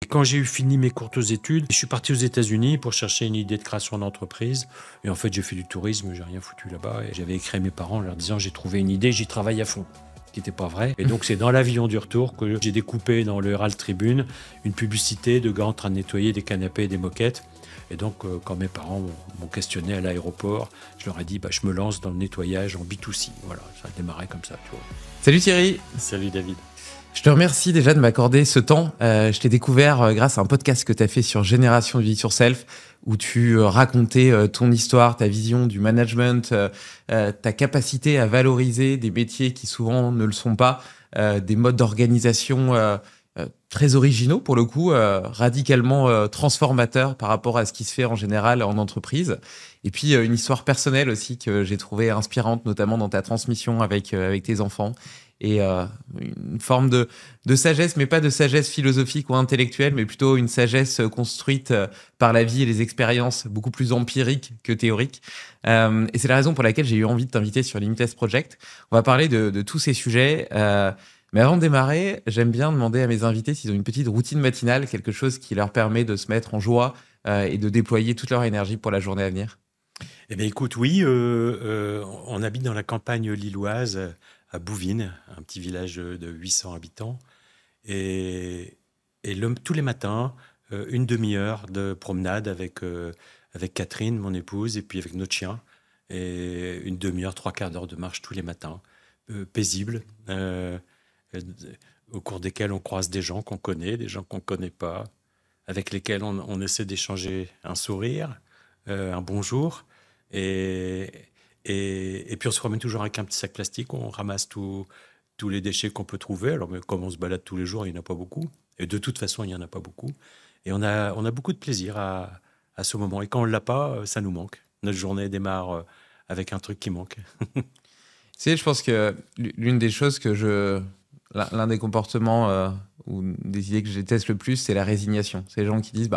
quand j'ai eu fini mes courtes études, je suis parti aux États-Unis pour chercher une idée de création d'entreprise. Et en fait, j'ai fait du tourisme, j'ai rien foutu là-bas. Et j'avais écrit à mes parents en leur disant j'ai trouvé une idée, j'y travaille à fond. Ce qui n'était pas vrai. Et donc, c'est dans l'avion du retour que j'ai découpé dans le Herald Tribune une publicité de gars en train de nettoyer des canapés et des moquettes. Et donc, quand mes parents m'ont questionné à l'aéroport, je leur ai dit je me lance dans le nettoyage en B2C. Voilà, ça a démarré comme ça, tu vois. Salut Thierry. Salut David. Je te remercie déjà de m'accorder ce temps. Je t'ai découvert grâce à un podcast que tu as fait sur Génération Vie sur Self, où tu racontais ton histoire, ta vision du management, ta capacité à valoriser des métiers qui souvent ne le sont pas, des modes d'organisation très originaux pour le coup, radicalement transformateurs par rapport à ce qui se fait en général en entreprise. Et puis une histoire personnelle aussi que j'ai trouvée inspirante, notamment dans ta transmission avec tes enfants. Et une forme de sagesse, mais pas de sagesse philosophique ou intellectuelle, mais plutôt une sagesse construite par la vie et les expériences, beaucoup plus empiriques que théoriques. Et c'est la raison pour laquelle j'ai eu envie de t'inviter sur Limitless Project. On va parler de tous ces sujets. Mais avant de démarrer, j'aime bien demander à mes invités s'ils ont une petite routine matinale, quelque chose qui leur permet de se mettre en joie et de déployer toute leur énergie pour la journée à venir. Eh bien, écoute, oui, on habite dans la campagne lilloise, à Bouvines, un petit village de 800 habitants. Et tous les matins, une demi-heure de promenade avec Catherine, mon épouse, et puis avec notre chien. Et une demi-heure, trois quarts d'heure de marche tous les matins, paisible, au cours desquels on croise des gens qu'on connaît, des gens qu'on ne connaît pas, avec lesquels on essaie d'échanger un sourire, un bonjour. Et puis on se promène toujours avec un petit sac plastique, on ramasse tous les déchets qu'on peut trouver. Alors, mais comme on se balade tous les jours, il n'y en a pas beaucoup. Et de toute façon, il n'y en a pas beaucoup. Et on a beaucoup de plaisir à ce moment. Et quand on ne l'a pas, ça nous manque. Notre journée démarre avec un truc qui manque. Tu sais, je pense que l'une des choses l'un des comportements ou des idées que je déteste le plus, c'est la résignation. C'est les gens qui disent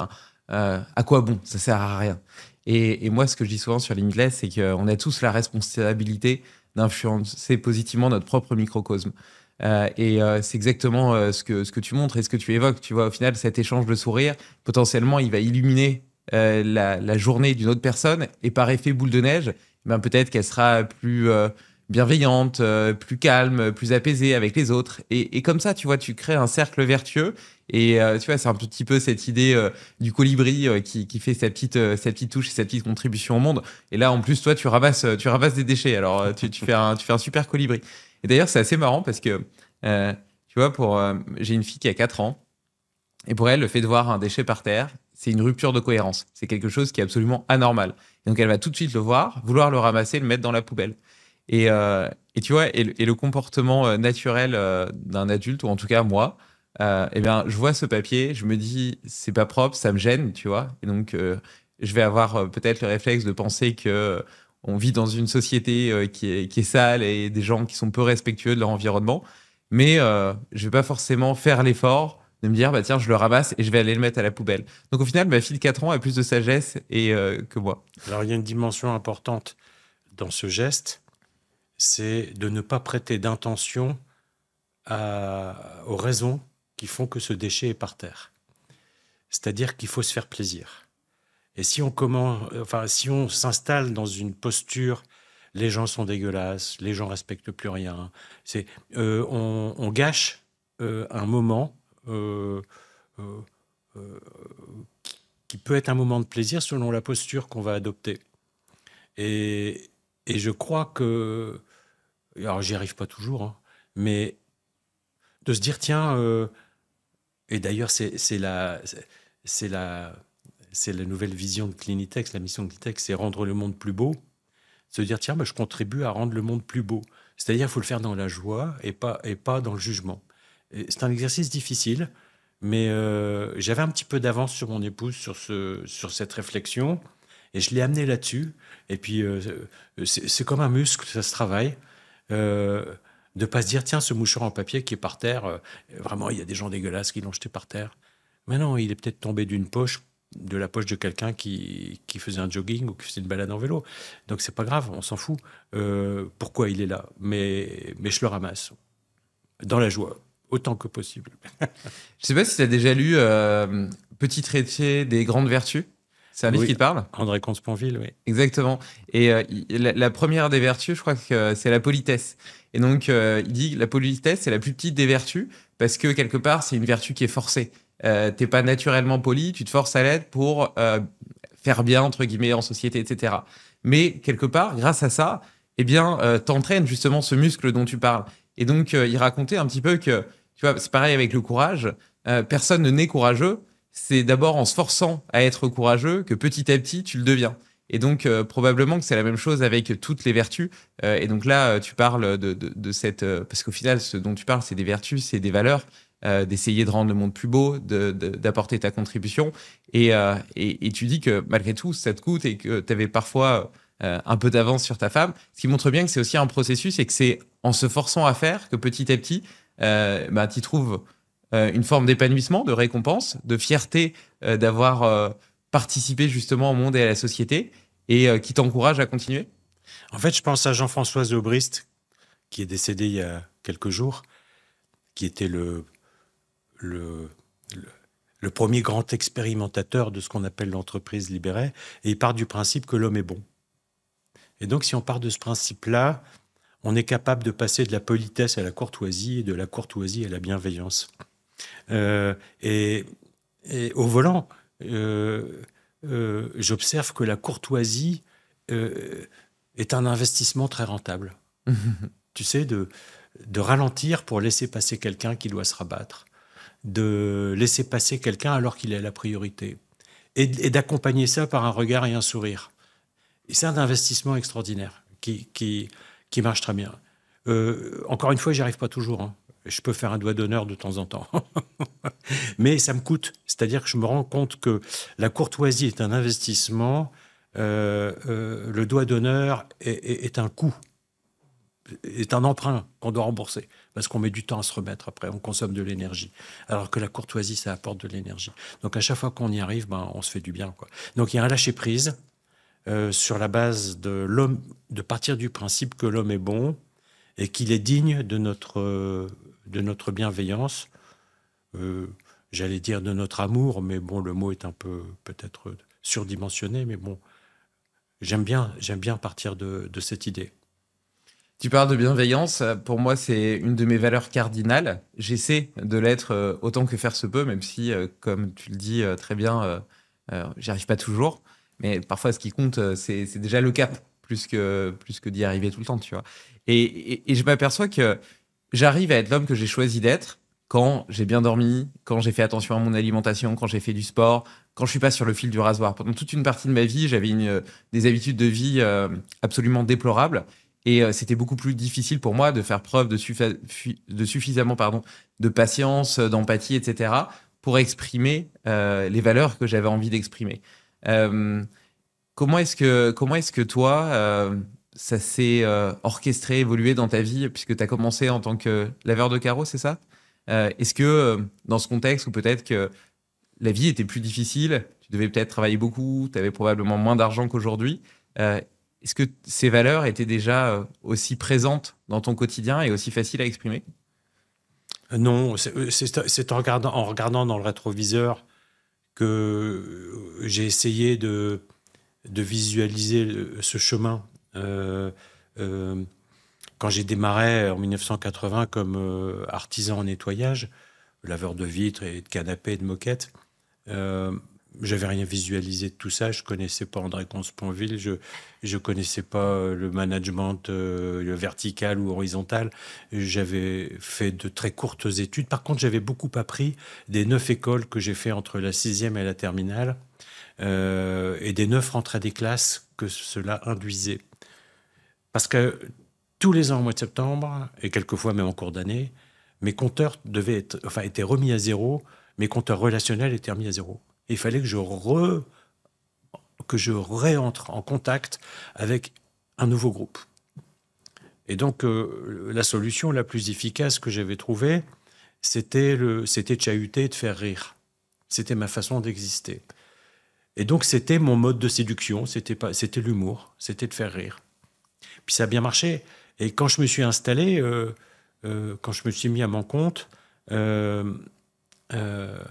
à quoi bon, ça sert à rien. Et moi, ce que je dis souvent sur Limitless, c'est qu'on a tous la responsabilité d'influencer positivement notre propre microcosme. C'est exactement ce que tu montres et ce que tu évoques. Tu vois, au final, cet échange de sourires, potentiellement, il va illuminer la journée d'une autre personne. Et par effet boule de neige, peut-être qu'elle sera plus bienveillante, plus calme, plus apaisée avec les autres. Et comme ça, tu vois, tu crées un cercle vertueux. Et tu vois, c'est un petit peu cette idée du colibri qui fait sa petite touche et sa petite contribution au monde. Et là, en plus, toi, tu ramasses des déchets. Alors, tu fais un super colibri. Et d'ailleurs, c'est assez marrant parce que, tu vois, j'ai une fille qui a 4 ans. Et pour elle, le fait de voir un déchet par terre, c'est une rupture de cohérence. C'est quelque chose qui est absolument anormal. Et donc, elle va tout de suite le voir, vouloir le ramasser, le mettre dans la poubelle. Et tu vois, le comportement naturel d'un adulte, ou en tout cas moi, je vois ce papier, je me dis, c'est pas propre, ça me gêne, tu vois. Et donc, je vais avoir peut-être le réflexe de penser que on vit dans une société qui est sale et des gens qui sont peu respectueux de leur environnement. Mais je vais pas forcément faire l'effort de me dire, tiens, je le ramasse et je vais aller le mettre à la poubelle. Donc, au final, ma fille de 4 ans a plus de sagesse que moi. Alors, il y a une dimension importante dans ce geste, c'est de ne pas prêter d'intention aux raisons qui font que ce déchet est par terre. C'est-à-dire qu'il faut se faire plaisir. Et si on s'installe dans une posture, les gens sont dégueulasses, les gens respectent plus rien, on gâche un moment qui peut être un moment de plaisir selon la posture qu'on va adopter. Et je crois que, alors j'y arrive pas toujours, hein, mais de se dire tiens, et d'ailleurs c'est la nouvelle vision de Clinitex, la mission de Clinitex, c'est rendre le monde plus beau. Se dire tiens, je contribue à rendre le monde plus beau. C'est-à-dire il faut le faire dans la joie et pas dans le jugement. Et c'est un exercice difficile, mais j'avais un petit peu d'avance sur mon épouse sur cette réflexion. Et je l'ai amené là-dessus. Et puis, c'est comme un muscle, ça se travaille. De ne pas se dire, tiens, ce mouchoir en papier qui est par terre, vraiment, il y a des gens dégueulasses qui l'ont jeté par terre. Mais non, il est peut-être tombé de la poche de quelqu'un qui faisait un jogging ou qui faisait une balade en vélo. Donc, c'est pas grave, on s'en fout. Pourquoi il est là, mais je le ramasse. Dans la joie. autant que possible. Je sais pas si tu as déjà lu Petit traité des grandes vertus. C'est un livre qui te parle? André Comte-Sponville, oui. Exactement. Et la première des vertus, je crois que c'est la politesse. Et donc, il dit que la politesse, c'est la plus petite des vertus, parce que quelque part, c'est une vertu qui est forcée. T'es pas naturellement poli, tu te forces à l'être pour faire bien, entre guillemets, en société, etc. Mais quelque part, grâce à ça, eh bien, t'entraînes justement ce muscle dont tu parles. Et donc, il racontait un petit peu que, tu vois, c'est pareil avec le courage. Personne ne naît courageux. C'est d'abord en se forçant à être courageux que petit à petit, tu le deviens. Et donc, probablement que c'est la même chose avec toutes les vertus. Et donc là, tu parles de cette... parce qu'au final, ce dont tu parles, c'est des vertus, c'est des valeurs, d'essayer de rendre le monde plus beau, d'apporter ta contribution. Et tu dis que malgré tout, ça te coûte et que tu avais parfois un peu d'avance sur ta femme. Ce qui montre bien que c'est aussi un processus et que c'est en se forçant à faire que petit à petit, tu trouves une forme d'épanouissement, de récompense, de fierté d'avoir participé justement au monde et à la société et qui t'encourage à continuer. En fait, je pense à Jean-François Aubrist, qui est décédé il y a quelques jours, qui était le premier grand expérimentateur de ce qu'on appelle l'entreprise libérée, et il part du principe que l'homme est bon. Et donc, si on part de ce principe-là, on est capable de passer de la politesse à la courtoisie et de la courtoisie à la bienveillance. Et au volant, j'observe que la courtoisie est un investissement très rentable. Tu sais, de ralentir pour laisser passer quelqu'un qui doit se rabattre, de laisser passer quelqu'un alors qu'il est la priorité, et d'accompagner ça par un regard et un sourire. Et c'est un investissement extraordinaire qui marche très bien. Encore une fois, j'y arrive pas toujours, hein. Je peux faire un doigt d'honneur de temps en temps. Mais ça me coûte. C'est-à-dire que je me rends compte que la courtoisie est un investissement, le doigt d'honneur est un coût, est un emprunt qu'on doit rembourser, parce qu'on met du temps à se remettre après, on consomme de l'énergie. Alors que la courtoisie, ça apporte de l'énergie. Donc à chaque fois qu'on y arrive, on se fait du bien, quoi. Donc il y a un lâcher-prise sur la base de l'homme, de partir du principe que l'homme est bon et qu'il est digne de notre bienveillance, j'allais dire de notre amour, mais bon, le mot est un peu peut-être surdimensionné, mais bon, j'aime bien partir de cette idée. Tu parles de bienveillance, pour moi c'est une de mes valeurs cardinales. J'essaie de l'être autant que faire se peut, même si, comme tu le dis très bien, j'y arrive pas toujours. Mais parfois ce qui compte, c'est déjà le cap, plus que d'y arriver tout le temps, tu vois. Et je m'aperçois que j'arrive à être l'homme que j'ai choisi d'être quand j'ai bien dormi, quand j'ai fait attention à mon alimentation, quand j'ai fait du sport, quand je suis pas sur le fil du rasoir. Pendant toute une partie de ma vie, j'avais des habitudes de vie absolument déplorables. Et c'était beaucoup plus difficile pour moi de faire preuve de suffisamment de patience, d'empathie, etc., pour exprimer les valeurs que j'avais envie d'exprimer. Comment est-ce que toi, ça s'est orchestré, évolué dans ta vie, puisque tu as commencé en tant que laveur de carreaux, c'est ça? Est-ce que dans ce contexte où peut-être que la vie était plus difficile, tu devais peut-être travailler beaucoup, tu avais probablement moins d'argent qu'aujourd'hui, est-ce que ces valeurs étaient déjà aussi présentes dans ton quotidien et aussi faciles à exprimer? Non, c'est en regardant dans le rétroviseur que j'ai essayé de visualiser ce chemin. Quand j'ai démarré en 1980 comme artisan en nettoyage, laveur de vitres et de canapés et de moquettes, j'avais rien visualisé de tout ça. Je connaissais pas André Comte-Sponville, je connaissais pas le management le vertical ou horizontal. J'avais fait de très courtes études. Par contre, j'avais beaucoup appris des 9 écoles que j'ai fait entre la 6e et la terminale et des 9 rentrées des classes que cela induisait. Parce que tous les ans au mois de septembre, et quelquefois même en cours d'année, mes compteurs étaient remis à zéro, mes compteurs relationnels étaient remis à zéro. Il fallait que je réentre en contact avec un nouveau groupe. Et donc, la solution la plus efficace que j'avais trouvée, c'était de chahuter et de faire rire. C'était ma façon d'exister. Et donc, c'était mon mode de séduction, c'était l'humour, c'était de faire rire. Puis ça a bien marché. Et quand je me suis installé, quand je me suis mis à mon compte, euh, euh,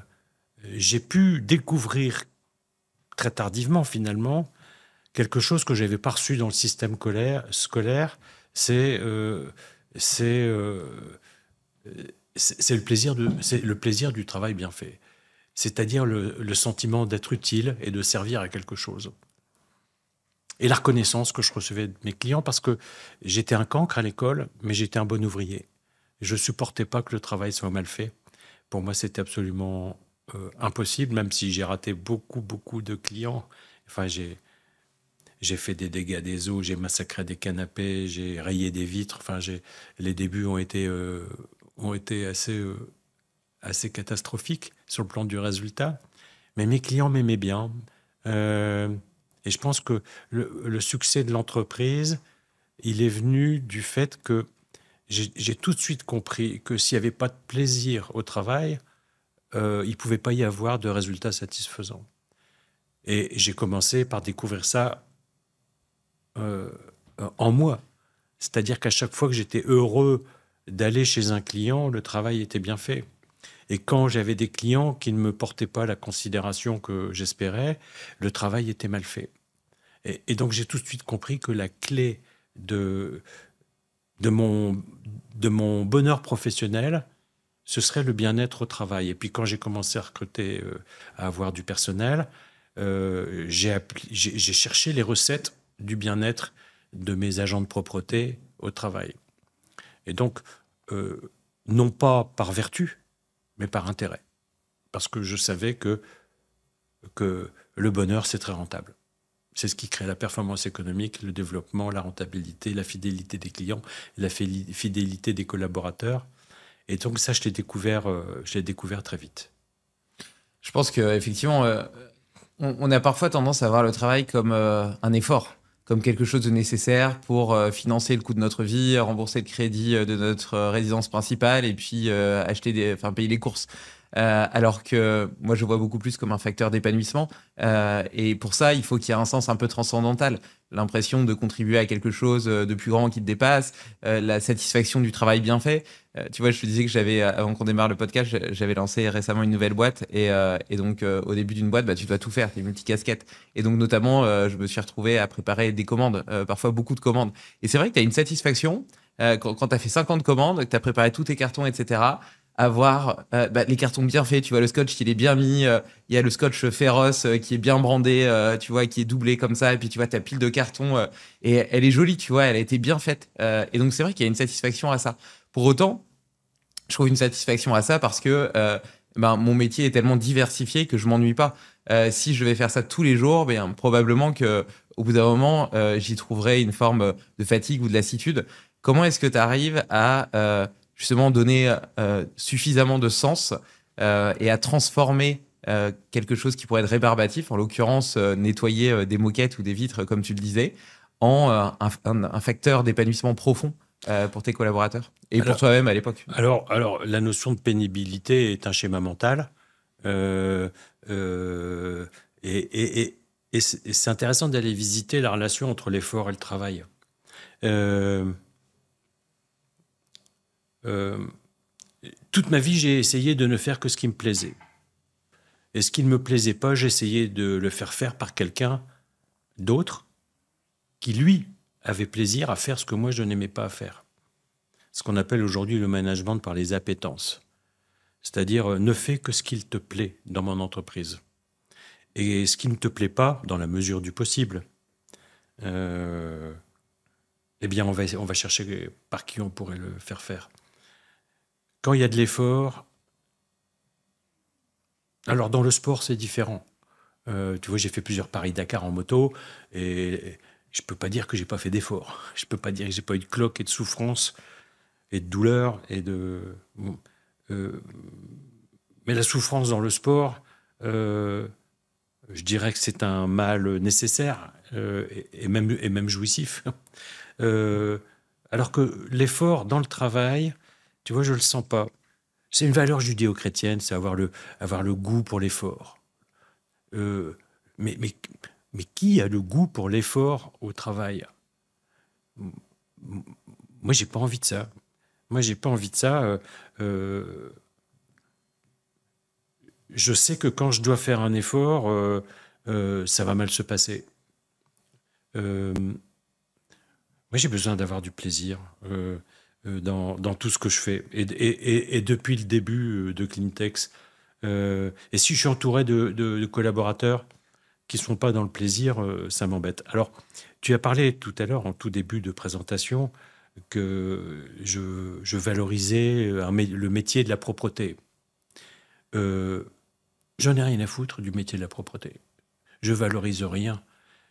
j'ai pu découvrir très tardivement, finalement, quelque chose que je n'avais pas reçu dans le système scolaire, c'est c'est euh, c'est le plaisir du travail bien fait. C'est-à-dire le sentiment d'être utile et de servir à quelque chose. Et la reconnaissance que je recevais de mes clients, parce que j'étais un cancre à l'école, mais j'étais un bon ouvrier. Je ne supportais pas que le travail soit mal fait. Pour moi, c'était absolument impossible, même si j'ai raté beaucoup de clients. Enfin, j'ai fait des dégâts des eaux, j'ai massacré des canapés, j'ai rayé des vitres. Enfin, les débuts ont été assez catastrophiques sur le plan du résultat. Mais mes clients m'aimaient bien. Euh, et je pense que le succès de l'entreprise, il est venu du fait que j'ai tout de suite compris que s'il n'y avait pas de plaisir au travail, il ne pouvait pas y avoir de résultats satisfaisants. Et j'ai commencé par découvrir ça euh, en moi. C'est-à-dire qu'à chaque fois que j'étais heureux d'aller chez un client, le travail était bien fait. Et quand j'avais des clients qui ne me portaient pas la considération que j'espérais, le travail était mal fait. Et donc j'ai tout de suite compris que la clé de, de, mon, de mon bonheur professionnel, ce serait le bien-être au travail. Et puis quand j'ai commencé à recruter, à avoir du personnel, j'ai cherché les recettes du bien-être de mes agents de propreté au travail. Et donc, non pas par vertu, mais par intérêt. Parce que je savais que le bonheur, c'est très rentable. C'est ce qui crée la performance économique, le développement, la rentabilité, la fidélité des clients, la fidélité des collaborateurs. Et donc ça, je l'ai découvert très vite. Je pense qu'effectivement, on a parfois tendance à voir le travail comme un effort, comme quelque chose de nécessaire pour financer le coût de notre vie, rembourser le crédit de notre résidence principale et puis payer les courses. Alors que moi, je vois beaucoup plus comme un facteur d'épanouissement. Et pour ça, il faut qu'il y ait un sens un peu transcendantal. L'impression de contribuer à quelque chose de plus grand qui te dépasse, la satisfaction du travail bien fait. Tu vois, je te disais que avant qu'on démarre le podcast, j'avais lancé récemment une nouvelle boîte. Et donc, au début d'une boîte, bah, tu dois tout faire, tu es multicasquette. Et donc, notamment, je me suis retrouvé à préparer des commandes, parfois beaucoup de commandes. Et c'est vrai que tu as une satisfaction quand tu as fait 50 commandes, que tu as préparé tous tes cartons, etc. Avoir les cartons bien faits, tu vois, le scotch, il est bien mis. Il y a le scotch féroce qui est bien brandé, tu vois, qui est doublé comme ça. Et puis, tu vois, ta pile de cartons, et elle est jolie, tu vois, elle a été bien faite. Et donc, c'est vrai qu'il y a une satisfaction à ça. Pour autant, je trouve une satisfaction à ça parce que mon métier est tellement diversifié que je m'ennuie pas. Si je vais faire ça tous les jours, probablement que au bout d'un moment, j'y trouverai une forme de fatigue ou de lassitude. Comment est-ce que tu arrives à justement donner suffisamment de sens et à transformer quelque chose qui pourrait être rébarbatif, en l'occurrence nettoyer des moquettes ou des vitres, comme tu le disais, en un facteur d'épanouissement profond pour tes collaborateurs et pour toi-même à l'époque? Alors, la notion de pénibilité est un schéma mental. Euh, euh, et c'est intéressant d'aller visiter la relation entre l'effort et le travail. Euh, euh, Toute ma vie, j'ai essayé de ne faire que ce qui me plaisait. Et ce qui ne me plaisait pas, j'essayais de le faire faire par quelqu'un d'autre qui, lui, avait plaisir à faire ce que moi, je n'aimais pas faire. Ce qu'on appelle aujourd'hui le management par les appétences. C'est-à-dire, ne fais que ce qu'il te plaît dans mon entreprise. Et ce qui ne te plaît pas, dans la mesure du possible, eh bien, on va chercher par qui on pourrait le faire faire. Quand il y a de l'effort, alors dans le sport, c'est différent. Tu vois, j'ai fait plusieurs Paris-Dakar en moto et je ne peux pas dire que j'ai pas fait d'effort. Je ne peux pas dire que j'ai pas eu de cloque et de souffrance et de douleur et de. Mais la souffrance dans le sport, je dirais que c'est un mal nécessaire et même jouissif. Alors que l'effort dans le travail, tu vois, je le sens pas. C'est une valeur judéo-chrétienne, c'est avoir le goût pour l'effort. Euh, mais, mais, mais qui a le goût pour l'effort au travail? Moi, j'ai pas envie de ça. Moi, j'ai pas envie de ça. je sais que quand je dois faire un effort, ça va mal se passer. Euh, Moi, j'ai besoin d'avoir du plaisir dans tout ce que je fais. Et depuis le début de Cleantex, et si je suis entouré de collaborateurs qui ne sont pas dans le plaisir, ça m'embête. Alors, tu as parlé tout à l'heure, en tout début de présentation, que je valorisais le métier de la propreté. Euh, J'en ai rien à foutre du métier de la propreté. Je valorise rien.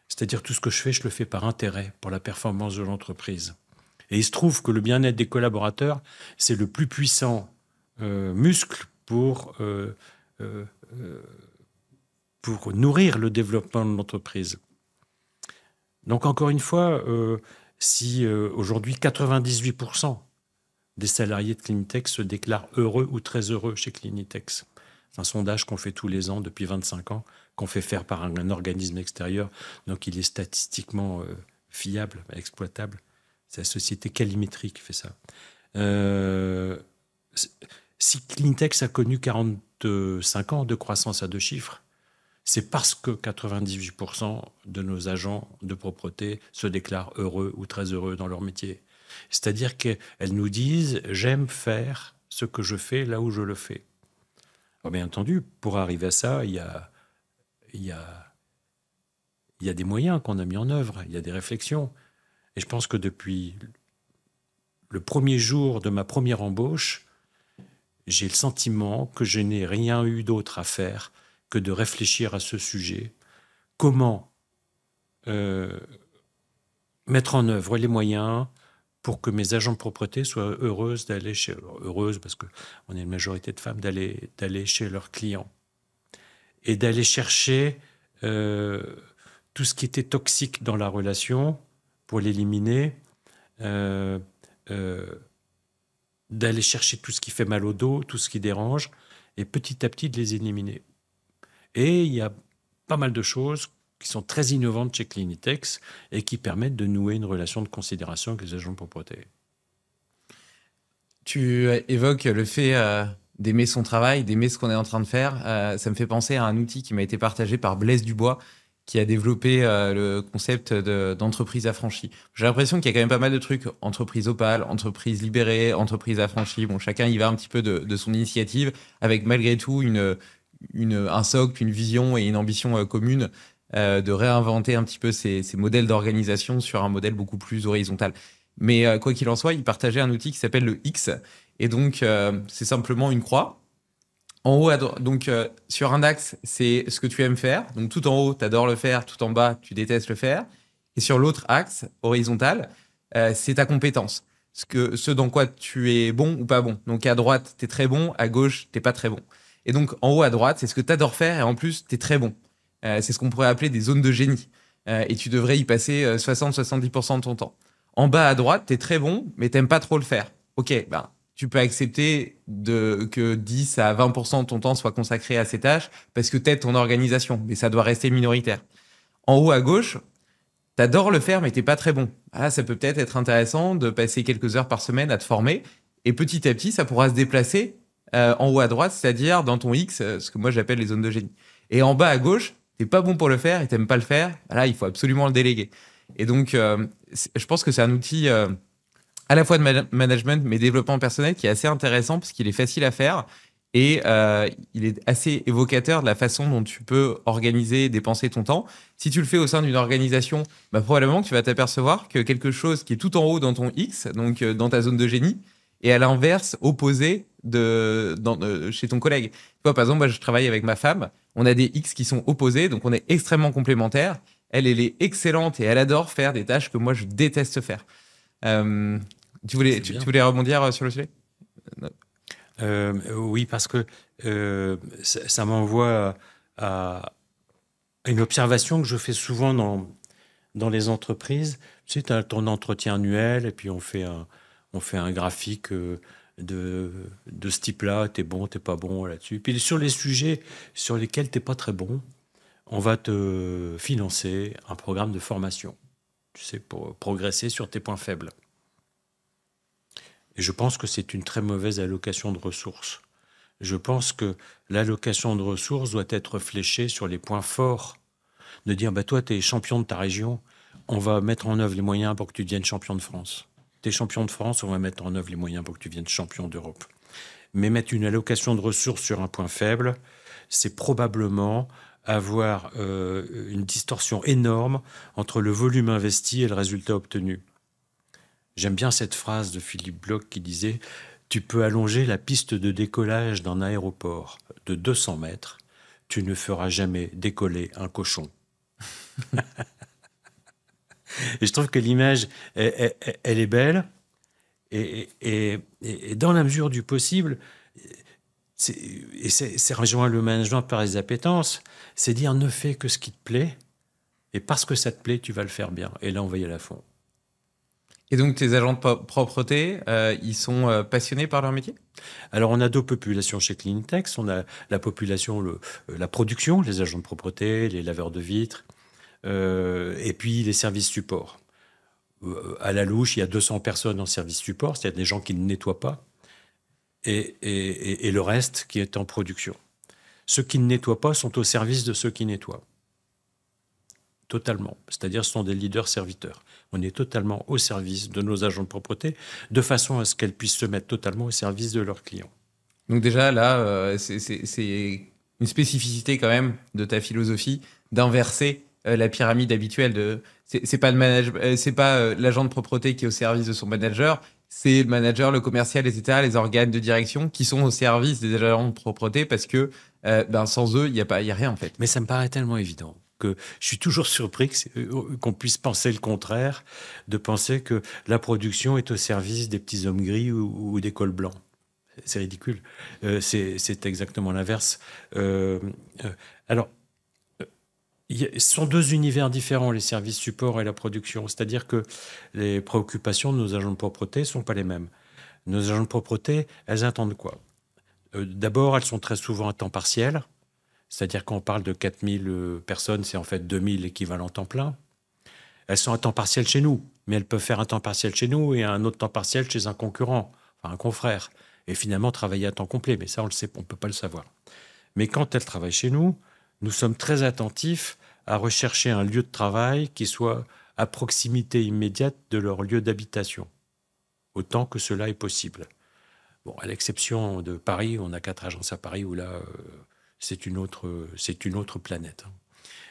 C'est-à-dire tout ce que je le fais par intérêt pour la performance de l'entreprise. Et il se trouve que le bien-être des collaborateurs, c'est le plus puissant muscle euh, pour nourrir le développement de l'entreprise. Donc encore une fois, si aujourd'hui 98% des salariés de Clinitex se déclarent heureux ou très heureux chez Clinitex. C'est un sondage qu'on fait tous les ans depuis 25 ans, qu'on fait faire par un organisme extérieur, donc il est statistiquement fiable, exploitable. C'est la société Calimétrie qui fait ça. Si Clinitex a connu 45 ans de croissance à deux chiffres, c'est parce que 98% de nos agents de propreté se déclarent heureux ou très heureux dans leur métier. C'est-à-dire qu'elles nous disent « j'aime faire ce que je fais là où je le fais ». Bien entendu, pour arriver à ça, il y a des moyens qu'on a mis en œuvre, il y a des réflexions. Et je pense que depuis le premier jour de ma première embauche, j'ai le sentiment que je n'ai rien eu d'autre à faire que de réfléchir à ce sujet. Comment mettre en œuvre les moyens pour que mes agents de propreté soient heureuses d'aller chez parce qu'on est une majorité de femmes, d'aller chez leurs clients et d'aller chercher tout ce qui était toxique dans la relation pour l'éliminer, d'aller chercher tout ce qui fait mal au dos, tout ce qui dérange, et petit à petit de les éliminer. Et il y a pas mal de choses qui sont très innovantes chez Clinitex et qui permettent de nouer une relation de considération avec les agents de propreté. Tu évoques le fait d'aimer son travail, d'aimer ce qu'on est en train de faire. Ça me fait penser à un outil qui m'a été partagé par Blaise Dubois, qui a développé le concept d'entreprise affranchie. J'ai l'impression qu'il y a quand même pas mal de trucs, entreprise opale, entreprise libérée, entreprise affranchie. Bon, chacun y va un petit peu de son initiative, avec malgré tout un socle, une vision et une ambition commune de réinventer un petit peu ces modèles d'organisation sur un modèle beaucoup plus horizontal. Mais quoi qu'il en soit, il partageait un outil qui s'appelle le X. Et donc, c'est simplement une croix. En haut, donc sur un axe, c'est ce que tu aimes faire. Donc tout en haut, tu adores le faire. Tout en bas, tu détestes le faire. Et sur l'autre axe, horizontal, c'est ta compétence. Ce dans quoi tu es bon ou pas bon. Donc à droite, tu es très bon. À gauche, tu n'es pas très bon. Et donc en haut à droite, c'est ce que tu adores faire. Et en plus, tu es très bon. C'est ce qu'on pourrait appeler des zones de génie. Et tu devrais y passer 60-70% de ton temps. En bas à droite, tu es très bon, mais tu n'aimes pas trop le faire. Ok, ben, tu peux accepter que 10 à 20% de ton temps soit consacré à ces tâches parce que t'aides ton organisation, mais ça doit rester minoritaire. En haut à gauche, t'adores le faire, mais t'es pas très bon. Ah, ça peut peut-être être intéressant de passer quelques heures par semaine à te former, et petit à petit, ça pourra se déplacer en haut à droite, c'est-à-dire dans ton X, ce que moi j'appelle les zones de génie. Et en bas à gauche, t'es pas bon pour le faire et t'aimes pas le faire, là, il faut absolument le déléguer. Et donc, je pense que c'est un outil à la fois de management, mais développement personnel qui est assez intéressant parce qu'il est facile à faire et il est assez évocateur de la façon dont tu peux organiser, dépenser ton temps. Si tu le fais au sein d'une organisation, bah, probablement que tu vas t'apercevoir que quelque chose qui est tout en haut dans ton X, donc dans ta zone de génie, est à l'inverse, opposé chez ton collègue. Tu vois, par exemple, moi, je travaille avec ma femme, on a des X qui sont opposés, donc on est extrêmement complémentaires. Elle est excellente et elle adore faire des tâches que moi, je déteste faire. Tu voulais rebondir sur le sujet? Oui, parce que ça m'envoie à une observation que je fais souvent dans les entreprises. Tu sais, tu as ton entretien annuel et puis on fait un graphique de ce type-là. T'es bon, t'es pas bon là-dessus. Puis sur les sujets sur lesquels t'es pas très bon, on va te financer un programme de formation, tu sais, pour progresser sur tes points faibles. Et je pense que c'est une très mauvaise allocation de ressources. Je pense que l'allocation de ressources doit être fléchée sur les points forts. De dire, bah, toi, tu es champion de ta région, on va mettre en œuvre les moyens pour que tu deviennes champion de France. Tu es champion de France, on va mettre en œuvre les moyens pour que tu deviennes champion d'Europe. Mais mettre une allocation de ressources sur un point faible, c'est probablement avoir une distorsion énorme entre le volume investi et le résultat obtenu. J'aime bien cette phrase de Philippe Bloch qui disait « Tu peux allonger la piste de décollage d'un aéroport de 200 mètres, tu ne feras jamais décoller un cochon. » Et je trouve que l'image, elle est belle. Et dans la mesure du possible, c'est rejoint le management par les appétences, c'est dire ne fais que ce qui te plaît, et parce que ça te plaît, tu vas le faire bien. Et là, on va y aller à fond. Et donc, tes agents de propreté, ils sont passionnés par leur métier? Alors, on a deux populations chez Cleantex. On a la population, la production, les agents de propreté, les laveurs de vitres, et puis les services support. À la louche, il y a 200 personnes en service support, c'est-à-dire des gens qui ne nettoient pas, et le reste qui est en production. Ceux qui ne nettoient pas sont au service de ceux qui nettoient. Totalement. C'est-à-dire ce sont des leaders-serviteurs. On est totalement au service de nos agents de propreté, de façon à ce qu'elles puissent se mettre totalement au service de leurs clients. Donc déjà, là, c'est une spécificité quand même de ta philosophie d'inverser la pyramide habituelle. C'est pas le manager, c'est pas l'agent de propreté qui est au service de son manager, c'est le manager, le commercial, etc., les organes de direction qui sont au service des agents de propreté parce que sans eux, il y a rien en fait. Mais ça me paraît tellement évident que je suis toujours surpris qu'on puisse penser le contraire, de penser que la production est au service des petits hommes gris ou des cols blancs. C'est ridicule. C'est exactement l'inverse. Alors, ce sont deux univers différents, les services support et la production. C'est-à-dire que les préoccupations de nos agents de propreté ne sont pas les mêmes. Nos agents de propreté, elles attendent quoi? D'abord, elles sont très souvent à temps partiel. C'est-à-dire qu'on parle de 4000 personnes, c'est en fait 2000 équivalents temps plein. Elles sont à temps partiel chez nous, mais elles peuvent faire un temps partiel chez nous et un autre temps partiel chez un concurrent, enfin un confrère, et finalement travailler à temps complet. Mais ça, on le sait, on ne peut pas le savoir. Mais quand elles travaillent chez nous, nous sommes très attentifs à rechercher un lieu de travail qui soit à proximité immédiate de leur lieu d'habitation, autant que cela est possible. Bon, à l'exception de Paris, on a 4 agences à Paris où là... c'est une autre planète.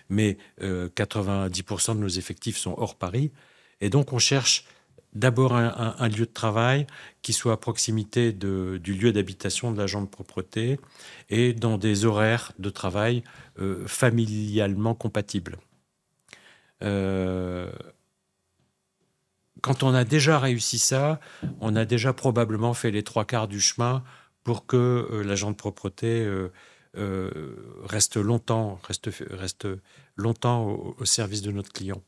Mais 90% de nos effectifs sont hors Paris. Et donc, on cherche d'abord un lieu de travail qui soit à proximité du lieu d'habitation de l'agent de propreté et dans des horaires de travail familialement compatibles. Quand on a déjà réussi ça, on a déjà probablement fait les 3/4 du chemin pour que l'agent de propreté... reste longtemps au service de notre client.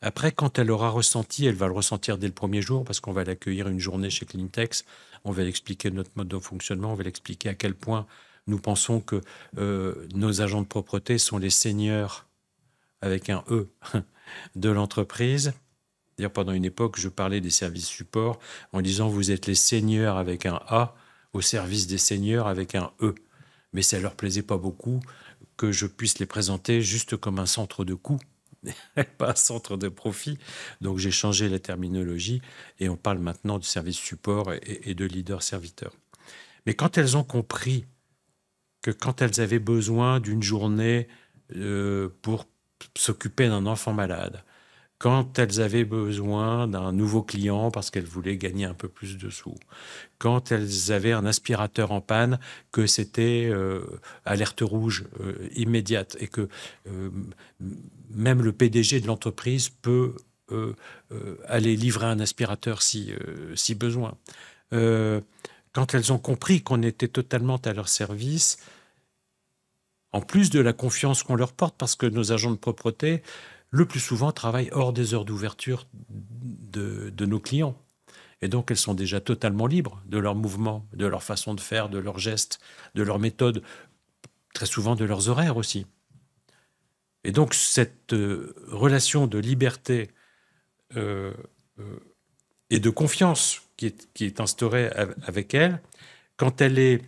Après, quand elle aura ressenti, elle va le ressentir dès le premier jour parce qu'on va l'accueillir une journée chez Cleantex, on va l'expliquer notre mode de fonctionnement, on va l'expliquer à quel point nous pensons que nos agents de propreté sont les seigneurs, avec un E, de l'entreprise. D'ailleurs, pendant une époque, je parlais des services support en disant « vous êtes les seigneurs » avec un A, au service des seigneurs avec un E. Mais ça ne leur plaisait pas beaucoup que je puisse les présenter juste comme un centre de coût, pas un centre de profit. Donc j'ai changé la terminologie et on parle maintenant de service support et de leader-serviteur. Mais quand elles ont compris que quand elles avaient besoin d'une journée pour s'occuper d'un enfant malade, quand elles avaient besoin d'un nouveau client parce qu'elles voulaient gagner un peu plus de sous, quand elles avaient un aspirateur en panne, que c'était alerte rouge immédiate et que même le PDG de l'entreprise peut aller livrer un aspirateur si besoin. Quand elles ont compris qu'on était totalement à leur service, en plus de la confiance qu'on leur porte, parce que nos agents de propreté, le plus souvent, travaillent hors des heures d'ouverture de nos clients. Et donc, elles sont déjà totalement libres de leurs mouvements, de leur façon de faire, de leurs gestes, de leurs méthodes, très souvent de leurs horaires aussi. Et donc, cette relation de liberté et de confiance qui est instaurée avec elles quand elle est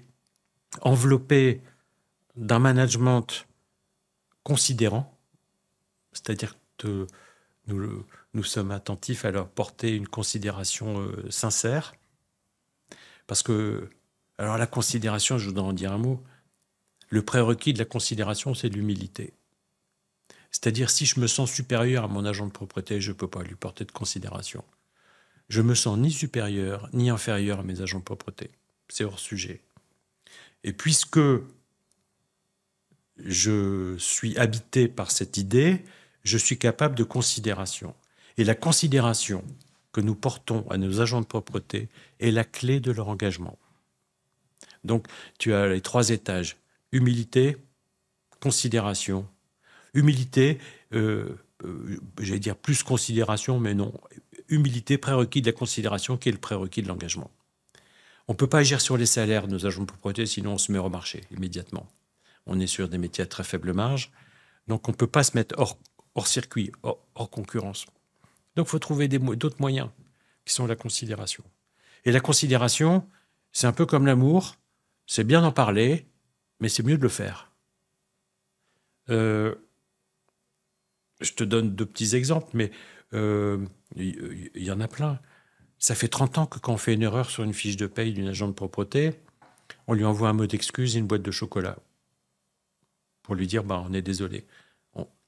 enveloppée d'un management considérant, c'est-à-dire que nous sommes attentifs à leur porter une considération sincère, parce que, alors la considération, je voudrais en dire un mot, le prérequis de la considération, c'est l'humilité. C'est-à-dire, si je me sens supérieur à mon agent de propreté, je ne peux pas lui porter de considération. Je me sens ni supérieur, ni inférieur à mes agents de propreté. C'est hors sujet. Et puisque je suis habité par cette idée, je suis capable de considération. Et la considération que nous portons à nos agents de propreté est la clé de leur engagement. Donc, tu as les 3 étages. Humilité, considération. Humilité, j'allais dire plus considération, mais non. Humilité, prérequis de la considération, qui est le prérequis de l'engagement. On ne peut pas agir sur les salaires de nos agents de propreté, sinon on se met au marché immédiatement. On est sur des métiers à très faible marge, donc on ne peut pas se mettre hors circuit, hors concurrence. Donc il faut trouver d'autres moyens, qui sont la considération. Et la considération, c'est un peu comme l'amour, c'est bien d'en parler, mais c'est mieux de le faire. Je te donne 2 petits exemples, mais il y en a plein. Ça fait 30 ans que quand on fait une erreur sur une fiche de paye d'une agent de propreté, on lui envoie un mot d'excuse et une boîte de chocolat pour lui dire on est désolé.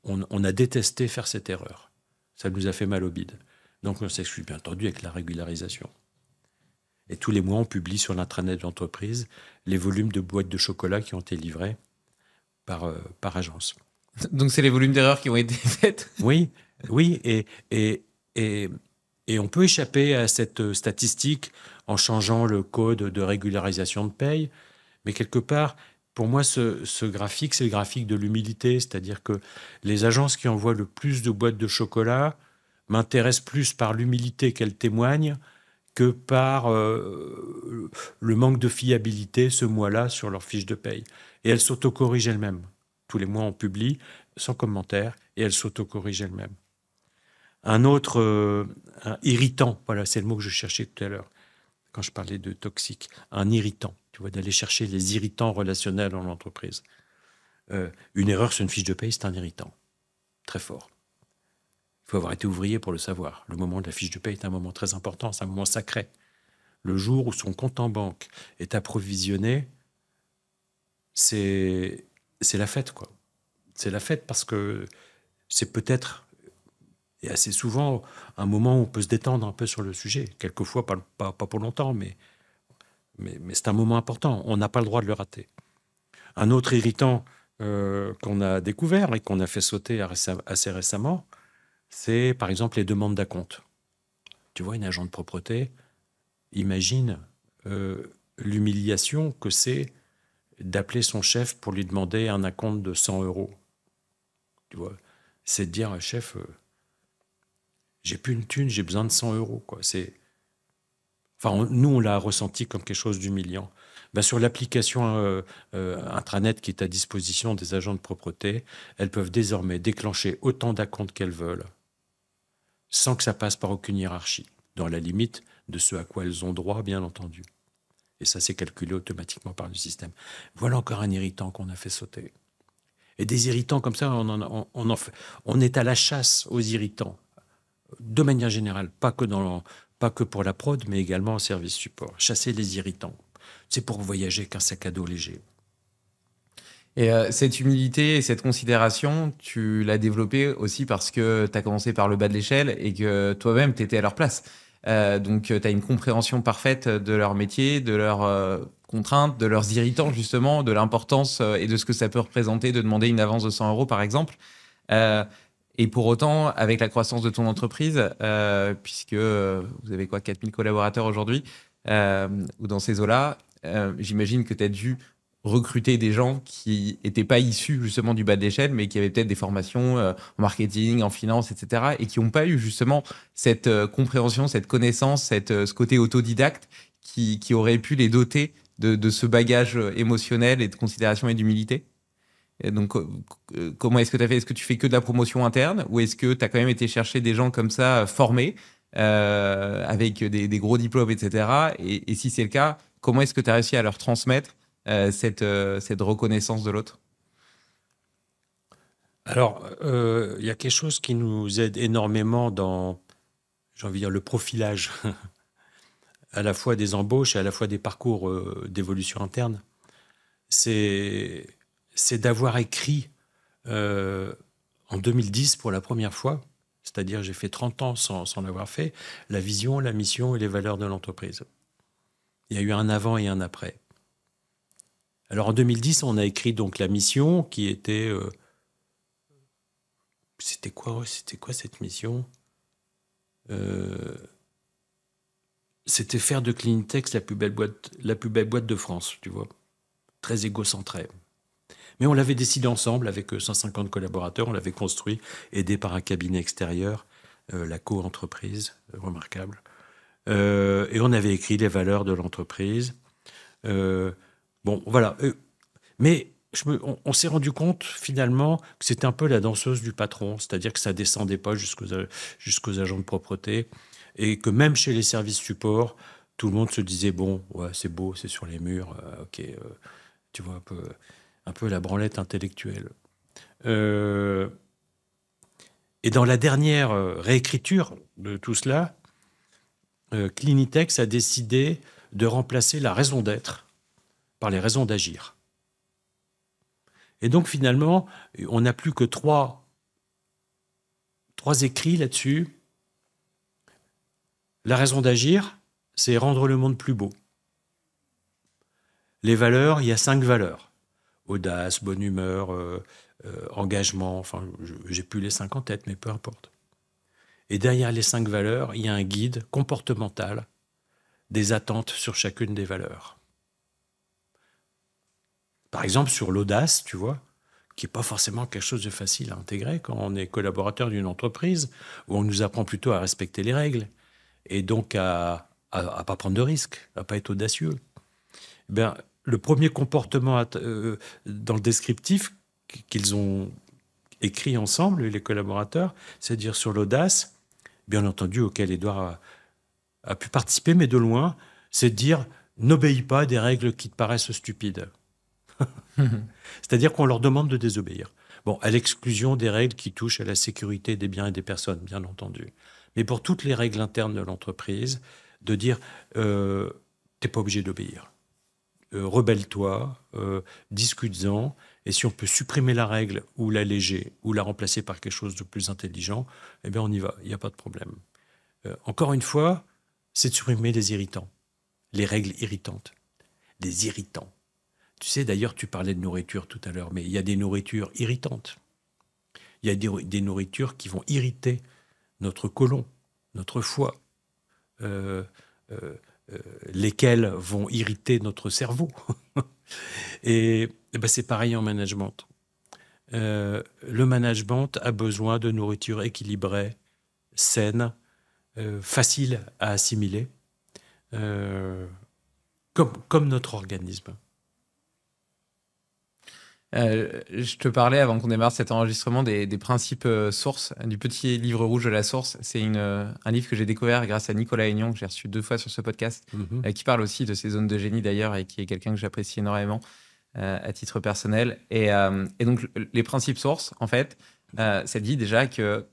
On a détesté faire cette erreur. Ça nous a fait mal au bide. Donc on s'excuse bien entendu avec la régularisation. Et tous les mois, on publie sur l'intranet de l'entreprise les volumes de boîtes de chocolat qui ont été livrés par agence. Donc c'est les volumes d'erreurs qui ont été faites. Oui, et on peut échapper à cette statistique en changeant le code de régularisation de paye. Mais quelque part, pour moi, ce graphique, c'est le graphique de l'humilité. C'est-à-dire que les agences qui envoient le plus de boîtes de chocolat m'intéressent plus par l'humilité qu'elles témoignent que par le manque de fiabilité ce mois-là sur leur fiche de paye. Et elles s'autocorrigent elles-mêmes. Tous les mois, on publie sans commentaire et elles s'autocorrigent elles-mêmes. Un autre irritant, voilà, c'est le mot que je cherchais tout à l'heure quand je parlais de toxique, un irritant, tu vois, d'aller chercher les irritants relationnels dans l'entreprise. Une erreur sur une fiche de paye, c'est un irritant, très fort. Il faut avoir été ouvrier pour le savoir. Le moment de la fiche de paye est un moment très important, c'est un moment sacré. Le jour où son compte en banque est approvisionné, c'est la fête, quoi. C'est la fête parce que c'est peut-être, et assez souvent, un moment où on peut se détendre un peu sur le sujet. Quelquefois, pas pour longtemps, mais c'est un moment important. On n'a pas le droit de le rater. Un autre irritant qu'on a découvert et qu'on a fait sauter assez récemment, c'est par exemple les demandes d'acompte. Tu vois, une agent de propreté, imagine l'humiliation que c'est d'appeler son chef pour lui demander un acompte de 100 €. Tu vois, c'est de dire, chef, j'ai plus une thune, j'ai besoin de 100 €. Quoi. Nous, on l'a ressenti comme quelque chose d'humiliant. Sur l'application intranet qui est à disposition des agents de propreté, elles peuvent désormais déclencher autant d'acomptes qu'elles veulent, sans que ça passe par aucune hiérarchie, dans la limite de ce à quoi elles ont droit, bien entendu. Et ça, c'est calculé automatiquement par le système. Voilà encore un irritant qu'on a fait sauter. Et des irritants comme ça, on est à la chasse aux irritants, de manière générale, pas que pour la prod, mais également en service support. Chasser les irritants, c'est pour voyager qu'un sac à dos léger. Et cette humilité et cette considération, tu l'as développée aussi parce que tu as commencé par le bas de l'échelle et que toi-même, tu étais à leur place. Donc, tu as une compréhension parfaite de leur métier, de leurs contraintes, de leurs irritants, justement, de l'importance et de ce que ça peut représenter de demander une avance de 100 €, par exemple. Et pour autant, avec la croissance de ton entreprise, puisque vous avez 4000 collaborateurs aujourd'hui, ou dans ces eaux-là, j'imagine que tu as dû recruter des gens qui n'étaient pas issus justement du bas de l'échelle, mais qui avaient peut-être des formations en marketing, en finance, etc., et qui n'ont pas eu justement cette compréhension, cette connaissance, ce côté autodidacte qui aurait pu les doter de ce bagage émotionnel et de considération et d'humilité. Et donc, comment est-ce que tu as fait ? Est-ce que tu fais que de la promotion interne ou est-ce que tu as quand même été chercher des gens comme ça, formés, avec des gros diplômes, etc. Et si c'est le cas, comment est-ce que tu as réussi à leur transmettre cette reconnaissance de l'autre? Alors, il y a quelque chose qui nous aide énormément dans, j'ai envie de dire, le profilage, à la fois des embauches et à la fois des parcours d'évolution interne. C'est d'avoir écrit en 2010 pour la première fois, c'est-à-dire j'ai fait 30 ans sans l'avoir fait, la vision, la mission et les valeurs de l'entreprise. Il y a eu un avant et un après. Alors en 2010, on a écrit donc la mission qui était... c'était quoi cette mission? C'était faire de Cleanitex la plus belle boîte de France, tu vois. Très égocentré. Mais on l'avait décidé ensemble avec 150 collaborateurs, on l'avait construit, aidé par un cabinet extérieur, la co-entreprise, remarquable. Et on avait écrit les valeurs de l'entreprise. Bon, voilà. Mais on s'est rendu compte finalement que c'était un peu la danseuse du patron, c'est-à-dire que ça descendait pas jusqu'aux agents de propreté, et que même chez les services support, tout le monde se disait bon, ouais, c'est beau, c'est sur les murs, ok, tu vois un peu la branlette intellectuelle. Et dans la dernière réécriture de tout cela, Cleanitex a décidé de remplacer la raison d'être par les raisons d'agir. Et donc finalement, on n'a plus que trois écrits là-dessus. La raison d'agir, c'est rendre le monde plus beau. Les valeurs, il y a 5 valeurs. Audace, bonne humeur, engagement, enfin, j'ai plus les 5 en tête, mais peu importe. Et derrière les 5 valeurs, il y a un guide comportemental des attentes sur chacune des valeurs. Par exemple, sur l'audace, tu vois, qui n'est pas forcément quelque chose de facile à intégrer quand on est collaborateur d'une entreprise, où on nous apprend plutôt à respecter les règles, et donc à ne pas prendre de risques, à ne pas être audacieux. Ben, le premier comportement dans le descriptif qu'ils ont écrit ensemble, les collaborateurs, c'est de dire sur l'audace, bien entendu, auquel Édouard a pu participer, mais de loin, c'est de dire n'obéis pas à des règles qui te paraissent stupides. C'est-à-dire qu'on leur demande de désobéir. Bon, à l'exclusion des règles qui touchent à la sécurité des biens et des personnes, bien entendu. Mais pour toutes les règles internes de l'entreprise, de dire t'es pas obligé d'obéir. Rebelle-toi, discute-en, et si on peut supprimer la règle ou l'alléger ou la remplacer par quelque chose de plus intelligent, eh bien on y va, il n'y a pas de problème. Encore une fois, c'est de supprimer les irritants, les règles irritantes, des irritants. Tu sais, d'ailleurs, tu parlais de nourriture tout à l'heure, mais il y a des nourritures irritantes. Il y a des nourritures qui vont irriter notre côlon, notre foie, lesquelles vont irriter notre cerveau. Et ben c'est pareil en management. Le management a besoin de nourriture équilibrée, saine, facile à assimiler, comme notre organisme. Je te parlais avant qu'on démarre cet enregistrement des principes sources, du petit livre rouge de la source. C'est un livre que j'ai découvert grâce à Nicolas Aignan, que j'ai reçu 2 fois sur ce podcast, qui parle aussi de ces zones de génie d'ailleurs, et qui est quelqu'un que j'apprécie énormément à titre personnel. Et donc les principes sources, en fait, ça dit déjà que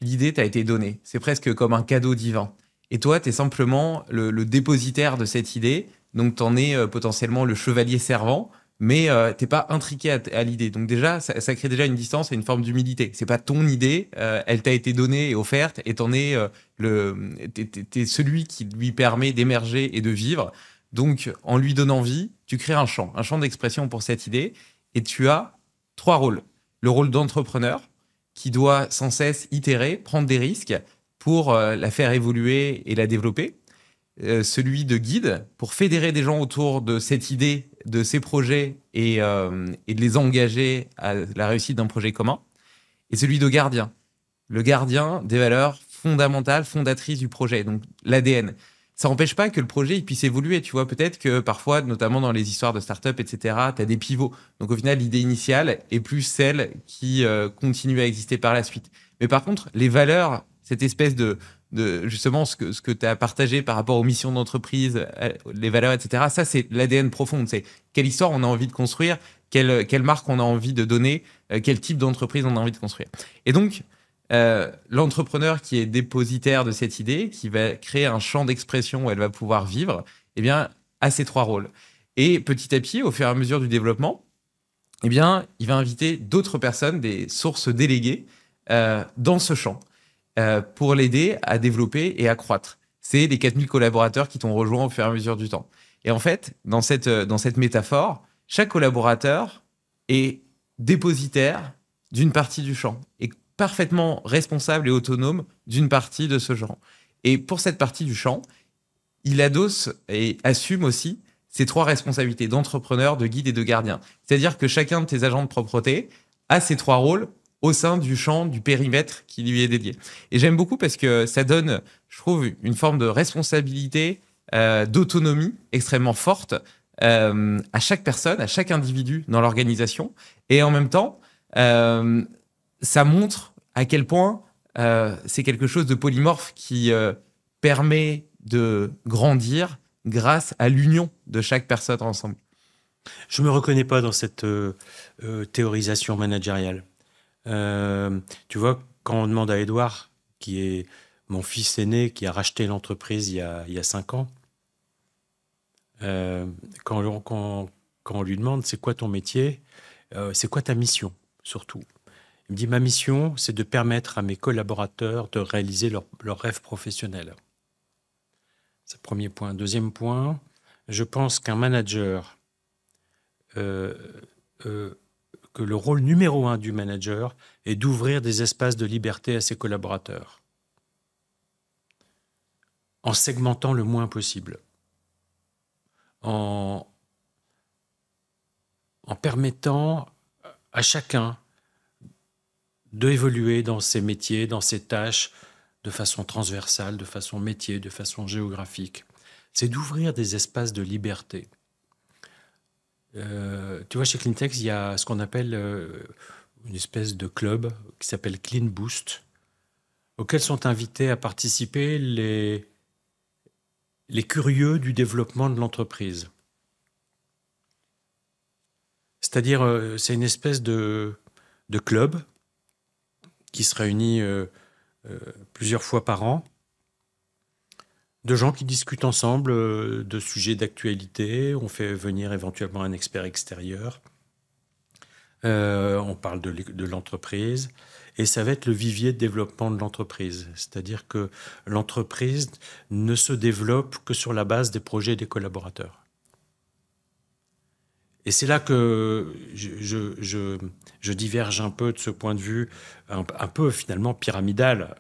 l'idée t'a été donnée. C'est presque comme un cadeau divin. Et toi, tu es simplement le dépositaire de cette idée, donc tu en es potentiellement le chevalier servant, mais t'es pas intriqué à l'idée. Donc déjà, ça crée déjà une distance et une forme d'humilité. C'est pas ton idée, elle t'a été donnée et offerte, et t'en es t'es celui qui lui permet d'émerger et de vivre. Donc, en lui donnant vie, tu crées un champ d'expression pour cette idée, et tu as 3 rôles. Le rôle d'entrepreneur, qui doit sans cesse itérer, prendre des risques pour la faire évoluer et la développer. Celui de guide, pour fédérer des gens autour de cette idée, de ces projets, et de les engager à la réussite d'un projet commun. Et celui de gardien, le gardien des valeurs fondamentales, fondatrices du projet, donc l'ADN. Ça n'empêche pas que le projet il puisse évoluer. Tu vois, peut-être que parfois, notamment dans les histoires de start-up, etc., tu as des pivots. Donc au final, l'idée initiale est plus celle qui continue à exister par la suite. Mais par contre, les valeurs, cette espèce de justement ce que tu as partagé par rapport aux missions d'entreprise, les valeurs, etc. Ça, c'est l'ADN profond. C'est quelle histoire on a envie de construire, quelle marque on a envie de donner, quel type d'entreprise on a envie de construire. Et donc, l'entrepreneur qui est dépositaire de cette idée, qui va créer un champ d'expression où elle va pouvoir vivre, eh bien, a ces 3 rôles. Et petit à petit, au fur et à mesure du développement, eh bien, il va inviter d'autres personnes, des sources déléguées, dans ce champ, pour l'aider à développer et à croître. C'est les 4000 collaborateurs qui t'ont rejoint au fur et à mesure du temps. Et en fait, dans cette métaphore, chaque collaborateur est dépositaire d'une partie du champ, est parfaitement responsable et autonome d'une partie de ce champ. Et pour cette partie du champ, il adosse et assume aussi ces 3 responsabilités d'entrepreneur, de guide et de gardien. C'est-à-dire que chacun de tes agents de propreté a ces 3 rôles au sein du champ, du périmètre qui lui est dédié. Et j'aime beaucoup parce que ça donne, je trouve, une forme de responsabilité, d'autonomie extrêmement forte à chaque personne, à chaque individu dans l'organisation. Et en même temps, ça montre à quel point c'est quelque chose de polymorphe qui permet de grandir grâce à l'union de chaque personne ensemble. Je ne me reconnais pas dans cette théorisation managériale. Tu vois, quand on demande à Édouard, qui est mon fils aîné, qui a racheté l'entreprise il y a 5 ans, quand on lui demande c'est quoi ton métier, c'est quoi ta mission surtout. Il me dit ma mission, c'est de permettre à mes collaborateurs de réaliser leur rêve professionnel. C'est le premier point. Deuxième point, je pense qu'un manager, que le rôle numéro 1 du manager est d'ouvrir des espaces de liberté à ses collaborateurs, en segmentant le moins possible, en permettant à chacun d'évoluer dans ses métiers, dans ses tâches, de façon transversale, de façon métier, de façon géographique. C'est d'ouvrir des espaces de liberté. Tu vois, chez Cleantex, il y a ce qu'on appelle une espèce de club qui s'appelle Clean Boost, auquel sont invités à participer les curieux du développement de l'entreprise. C'est-à-dire, c'est une espèce de club qui se réunit plusieurs fois par an, de gens qui discutent ensemble de sujets d'actualité. On fait venir éventuellement un expert extérieur. On parle de l'entreprise. Et ça va être le vivier de développement de l'entreprise. C'est-à-dire que l'entreprise ne se développe que sur la base des projets des collaborateurs. Et c'est là que je diverge un peu de ce point de vue, un peu finalement pyramidal,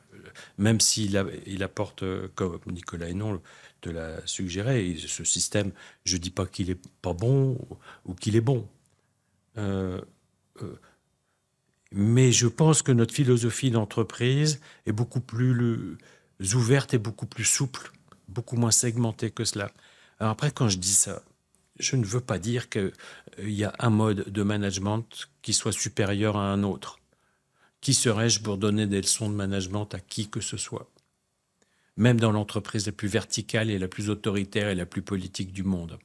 même s'il apporte, comme Nicolas Hénon te l'a suggéré, ce système, je ne dis pas qu'il n'est pas bon ou qu'il est bon. Mais je pense que notre philosophie d'entreprise est beaucoup plus ouverte et beaucoup plus souple, beaucoup moins segmentée que cela. Alors après, quand je dis ça, je ne veux pas dire qu'il y a un mode de management qui soit supérieur à un autre. Qui serais-je pour donner des leçons de management à qui que ce soit? Même dans l'entreprise la plus verticale et la plus autoritaire et la plus politique du monde.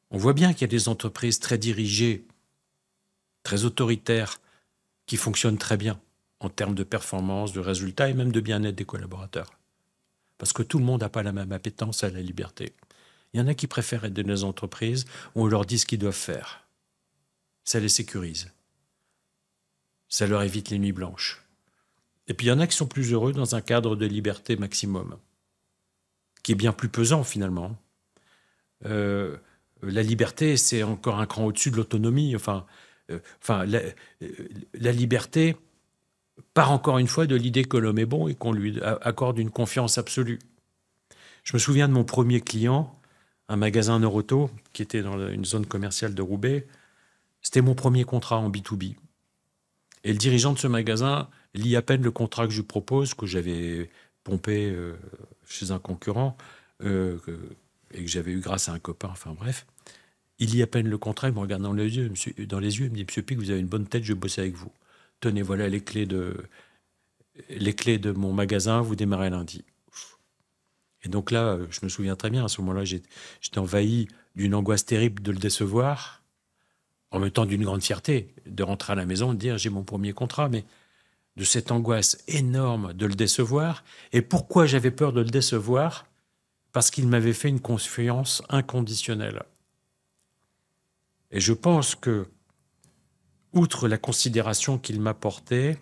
On voit bien qu'il y a des entreprises très dirigées, très autoritaires, qui fonctionnent très bien en termes de performance, de résultats et même de bien-être des collaborateurs. Parce que tout le monde n'a pas la même appétence à la liberté. Il y en a qui préfèrent être dans des entreprises où on leur dit ce qu'ils doivent faire. Ça les sécurise. Ça leur évite les nuits blanches. Et puis il y en a qui sont plus heureux dans un cadre de liberté maximum, qui est bien plus pesant finalement. La liberté, c'est encore un cran au-dessus de l'autonomie. La liberté part encore une fois de l'idée que l'homme est bon et qu'on lui accorde une confiance absolue. Je me souviens de mon premier client, un magasin Neuroto, qui était dans une zone commerciale de Roubaix. C'était mon premier contrat en B2B. Et le dirigeant de ce magasin lit à peine le contrat que je lui propose, que j'avais pompé chez un concurrent, et que j'avais eu grâce à un copain, enfin bref. Il lit à peine le contrat, il me regarde dans les yeux, il me dit « Monsieur Pic, vous avez une bonne tête, je vais bosser avec vous. Tenez, voilà les clés de les clés de mon magasin, vous démarrez lundi. Et donc là, je me souviens très bien, à ce moment-là, j'étais envahi d'une angoisse terrible de le décevoir, en même temps d'une grande fierté de rentrer à la maison, de dire j'ai mon premier contrat, mais de cette angoisse énorme de le décevoir. Et pourquoi j'avais peur de le décevoir? Parce qu'il m'avait fait une confiance inconditionnelle. Et je pense que, outre la considération qu'il m'apportait,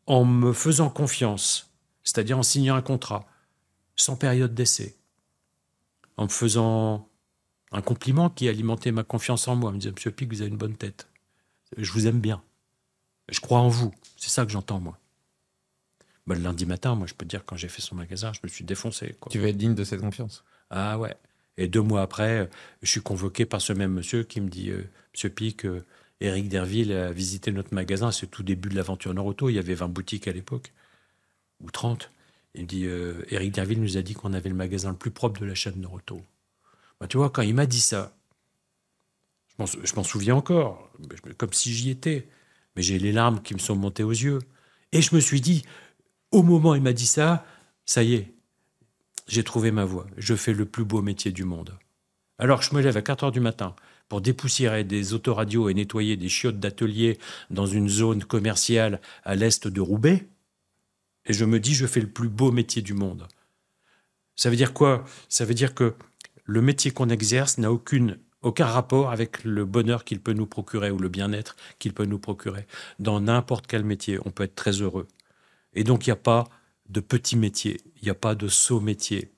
en me faisant confiance, c'est-à-dire en signant un contrat, sans période d'essai, en me faisant un compliment qui alimentait ma confiance en moi, me disant « Monsieur Pic, vous avez une bonne tête, je vous aime bien, je crois en vous », c'est ça que j'entends moi. Ben, le lundi matin, moi je peux te dire, quand j'ai fait son magasin, je me suis défoncé, quoi. Tu vas être digne de cette confiance. Ah ouais. Et 2 mois après, je suis convoqué par ce même monsieur qui me dit Monsieur Pic, Éric Derville a visité notre magasin, c'est le tout début de l'aventure Noroto, il y avait 20 boutiques à l'époque, ou 30. Il me dit Éric Derville nous a dit qu'on avait le magasin le plus propre de la chaîne Noroto. Ben, tu vois, quand il m'a dit ça, je m'en souviens encore, comme si j'y étais, mais j'ai les larmes qui me sont montées aux yeux. Et je me suis dit, au moment où il m'a dit ça y est, j'ai trouvé ma voie. Je fais le plus beau métier du monde. Alors je me lève à 4 heures du matin pour dépoussiérer des autoradios et nettoyer des chiottes d'atelier dans une zone commerciale à l'est de Roubaix. Et je me dis, je fais le plus beau métier du monde. Ça veut dire quoi? Ça veut dire que le métier qu'on exerce n'a aucun rapport avec le bonheur qu'il peut nous procurer ou le bien-être qu'il peut nous procurer. Dans n'importe quel métier, on peut être très heureux. Et donc, il n'y a pas de petit métier, il n'y a pas de sot métier.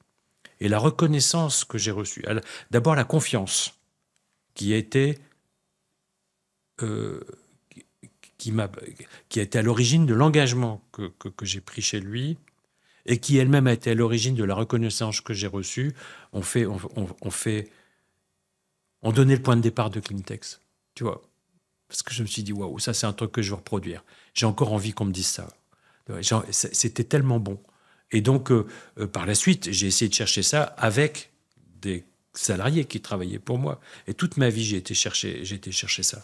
Et la reconnaissance que j'ai reçue, d'abord la confiance qui a été à l'origine de l'engagement que j'ai pris chez lui et qui elle-même a été à l'origine de la reconnaissance que j'ai reçue, on donnait le point de départ de Cleantex, tu vois. Parce que je me suis dit, waouh, ça c'est un truc que je veux reproduire. J'ai encore envie qu'on me dise ça. C'était tellement bon. Et donc, par la suite, j'ai essayé de chercher ça avec des salariés qui travaillaient pour moi. Et toute ma vie, j'ai été chercher ça.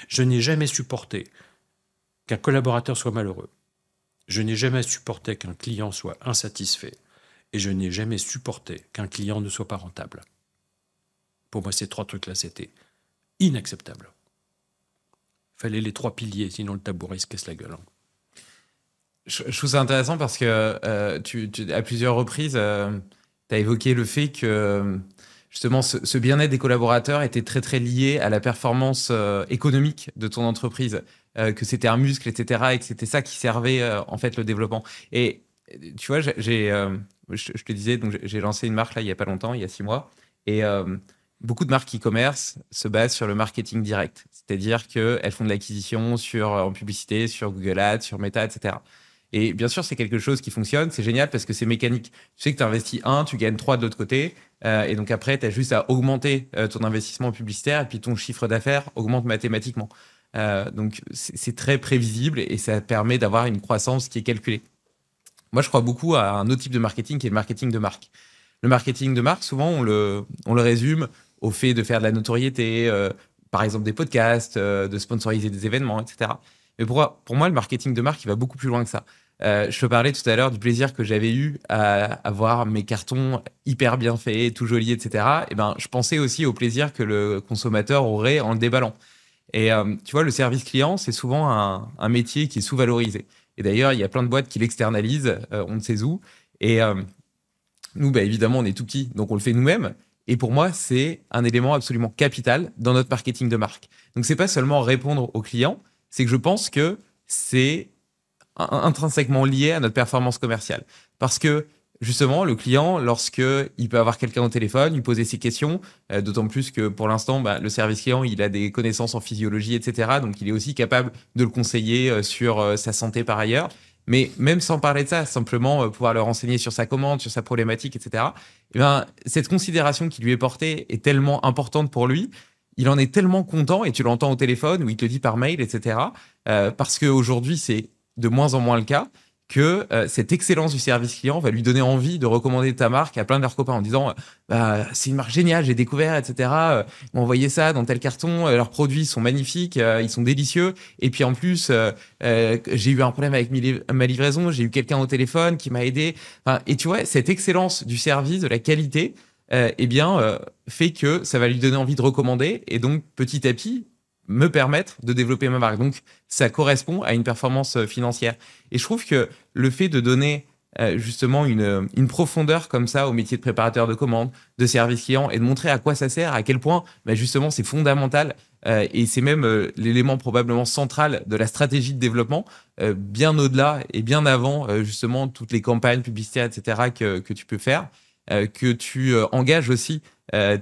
Je n'ai jamais supporté qu'un collaborateur soit malheureux. Je n'ai jamais supporté qu'un client soit insatisfait. Et je n'ai jamais supporté qu'un client ne soit pas rentable. Pour moi, ces 3 trucs-là, c'était inacceptable. Il fallait les 3 piliers, sinon le tabouret se casse la gueule. Je trouve ça intéressant parce que à plusieurs reprises, tu as évoqué le fait que justement ce bien-être des collaborateurs était très très lié à la performance économique de ton entreprise, que c'était un muscle, etc., et que c'était ça qui servait en fait le développement. Et tu vois, je te disais, donc j'ai lancé une marque là il y a pas longtemps, il y a 6 mois, et beaucoup de marques e-commerce se basent sur le marketing direct, c'est-à-dire qu'elles font de l'acquisition en publicité, sur Google Ads, sur Meta, etc. Et bien sûr, c'est quelque chose qui fonctionne, c'est génial parce que c'est mécanique. Tu sais que tu investis 1, tu gagnes 3 de l'autre côté, et donc après, tu as juste à augmenter ton investissement publicitaire, et puis ton chiffre d'affaires augmente mathématiquement. Donc c'est très prévisible et ça permet d'avoir une croissance qui est calculée. Moi, je crois beaucoup à un autre type de marketing qui est le marketing de marque. Le marketing de marque, souvent, on le résume au fait de faire de la notoriété, par exemple des podcasts, de sponsoriser des événements, etc. Mais pour moi, le marketing de marque, il va beaucoup plus loin que ça. Je te parlais tout à l'heure du plaisir que j'avais eu à avoir mes cartons hyper bien faits, tout jolis, etc. Et ben, je pensais aussi au plaisir que le consommateur aurait en le déballant. Et tu vois, le service client, c'est souvent un métier qui est sous-valorisé. Et d'ailleurs, il y a plein de boîtes qui l'externalisent, on ne sait où. Et nous, bah, évidemment, on est tout petit, donc on le fait nous-mêmes. Et pour moi, c'est un élément absolument capital dans notre marketing de marque. Donc, c'est pas seulement répondre aux clients, c'est que je pense que c'est intrinsèquement lié à notre performance commerciale. Parce que, justement, le client, lorsqu'il peut avoir quelqu'un au téléphone, lui poser ses questions, d'autant plus que pour l'instant, bah, le service client, il a des connaissances en physiologie, etc. Donc, il est aussi capable de le conseiller sur sa santé par ailleurs. Mais même sans parler de ça, simplement pouvoir le renseigner sur sa commande, sur sa problématique, etc. Et ben, cette considération qui lui est portée est tellement importante pour lui. Il en est tellement content, et tu l'entends au téléphone ou il te le dit par mail, etc. Parce qu'aujourd'hui, c'est de moins en moins le cas, que cette excellence du service client va lui donner envie de recommander ta marque à plein de leurs copains en disant c'est une marque géniale, j'ai découvert, etc. Ils m'ont envoyé ça dans tel carton, leurs produits sont magnifiques, ils sont délicieux. Et puis en plus, j'ai eu un problème avec ma livraison, j'ai eu quelqu'un au téléphone qui m'a aidé. Enfin, et tu vois, cette excellence du service, de la qualité, fait que ça va lui donner envie de recommander et donc petit à petit me permettre de développer ma marque. Donc ça correspond à une performance financière. Et je trouve que le fait de donner justement une profondeur comme ça au métier de préparateur de commandes, de service client et de montrer à quoi ça sert, à quel point justement c'est fondamental et c'est même l'élément probablement central de la stratégie de développement, bien au-delà et bien avant justement toutes les campagnes publicitaires, etc. que tu peux faire, que tu engages aussi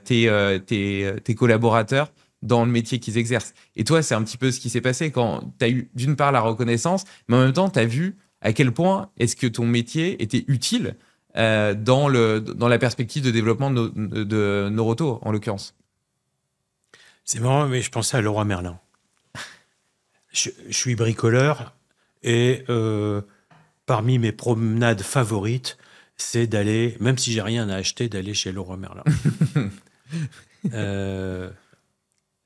tes collaborateurs dans le métier qu'ils exercent. Et toi, c'est un petit peu ce qui s'est passé quand tu as eu d'une part la reconnaissance, mais en même temps, tu as vu à quel point est-ce que ton métier était utile dans la perspective de développement de Noroto, en l'occurrence. C'est marrant, mais je pensais à Leroy Merlin. Je suis bricoleur et parmi mes promenades favorites, c'est d'aller, même si j'ai rien à acheter, d'aller chez Leroy Merlin.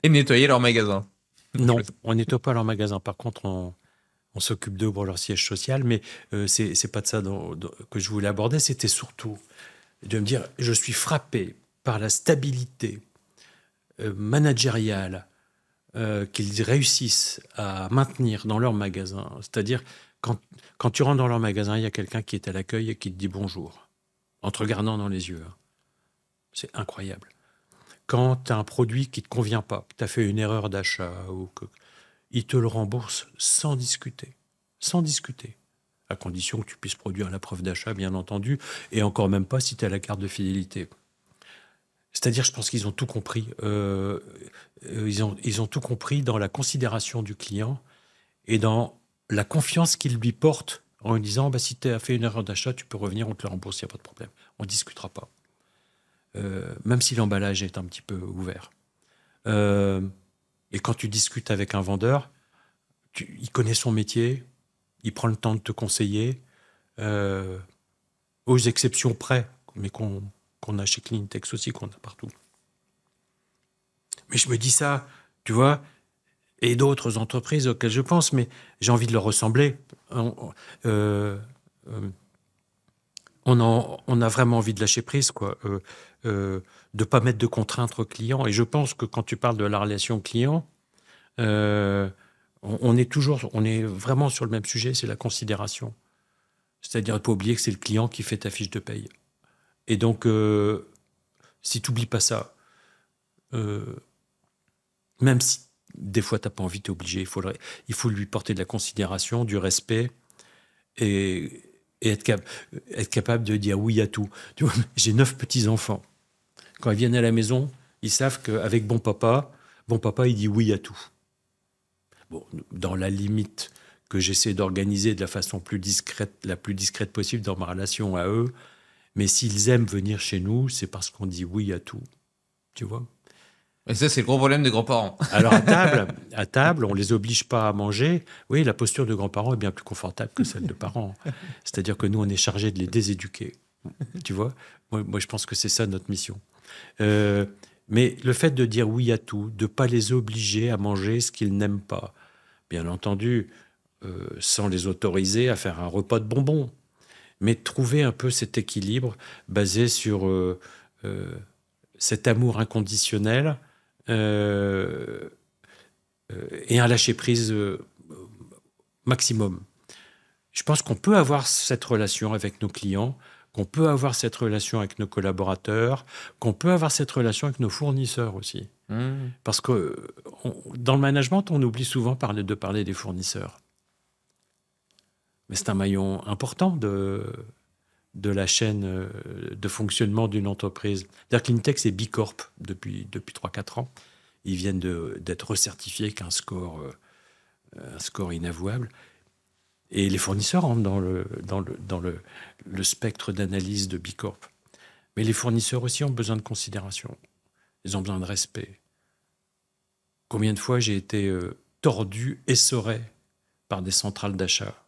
Et nettoyer leur magasin. Non, on nettoie pas leur magasin. Par contre, on s'occupe d'eux pour leur siège social, mais c'est pas de ça que je voulais aborder. C'était surtout de me dire, je suis frappé par la stabilité managériale qu'ils réussissent à maintenir dans leur magasin. C'est-à-dire, quand tu rentres dans leur magasin, il y a quelqu'un qui est à l'accueil et qui te dit bonjour, en te regardant dans les yeux. C'est incroyable. Quand tu as un produit qui ne te convient pas, que tu as fait une erreur d'achat, il te le rembourse sans discuter. Sans discuter. À condition que tu puisses produire la preuve d'achat, bien entendu, et encore même pas si tu as la carte de fidélité. C'est-à-dire, je pense qu'ils ont tout compris. Ils ont tout compris dans la considération du client et dans la confiance qu'il lui porte en lui disant si tu as fait une erreur d'achat, tu peux revenir, on te le rembourse, il n'y a pas de problème. On ne discutera pas. Même si l'emballage est un petit peu ouvert. Et quand tu discutes avec un vendeur, il connaît son métier, il prend le temps de te conseiller, aux exceptions près, mais qu'on a chez Cleantex aussi, qu'on a partout. Mais je me dis ça, tu vois, et d'autres entreprises auxquelles je pense, mais j'ai envie de leur ressembler. On a vraiment envie de lâcher prise, quoi. De ne pas mettre de contraintes aux clients. Et je pense que quand tu parles de la relation client, on est vraiment sur le même sujet, c'est la considération. C'est-à-dire, il ne faut pas oublier que c'est le client qui fait ta fiche de paye. Et donc, si tu n'oublies pas ça, même si des fois tu n'as pas envie, tu es obligé, il faut lui porter de la considération, du respect et être capable de dire oui à tout. Tu vois, j'ai 9 petits-enfants. Quand ils viennent à la maison, ils savent qu'avec bon papa, il dit oui à tout. Bon, dans la limite que j'essaie d'organiser de la façon la plus discrète possible dans ma relation à eux, mais s'ils aiment venir chez nous, c'est parce qu'on dit oui à tout. Tu vois ? Et ça, c'est le gros problème des grands-parents. Alors à table, on les oblige pas à manger. Oui, la posture de grands-parents est bien plus confortable que celle de parents. C'est-à-dire que nous, on est chargé de les déséduquer. Tu vois ? Moi, je pense que c'est ça notre mission. Mais le fait de dire oui à tout, de ne pas les obliger à manger ce qu'ils n'aiment pas, bien entendu, sans les autoriser à faire un repas de bonbons, mais trouver un peu cet équilibre basé sur cet amour inconditionnel et un lâcher-prise maximum. Je pense qu'on peut avoir cette relation avec nos clients, qu'on peut avoir cette relation avec nos collaborateurs, qu'on peut avoir cette relation avec nos fournisseurs aussi. Parce que dans le management, on oublie souvent de parler des fournisseurs. Mais c'est un maillon important de la chaîne de fonctionnement d'une entreprise. D'ailleurs, Cleantex est Bicorp depuis 3-4 ans. Ils viennent d'être recertifiés avec un score inavouable. Et les fournisseurs rentrent dans le spectre d'analyse de Bicorp. Mais les fournisseurs aussi ont besoin de considération. Ils ont besoin de respect. Combien de fois j'ai été tordu, essoré par des centrales d'achat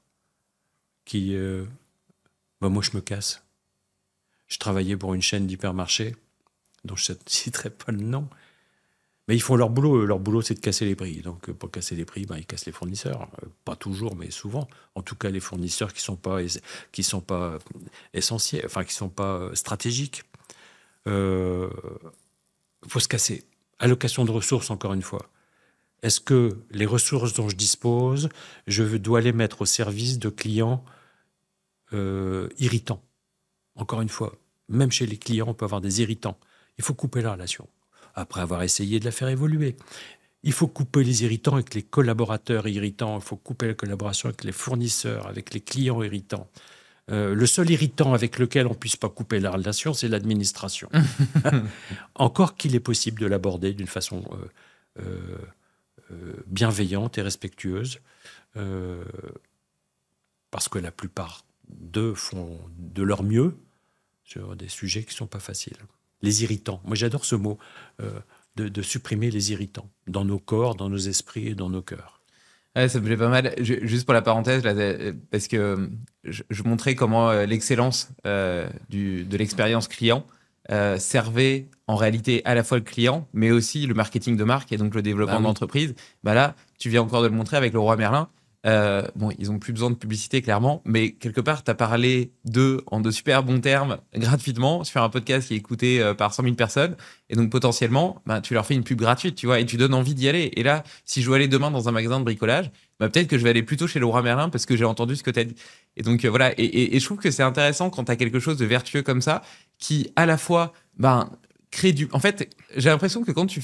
qui... moi, je me casse. Je travaillais pour une chaîne d'hypermarchés, dont je ne citerai pas le nom, mais ils font leur boulot. Leur boulot, c'est de casser les prix. Donc, pour casser les prix, ils cassent les fournisseurs. Pas toujours, mais souvent. En tout cas, les fournisseurs qui sont pas essentiels, enfin, qui sont pas stratégiques. Il faut se casser. Allocation de ressources, encore une fois. Est-ce que les ressources dont je dispose, je dois les mettre au service de clients irritants? Encore une fois, même chez les clients, on peut avoir des irritants. Il faut couper la relation. Après avoir essayé de la faire évoluer. Il faut couper les irritants avec les collaborateurs irritants. Il faut couper la collaboration avec les fournisseurs, avec les clients irritants. Le seul irritant avec lequel on ne puisse pas couper la relation, c'est l'administration. Encore qu'il est possible de l'aborder d'une façon bienveillante et respectueuse, parce que la plupart d'eux font de leur mieux sur des sujets qui ne sont pas faciles. Les irritants. Moi, j'adore ce mot, de supprimer les irritants dans nos corps, dans nos esprits et dans nos cœurs. Ouais, ça me plaît pas mal. Juste pour la parenthèse, là, parce que je montrais comment l'excellence de l'expérience client servait en réalité à la fois le client, mais aussi le marketing de marque et donc le développement d'entreprise. Là, tu viens encore de le montrer avec le Roi Merlin. Ils n'ont plus besoin de publicité, clairement, mais quelque part, tu as parlé d'eux en de super bons termes, gratuitement, sur un podcast qui est écouté par 100 000 personnes. Et donc, potentiellement, tu leur fais une pub gratuite, tu vois, et tu donnes envie d'y aller. Et là, si je veux aller demain dans un magasin de bricolage, peut-être que je vais aller plutôt chez le Roi Merlin parce que j'ai entendu ce que tu as dit. Et donc, voilà. Et je trouve que c'est intéressant quand tu as quelque chose de vertueux comme ça, qui, à la fois, crée du... En fait, j'ai l'impression que quand tu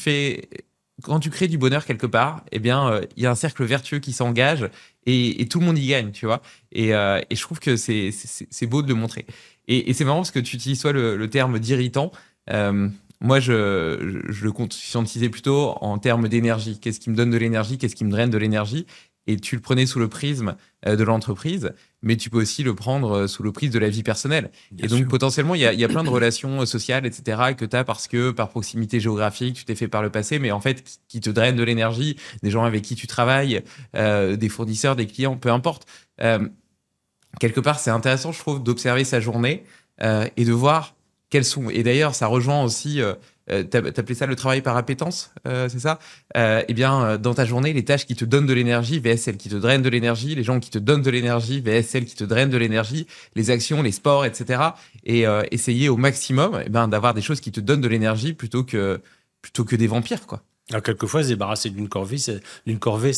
crées du bonheur quelque part, il y a un cercle vertueux qui s'engage et tout le monde y gagne, tu vois. Et je trouve que c'est beau de le montrer. Et c'est marrant parce que tu utilises toi le terme d'irritant. Moi, je le conscientisais plutôt en termes d'énergie. Qu'est-ce qui me donne de l'énergie? Qu'est-ce qui me draine de l'énergie? Et tu le prenais sous le prisme de l'entreprise, mais tu peux aussi le prendre sous le prisme de la vie personnelle. Bien et donc, sûr. Potentiellement, il y a plein de relations sociales, etc., que tu as parce que, par proximité géographique, tu t'es fait par le passé, mais en fait, qui te drainent de l'énergie, des gens avec qui tu travailles, des fournisseurs, des clients, peu importe. Quelque part, c'est intéressant, je trouve, d'observer sa journée et de voir quels sont. Et d'ailleurs, ça rejoint aussi... t'appelais ça le travail par appétence, c'est ça? Dans ta journée, les tâches qui te donnent de l'énergie vs celles qui te drainent de l'énergie, les gens qui te donnent de l'énergie vs celles qui te drainent de l'énergie, les actions, les sports, etc. Et essayer au maximum d'avoir des choses qui te donnent de l'énergie plutôt que des vampires, quoi. Alors, quelquefois, se débarrasser d'une corvée, ça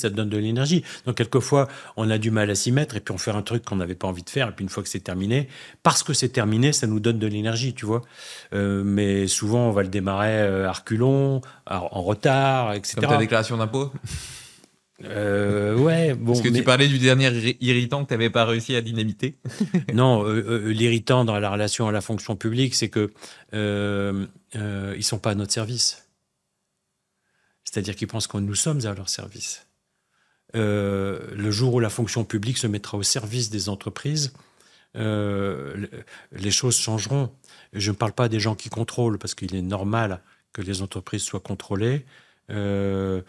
te donne de l'énergie. Donc, quelquefois, on a du mal à s'y mettre et puis on fait un truc qu'on n'avait pas envie de faire. Et puis, une fois que c'est terminé, parce que c'est terminé, ça nous donne de l'énergie, tu vois. Mais souvent, on va le démarrer à reculons, en retard, etc. Comme ta déclaration d'impôt. Ouais, bon. Parce que tu parlais du dernier irritant que tu n'avais pas réussi à dynamiter. Non, l'irritant dans la relation à la fonction publique, c'est que ils sont pas à notre service. C'est-à-dire qu'ils pensent que nous sommes à leur service. Le jour où la fonction publique se mettra au service des entreprises, les choses changeront. Je ne parle pas des gens qui contrôlent, parce qu'il est normal que les entreprises soient contrôlées, mais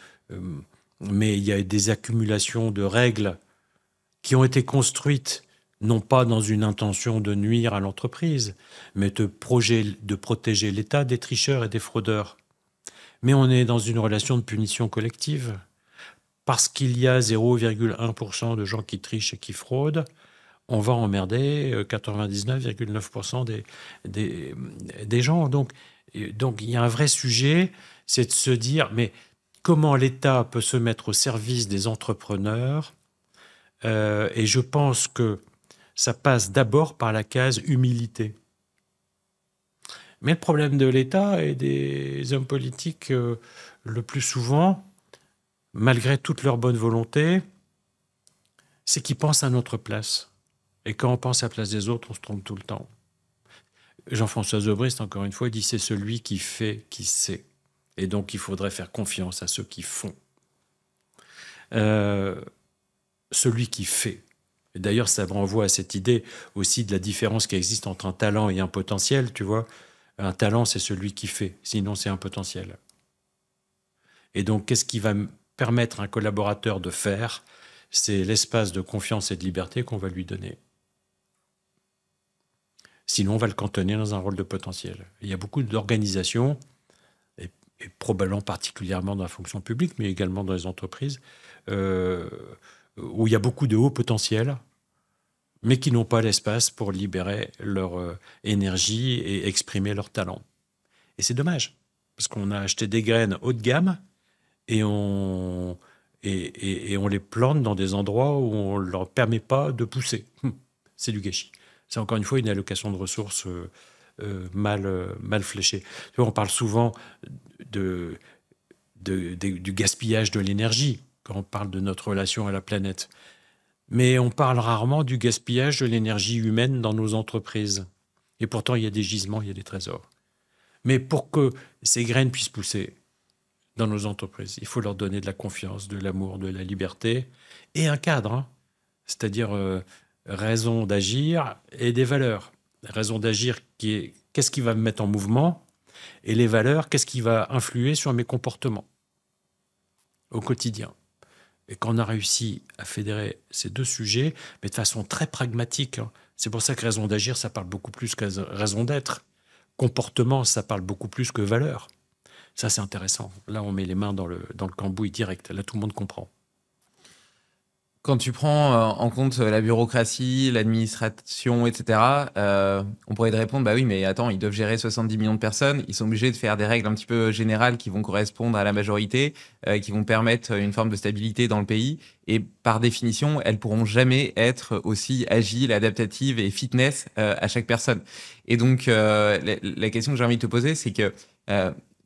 il y a des accumulations de règles qui ont été construites, non pas dans une intention de nuire à l'entreprise, mais de protéger l'État des tricheurs et des fraudeurs. Mais on est dans une relation de punition collective. Parce qu'il y a 0,1% de gens qui trichent et qui fraudent, on va emmerder 99,9% des gens. Donc, il y a un vrai sujet, c'est de se dire, mais comment l'État peut se mettre au service des entrepreneurs? Et je pense que ça passe d'abord par la case humilité. Mais le problème de l'État et des hommes politiques, le plus souvent, malgré toute leur bonne volonté, c'est qu'ils pensent à notre place. Et quand on pense à la place des autres, on se trompe tout le temps. Jean-François Zobrist, encore une fois, il dit « c'est celui qui fait, qui sait ». Et donc, il faudrait faire confiance à ceux qui font. Celui qui fait. Et d'ailleurs, ça renvoie à cette idée aussi de la différence qui existe entre un talent et un potentiel, tu vois. Un talent, c'est celui qui fait, sinon c'est un potentiel. Et donc, qu'est-ce qui va permettre à un collaborateur de faire? C'est l'espace de confiance et de liberté qu'on va lui donner. Sinon, on va le cantonner dans un rôle de potentiel. Il y a beaucoup d'organisations, et probablement particulièrement dans la fonction publique, mais également dans les entreprises, où il y a beaucoup de hauts potentiels, mais qui n'ont pas l'espace pour libérer leur énergie et exprimer leur talent. Et c'est dommage, parce qu'on a acheté des graines haut de gamme et on les plante dans des endroits où on ne leur permet pas de pousser. C'est du gâchis. C'est encore une fois une allocation de ressources mal fléchée. Tu vois, on parle souvent du gaspillage de l'énergie quand on parle de notre relation à la planète. Mais on parle rarement du gaspillage de l'énergie humaine dans nos entreprises. Et pourtant, il y a des gisements, il y a des trésors. Mais pour que ces graines puissent pousser dans nos entreprises, il faut leur donner de la confiance, de l'amour, de la liberté et un cadre, hein. C'est-à-dire raison d'agir et des valeurs. Raison d'agir qui est qu'est-ce qui va me mettre en mouvement, et les valeurs, qu'est-ce qui va influer sur mes comportements au quotidien. Et quand on a réussi à fédérer ces deux sujets, mais de façon très pragmatique, hein. C'est pour ça que raison d'agir, ça parle beaucoup plus que raison d'être. Comportement, ça parle beaucoup plus que valeur. Ça, c'est intéressant. Là, on met les mains dans le cambouis direct. Là, tout le monde comprend. Quand tu prends en compte la bureaucratie, l'administration, etc., on pourrait te répondre, bah oui, mais attends, ils doivent gérer 70 millions de personnes, ils sont obligés de faire des règles un petit peu générales qui vont correspondre à la majorité, qui vont permettre une forme de stabilité dans le pays, et par définition, elles pourront jamais être aussi agiles, adaptatives et fitness à chaque personne. Et donc, la question que j'ai envie de te poser, c'est que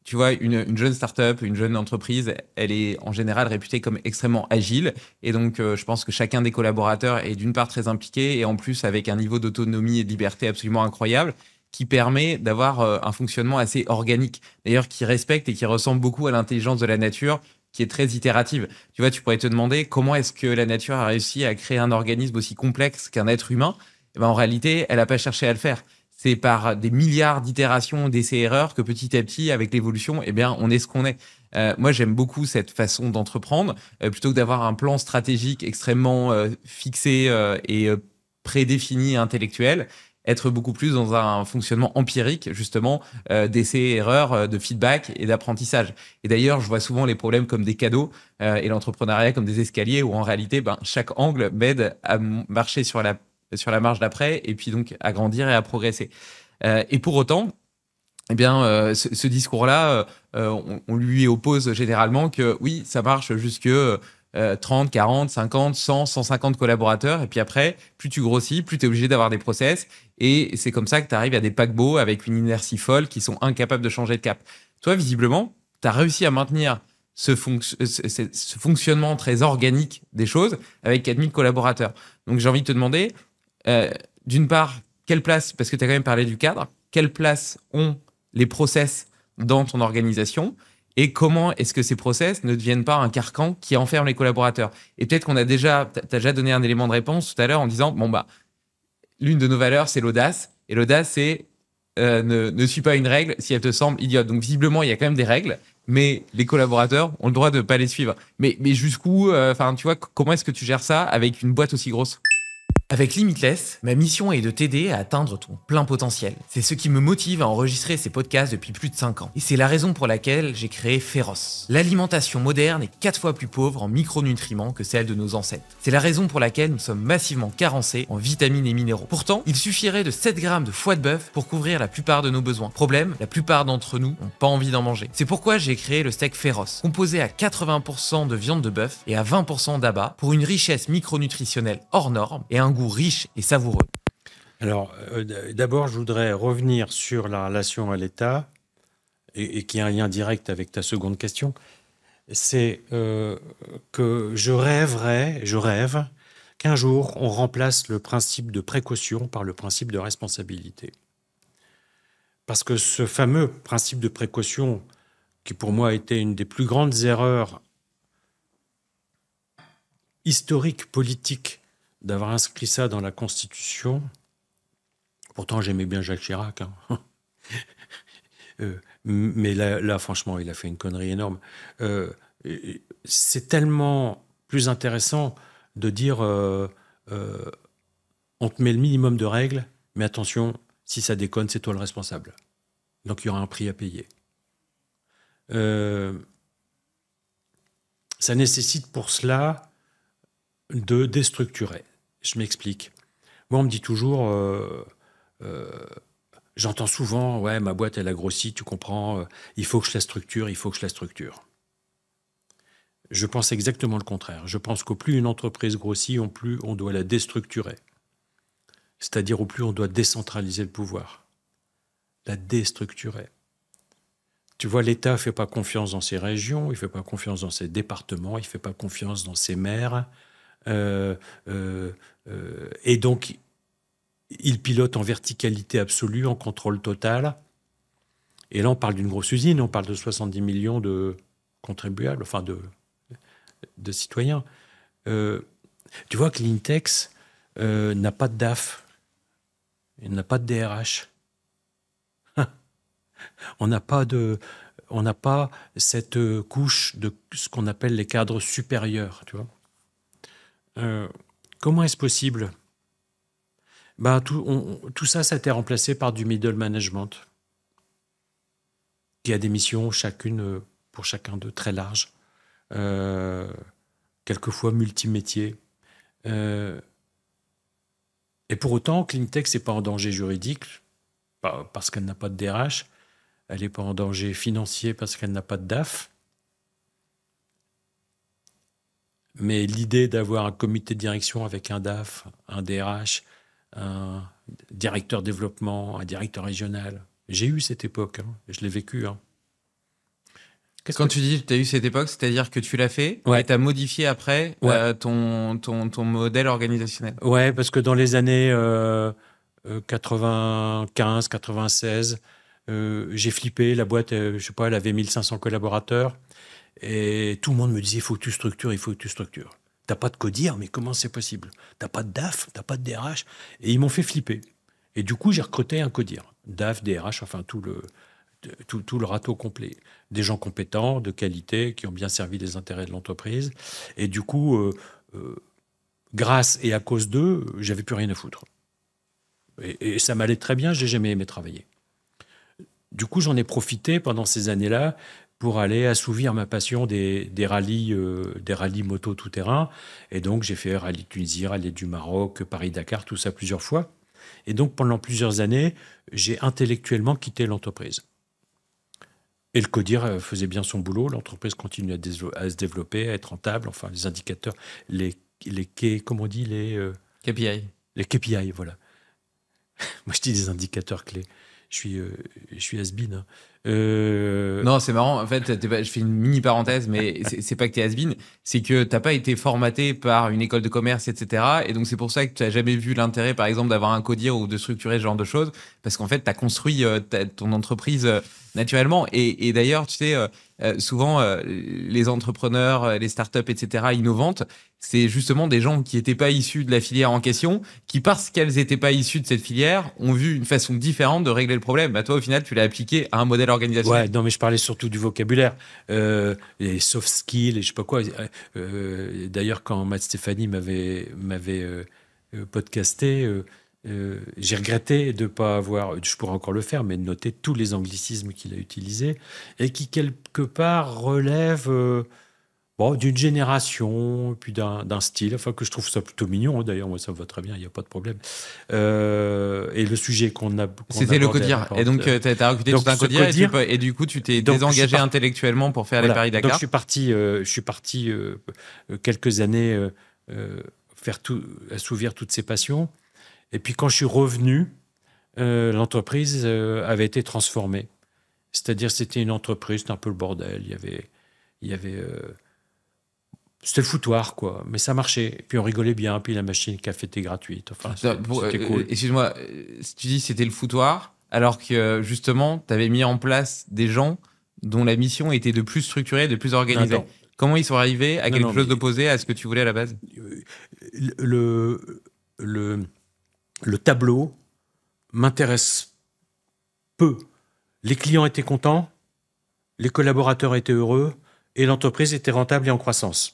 tu vois, une jeune start-up, une jeune entreprise, elle est en général réputée comme extrêmement agile. Et donc, je pense que chacun des collaborateurs est d'une part très impliqué et en plus avec un niveau d'autonomie et de liberté absolument incroyable qui permet d'avoir un fonctionnement assez organique. D'ailleurs, qui respecte et qui ressemble beaucoup à l'intelligence de la nature, qui est très itérative. Tu vois, tu pourrais te demander comment est-ce que la nature a réussi à créer un organisme aussi complexe qu'un être humain. Eh ben, en réalité, elle n'a pas cherché à le faire. C'est par des milliards d'itérations, d'essais-erreurs que petit à petit, avec l'évolution, eh bien, on est ce qu'on est. Moi, j'aime beaucoup cette façon d'entreprendre. Plutôt que d'avoir un plan stratégique extrêmement fixé et prédéfini, intellectuel, être beaucoup plus dans un fonctionnement empirique, justement, d'essais-erreurs, de feedback et d'apprentissage. Et d'ailleurs, je vois souvent les problèmes comme des cadeaux et l'entrepreneuriat comme des escaliers où, en réalité, chaque angle m'aide à marcher sur la marche d'après et puis donc à grandir et à progresser. Et pour autant, eh bien, ce discours-là, on lui oppose généralement que oui, ça marche jusque 30, 40, 50, 100, 150 collaborateurs. Et puis après, plus tu grossis, plus tu es obligé d'avoir des process. Et c'est comme ça que tu arrives à des paquebots avec une inertie folle qui sont incapables de changer de cap. Toi, visiblement, tu as réussi à maintenir ce fonctionnement très organique des choses avec 4000 collaborateurs. Donc, j'ai envie de te demander, d'une part, quelle place, parce que tu as quand même parlé du cadre, quelle place ont les process dans ton organisation et comment est-ce que ces process ne deviennent pas un carcan qui enferme les collaborateurs. Et peut-être qu'on a déjà, tu as déjà donné un élément de réponse tout à l'heure en disant, l'une de nos valeurs, c'est l'audace. Et l'audace, c'est ne suis pas une règle si elle te semble idiote. Donc visiblement, il y a quand même des règles, mais les collaborateurs ont le droit de ne pas les suivre. Mais jusqu'où, tu vois, comment est-ce que tu gères ça avec une boîte aussi grosse ? Avec Limitless, ma mission est de t'aider à atteindre ton plein potentiel. C'est ce qui me motive à enregistrer ces podcasts depuis plus de 5 ans. Et c'est la raison pour laquelle j'ai créé Féroce. L'alimentation moderne est 4 fois plus pauvre en micronutriments que celle de nos ancêtres. C'est la raison pour laquelle nous sommes massivement carencés en vitamines et minéraux. Pourtant, il suffirait de 7 grammes de foie de bœuf pour couvrir la plupart de nos besoins. Problème, la plupart d'entre nous n'ont pas envie d'en manger. C'est pourquoi j'ai créé le steak Féroce, composé à 80% de viande de bœuf et à 20% d'abats pour une richesse micronutritionnelle hors norme et un goût riche et savoureux. Alors, d'abord, je voudrais revenir sur la relation à l'État et qui a un lien direct avec ta seconde question. C'est que je rêve qu'un jour, on remplace le principe de précaution par le principe de responsabilité. Parce que ce fameux principe de précaution, qui pour moi était une des plus grandes erreurs historiques, politiques, d'avoir inscrit ça dans la Constitution. Pourtant, j'aimais bien Jacques Chirac. Hein. Mais là, franchement, il a fait une connerie énorme. C'est tellement plus intéressant de dire on te met le minimum de règles, mais attention, Si ça déconne, c'est toi le responsable. Donc il y aura un prix à payer. Ça nécessite pour cela de déstructurer. Je m'explique. Moi, on me dit toujours, j'entends souvent, ouais, ma boîte, elle a grossi, tu comprends, il faut que je la structure, il faut que je la structure. Je pense exactement le contraire. Je pense qu'au plus une entreprise grossit, au plus on doit la déstructurer. C'est-à-dire au plus on doit décentraliser le pouvoir. La déstructurer. Tu vois, l'État ne fait pas confiance dans ses régions, il ne fait pas confiance dans ses départements, il ne fait pas confiance dans ses maires. Et donc, il pilote en verticalité absolue, en contrôle total. Et là, on parle d'une grosse usine, on parle de 70 millions de contribuables, enfin de citoyens. Tu vois que l'Intex n'a pas de DAF, il n'a pas de DRH. On n'a pas cette couche de ce qu'on appelle les cadres supérieurs, tu vois. Comment est-ce possible? Tout ça, ça a été remplacé par du middle management, qui a des missions chacune, pour chacun d'eux, très larges, quelquefois multimétiers. Et pour autant, Cleantech, c'est pas en danger juridique, parce qu'elle n'a pas de DRH, elle n'est pas en danger financier parce qu'elle n'a pas de DAF. Mais l'idée d'avoir un comité de direction avec un DAF, un DRH, un directeur développement, un directeur régional, j'ai eu cette époque, hein, je l'ai vécu. Hein. Quand tu dis que tu as eu cette époque, c'est-à-dire que tu l'as fait Ouais. et tu as modifié après ton modèle organisationnel. Ouais, parce que dans les années 95, 96, j'ai flippé. La boîte, je sais pas, elle avait 1500 collaborateurs. Et tout le monde me disait, il faut que tu structures, il faut que tu structures. T'as pas de codir, mais comment c'est possible? T'as pas de DAF, t'as pas de DRH. Et ils m'ont fait flipper. Et du coup, j'ai recruté un codir. DAF, DRH, enfin tout le râteau complet. Des gens compétents, de qualité, qui ont bien servi les intérêts de l'entreprise. Et du coup, grâce et à cause d'eux, j'avais plus rien à foutre. Et ça m'allait très bien, j'ai jamais aimé travailler. Du coup, j'en ai profité pendant ces années-là pour aller assouvir ma passion des rallyes moto tout-terrain. Et donc, j'ai fait rallye Tunisie, rallye du Maroc, Paris-Dakar, tout ça plusieurs fois. Et donc, pendant plusieurs années, j'ai intellectuellement quitté l'entreprise. Et le CODIR faisait bien son boulot. L'entreprise continue à se développer, à être rentable. Enfin, les indicateurs, comment on dit, KPI. Les KPI, voilà. Moi, je dis des indicateurs clés. Je suis has-been. Hein. Non, c'est marrant. En fait, je fais une mini parenthèse, mais c'est pas que t'es has-been, c'est que t'as pas été formaté par une école de commerce, etc. Et donc, c'est pour ça que tu n'as jamais vu l'intérêt, par exemple, d'avoir un codir ou de structurer ce genre de choses. Parce qu'en fait, tu as construit ton entreprise naturellement. Et d'ailleurs, tu sais, souvent, les entrepreneurs, les startups, etc., innovantes, c'est justement des gens qui n'étaient pas issus de la filière en question, qui, parce qu'elles n'étaient pas issues de cette filière, ont vu une façon différente de régler le problème. Bah, toi, au final, tu l'as appliqué à un modèle organisationnel. Ouais, non, mais je parlais surtout du vocabulaire, les soft skills et je sais pas quoi. D'ailleurs, quand Matt Stéphanie m'avait podcasté, j'ai regretté de ne pas avoir, je pourrais encore le faire, mais de noter tous les anglicismes qu'il a utilisés et qui, quelque part, relèvent d'une génération, puis d'un style, enfin que je trouve ça plutôt mignon. D'ailleurs, moi, ça me va très bien, il n'y a pas de problème. Et le sujet qu'on a... C'était le codir. Et donc, tu as recruté tout un codir et du coup, tu t'es désengagé intellectuellement pour faire les Paris-Dakar. Donc, je suis parti quelques années assouvir toutes ces passions. Et puis, quand je suis revenu, l'entreprise avait été transformée. C'est-à-dire, c'était une entreprise, c'était un peu le bordel. Il y avait c'était le foutoir, quoi. Mais ça marchait. Et puis on rigolait bien. Puis la machine café était gratuite. Enfin, c'était cool. Excuse-moi, tu dis c'était le foutoir, alors que justement, tu avais mis en place des gens dont la mission était de plus structurée, de plus organisée. Non. Comment ils sont arrivés à quelque chose d'opposé à ce que tu voulais à la base? Le tableau m'intéresse peu. Les clients étaient contents, les collaborateurs étaient heureux et l'entreprise était rentable et en croissance.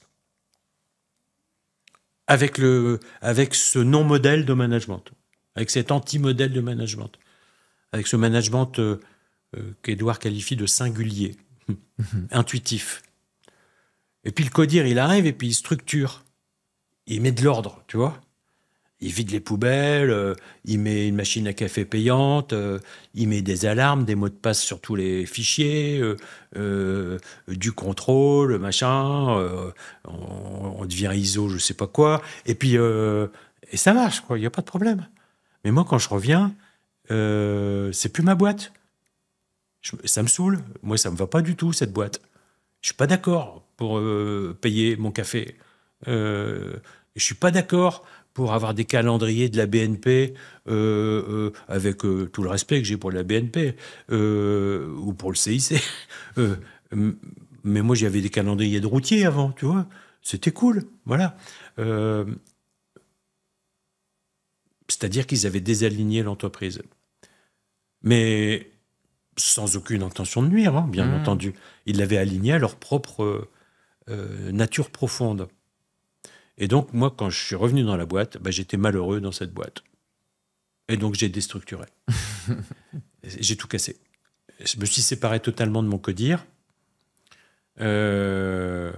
Avec ce non-modèle de management, avec cet anti-modèle de management. avec ce management qu'Édouard qualifie de singulier, intuitif. Et puis le codir, il arrive et puis il structure. Il met de l'ordre, tu vois. Il vide les poubelles, il met une machine à café payante, il met des alarmes, des mots de passe sur tous les fichiers, du contrôle, machin, on devient ISO, je sais pas quoi. Et puis, et ça marche, quoi, il n'y a pas de problème. Mais moi, quand je reviens, c'est plus ma boîte. Ça me saoule. Moi, ça me va pas du tout, cette boîte. Je suis pas d'accord pour payer mon café. Je suis pas d'accord pour avoir des calendriers de la BNP avec tout le respect que j'ai pour la BNP ou pour le CIC. Mais moi, j'avais des calendriers de routiers avant, tu vois. C'était cool, voilà. C'est-à-dire qu'ils avaient désaligné l'entreprise. Mais sans aucune intention de nuire, hein, bien entendu. Ils l'avaient aligné à leur propre nature profonde. Et donc, moi, quand je suis revenu dans la boîte, j'étais malheureux dans cette boîte. Et donc, j'ai déstructuré. J'ai tout cassé. Je me suis séparé totalement de mon codir. J'ai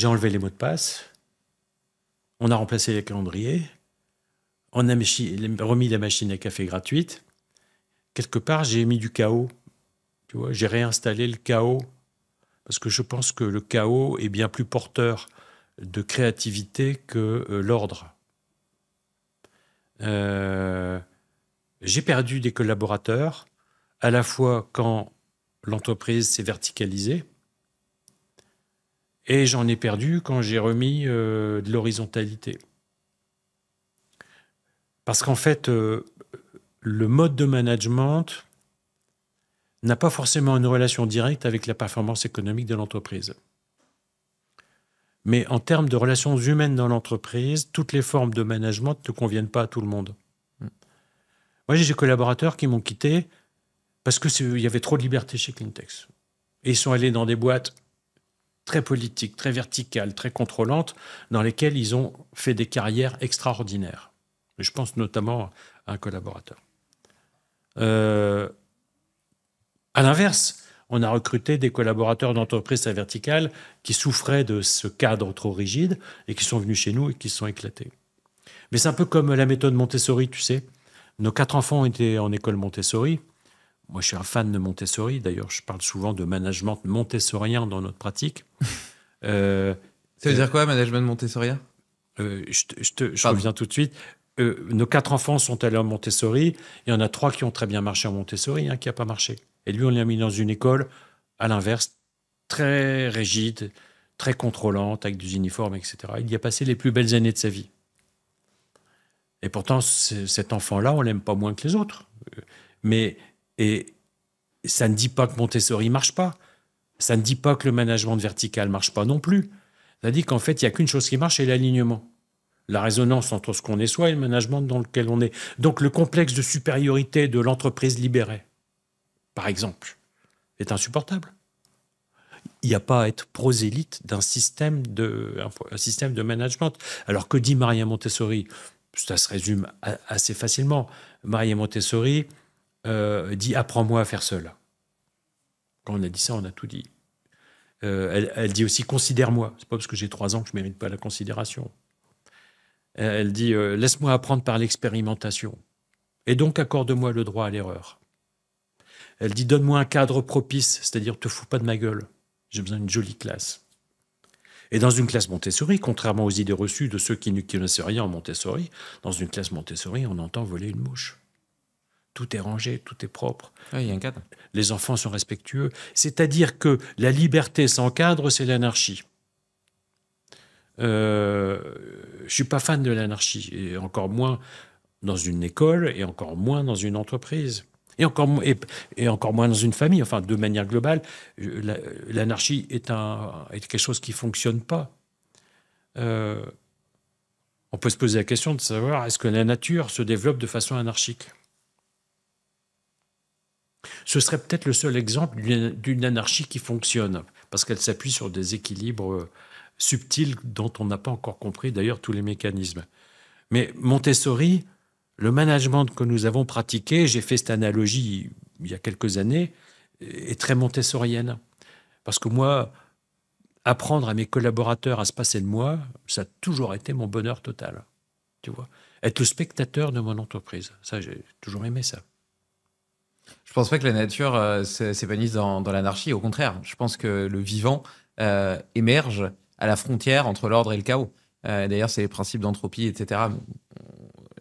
enlevé les mots de passe. On a remplacé les calendriers. On a remis la machine à café gratuite. Quelque part, j'ai mis du chaos. Tu vois, j'ai réinstallé le chaos. Parce que je pense que le chaos est bien plus porteur de créativité que l'ordre. J'ai perdu des collaborateurs, à la fois quand l'entreprise s'est verticalisée, et j'en ai perdu quand j'ai remis de l'horizontalité. Parce qu'en fait, le mode de management n'a pas forcément une relation directe avec la performance économique de l'entreprise. Mais en termes de relations humaines dans l'entreprise, toutes les formes de management ne conviennent pas à tout le monde. Moi, j'ai des collaborateurs qui m'ont quitté parce qu'il y avait trop de liberté chez Clintex. Et ils sont allés dans des boîtes très politiques, très verticales, très contrôlantes, dans lesquelles ils ont fait des carrières extraordinaires. Je pense notamment à un collaborateur. À l'inverse, on a recruté des collaborateurs d'entreprises très verticales qui souffraient de ce cadre trop rigide et qui sont venus chez nous et qui se sont éclatés. Mais c'est un peu comme la méthode Montessori, tu sais. Nos 4 enfants étaient en école Montessori. Moi, je suis un fan de Montessori. D'ailleurs, je parle souvent de management montessorien dans notre pratique. Ça veut dire quoi, management montessorien ? Je reviens tout de suite. Nos 4 enfants sont allés en Montessori. Il y en a 3 qui ont très bien marché en Montessori, un qui n'a pas marché. Et lui, on l'a mis dans une école, à l'inverse, très rigide, très contrôlante, avec des uniformes, etc. Il y a passé les plus belles années de sa vie. Et pourtant, cet enfant-là, on l'aime pas moins que les autres. Et ça ne dit pas que Montessori ne marche pas. Ça ne dit pas que le management vertical ne marche pas non plus. Ça dit qu'en fait, il n'y a qu'une chose qui marche, c'est l'alignement. La résonance entre ce qu'on est soi et le management dans lequel on est. Donc, le complexe de supériorité de l'entreprise libérée, par exemple, est insupportable. Il n'y a pas à être prosélyte d'un système de management. Alors, que dit Maria Montessori ? Ça se résume assez facilement. Maria Montessori dit « Apprends-moi à faire seul ». Quand on a dit ça, on a tout dit. Elle dit aussi « Considère-moi ». Ce n'est pas parce que j'ai 3 ans que je ne mérite pas la considération. Elle dit « Laisse-moi apprendre par l'expérimentation. Et donc, accorde-moi le droit à l'erreur. » Elle dit « Donne-moi un cadre propice, c'est-à-dire te fous pas de ma gueule. J'ai besoin d'une jolie classe. » Et dans une classe Montessori, contrairement aux idées reçues de ceux qui ne connaissent rien en Montessori, dans une classe Montessori, on entend voler une mouche. Tout est rangé, tout est propre. Ah, il y a un cadre. Les enfants sont respectueux. C'est-à-dire que la liberté sans cadre, c'est l'anarchie. Je ne suis pas fan de l'anarchie, et encore moins dans une école, et encore moins dans une entreprise. Et encore moins dans une famille. Enfin, de manière globale, l'anarchie est quelque chose qui ne fonctionne pas. On peut se poser la question de savoir, est-ce que la nature se développe de façon anarchique ? Ce serait peut-être le seul exemple d'une anarchie qui fonctionne, parce qu'elle s'appuie sur des équilibres subtils dont on n'a pas encore compris d'ailleurs tous les mécanismes. Mais Montessori le management que nous avons pratiqué, j'ai fait cette analogie il y a quelques années, est très montessorienne. Parce que moi, apprendre à mes collaborateurs à se passer de moi, ça a toujours été mon bonheur total. Tu vois, être le spectateur de mon entreprise, ça, j'ai toujours aimé ça. Je pense pas que la nature s'épanouisse dans l'anarchie. Au contraire, je pense que le vivant émerge à la frontière entre l'ordre et le chaos. D'ailleurs, c'est les principes d'entropie, etc.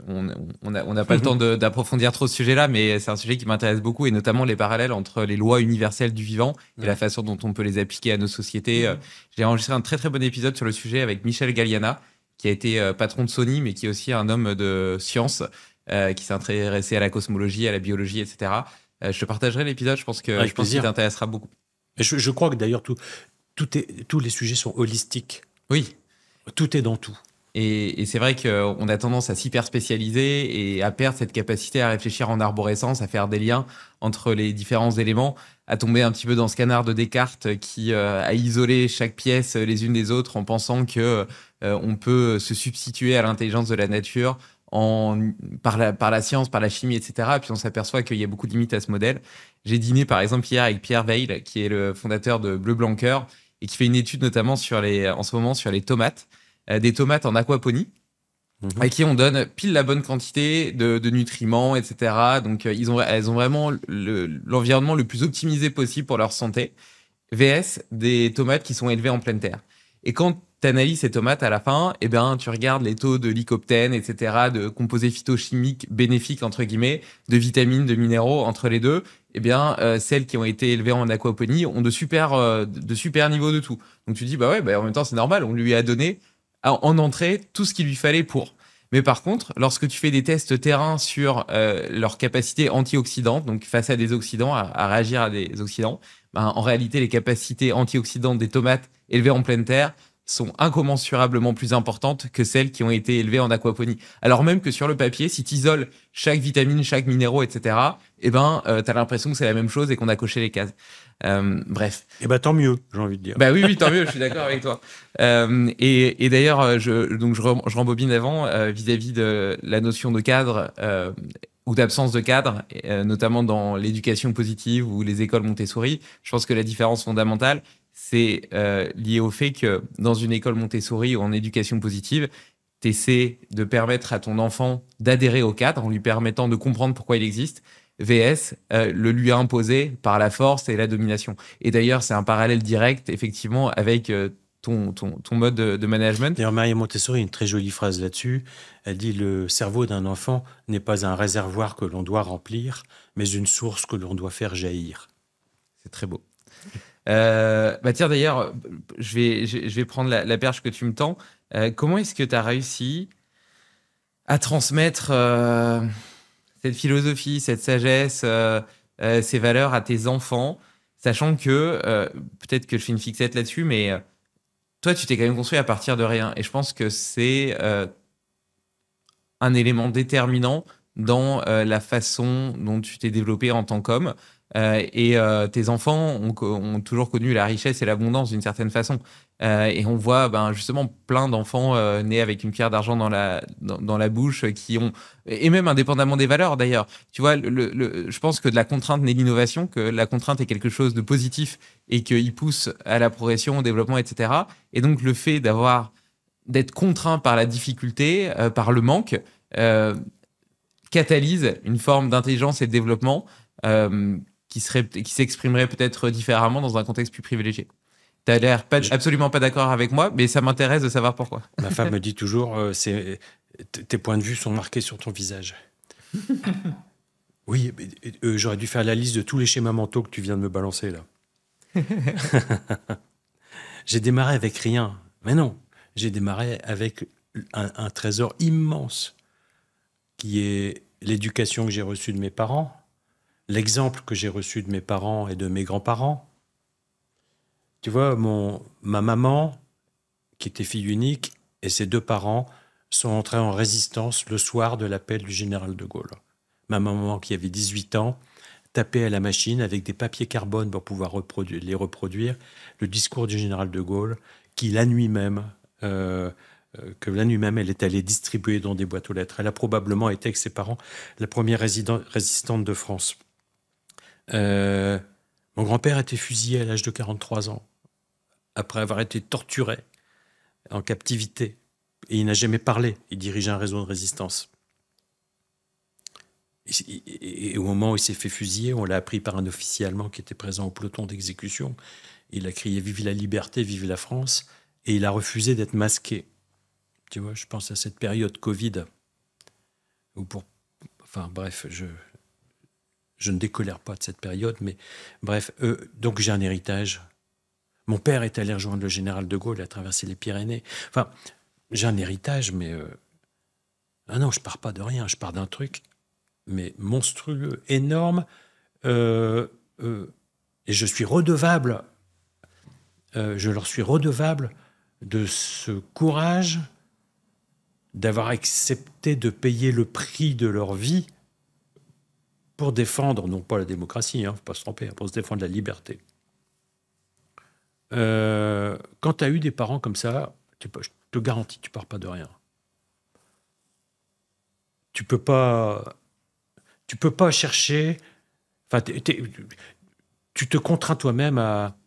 On n'a pas le temps d'approfondir trop ce sujet-là, mais c'est un sujet qui m'intéresse beaucoup, et notamment les parallèles entre les lois universelles du vivant et la façon dont on peut les appliquer à nos sociétés. J'ai enregistré un très très bon épisode sur le sujet avec Michel Galliana, qui a été patron de Sony, mais qui est aussi un homme de science, qui s'est intéressé à la cosmologie, à la biologie, etc. Je te partagerai l'épisode, je pense qu'il t'intéressera beaucoup. Et je crois que d'ailleurs, tous les sujets sont holistiques. Oui. Tout est dans tout. Et c'est vrai qu'on a tendance à s'hyper spécialiser et à perdre cette capacité à réfléchir en arborescence, à faire des liens entre les différents éléments, à tomber un petit peu dans ce canard de Descartes qui a isolé chaque pièce les unes des autres en pensant que on peut se substituer à l'intelligence de la nature par la science, par la chimie, etc. Et puis on s'aperçoit qu'il y a beaucoup de limites à ce modèle. J'ai dîné par exemple hier avec Pierre Weil, qui est le fondateur de Bleu Blanc Cœur et qui fait une étude notamment en ce moment sur les tomates. Des tomates en aquaponie, à qui on donne pile la bonne quantité de nutriments, etc. Donc, elles ont vraiment l'environnement le plus optimisé possible pour leur santé, VS des tomates qui sont élevées en pleine terre. Et quand tu analyses ces tomates à la fin, eh ben, tu regardes les taux de lycopène, etc., de composés phytochimiques bénéfiques, entre guillemets, de vitamines, de minéraux, entre les deux. Eh bien, celles qui ont été élevées en aquaponie ont de super niveaux de tout. Donc, tu dis, bah ouais, en même temps, c'est normal, on lui a donné en entrée tout ce qu'il lui fallait pour. Mais par contre, lorsque tu fais des tests terrain sur leur capacité antioxydante, donc face à des oxydants, à réagir à des oxydants, en réalité, les capacités antioxydantes des tomates élevées en pleine terre sont incommensurablement plus importantes que celles qui ont été élevées en aquaponie. Alors même que sur le papier, si tu isoles chaque vitamine, chaque minéraux, etc., tu as l'impression que c'est la même chose et qu'on a coché les cases. Bref. Et tant mieux, j'ai envie de dire. Oui, tant mieux, je suis d'accord avec toi. Et d'ailleurs, je rembobine avant vis-à-vis de la notion de cadre ou d'absence de cadre, notamment dans l'éducation positive ou les écoles Montessori. Je pense que la différence fondamentale, c'est lié au fait que dans une école Montessori ou en éducation positive, tu essaies de permettre à ton enfant d'adhérer au cadre en lui permettant de comprendre pourquoi il existe, VS le lui a imposé par la force et la domination. Et d'ailleurs, c'est un parallèle direct, effectivement, avec ton mode de management. D'ailleurs, Maria Montessori a une très jolie phrase là-dessus. Elle dit « Le cerveau d'un enfant n'est pas un réservoir que l'on doit remplir, mais une source que l'on doit faire jaillir. » C'est très beau. Tiens, d'ailleurs, je vais prendre la perche que tu me tends. Comment est-ce que tu as réussi à transmettre cette philosophie, cette sagesse, ces valeurs à tes enfants, sachant que, peut-être que je fais une fixette là-dessus, mais toi, tu t'es quand même construit à partir de rien. Et je pense que c'est un élément déterminant dans la façon dont tu t'es développé en tant qu'homme. Et tes enfants ont toujours connu la richesse et l'abondance d'une certaine façon. Et on voit justement plein d'enfants nés avec une pierre d'argent dans la bouche, qui ont, et même indépendamment des valeurs d'ailleurs. Tu vois, je pense que de la contrainte naît l'innovation, que la contrainte est quelque chose de positif et qu'il pousse à la progression, au développement, etc. Et donc le fait d'être contraint par la difficulté, par le manque, catalyse une forme d'intelligence et de développement qui s'exprimerait peut-être différemment dans un contexte plus privilégié. Tu as l'air absolument pas d'accord avec moi, mais ça m'intéresse de savoir pourquoi. Ma femme me dit toujours tes points de vue sont marqués sur ton visage. Oui, j'aurais dû faire la liste de tous les schémas mentaux que tu viens de me balancer là. J'ai démarré avec rien. Mais non, j'ai démarré avec un trésor immense qui est l'éducation que j'ai reçue de mes parents, l'exemple que j'ai reçu de mes parents et de mes grands-parents. Tu vois, ma maman, qui était fille unique, et ses deux parents sont entrés en résistance le soir de l'appel du général de Gaulle. Ma maman, qui avait 18 ans, tapait à la machine avec des papiers carbone pour pouvoir les reproduire, le discours du général de Gaulle, qui la nuit même que la nuit même, elle est allée distribuer dans des boîtes aux lettres. Elle a probablement été, avec ses parents, la première résistante de France. Mon grand-père a été fusillé à l'âge de 43 ans, après avoir été torturé en captivité. Et il n'a jamais parlé. Il dirigeait un réseau de résistance. Et au moment où il s'est fait fusiller, on l'a appris par un officier allemand qui était présent au peloton d'exécution. Il a crié « Vive la liberté, vive la France !» et il a refusé d'être masqué. Tu vois, je pense à cette période Covid. Enfin bref, je ne décolère pas de cette période, mais bref, donc j'ai un héritage. Mon père est allé rejoindre le général de Gaulle, il a traversé les Pyrénées. Enfin, j'ai un héritage, mais... Ah non, je pars pas de rien, je pars d'un truc, mais monstrueux, énorme, et je suis redevable, je leur suis redevable de ce courage d'avoir accepté de payer le prix de leur vie pour défendre, non pas la démocratie, il ne faut pas se tromper, pour se défendre la liberté. Quand tu as eu des parents comme ça, je te garantis, tu ne pars pas de rien. Tu peux pas chercher... Enfin, tu te contrains toi-même à...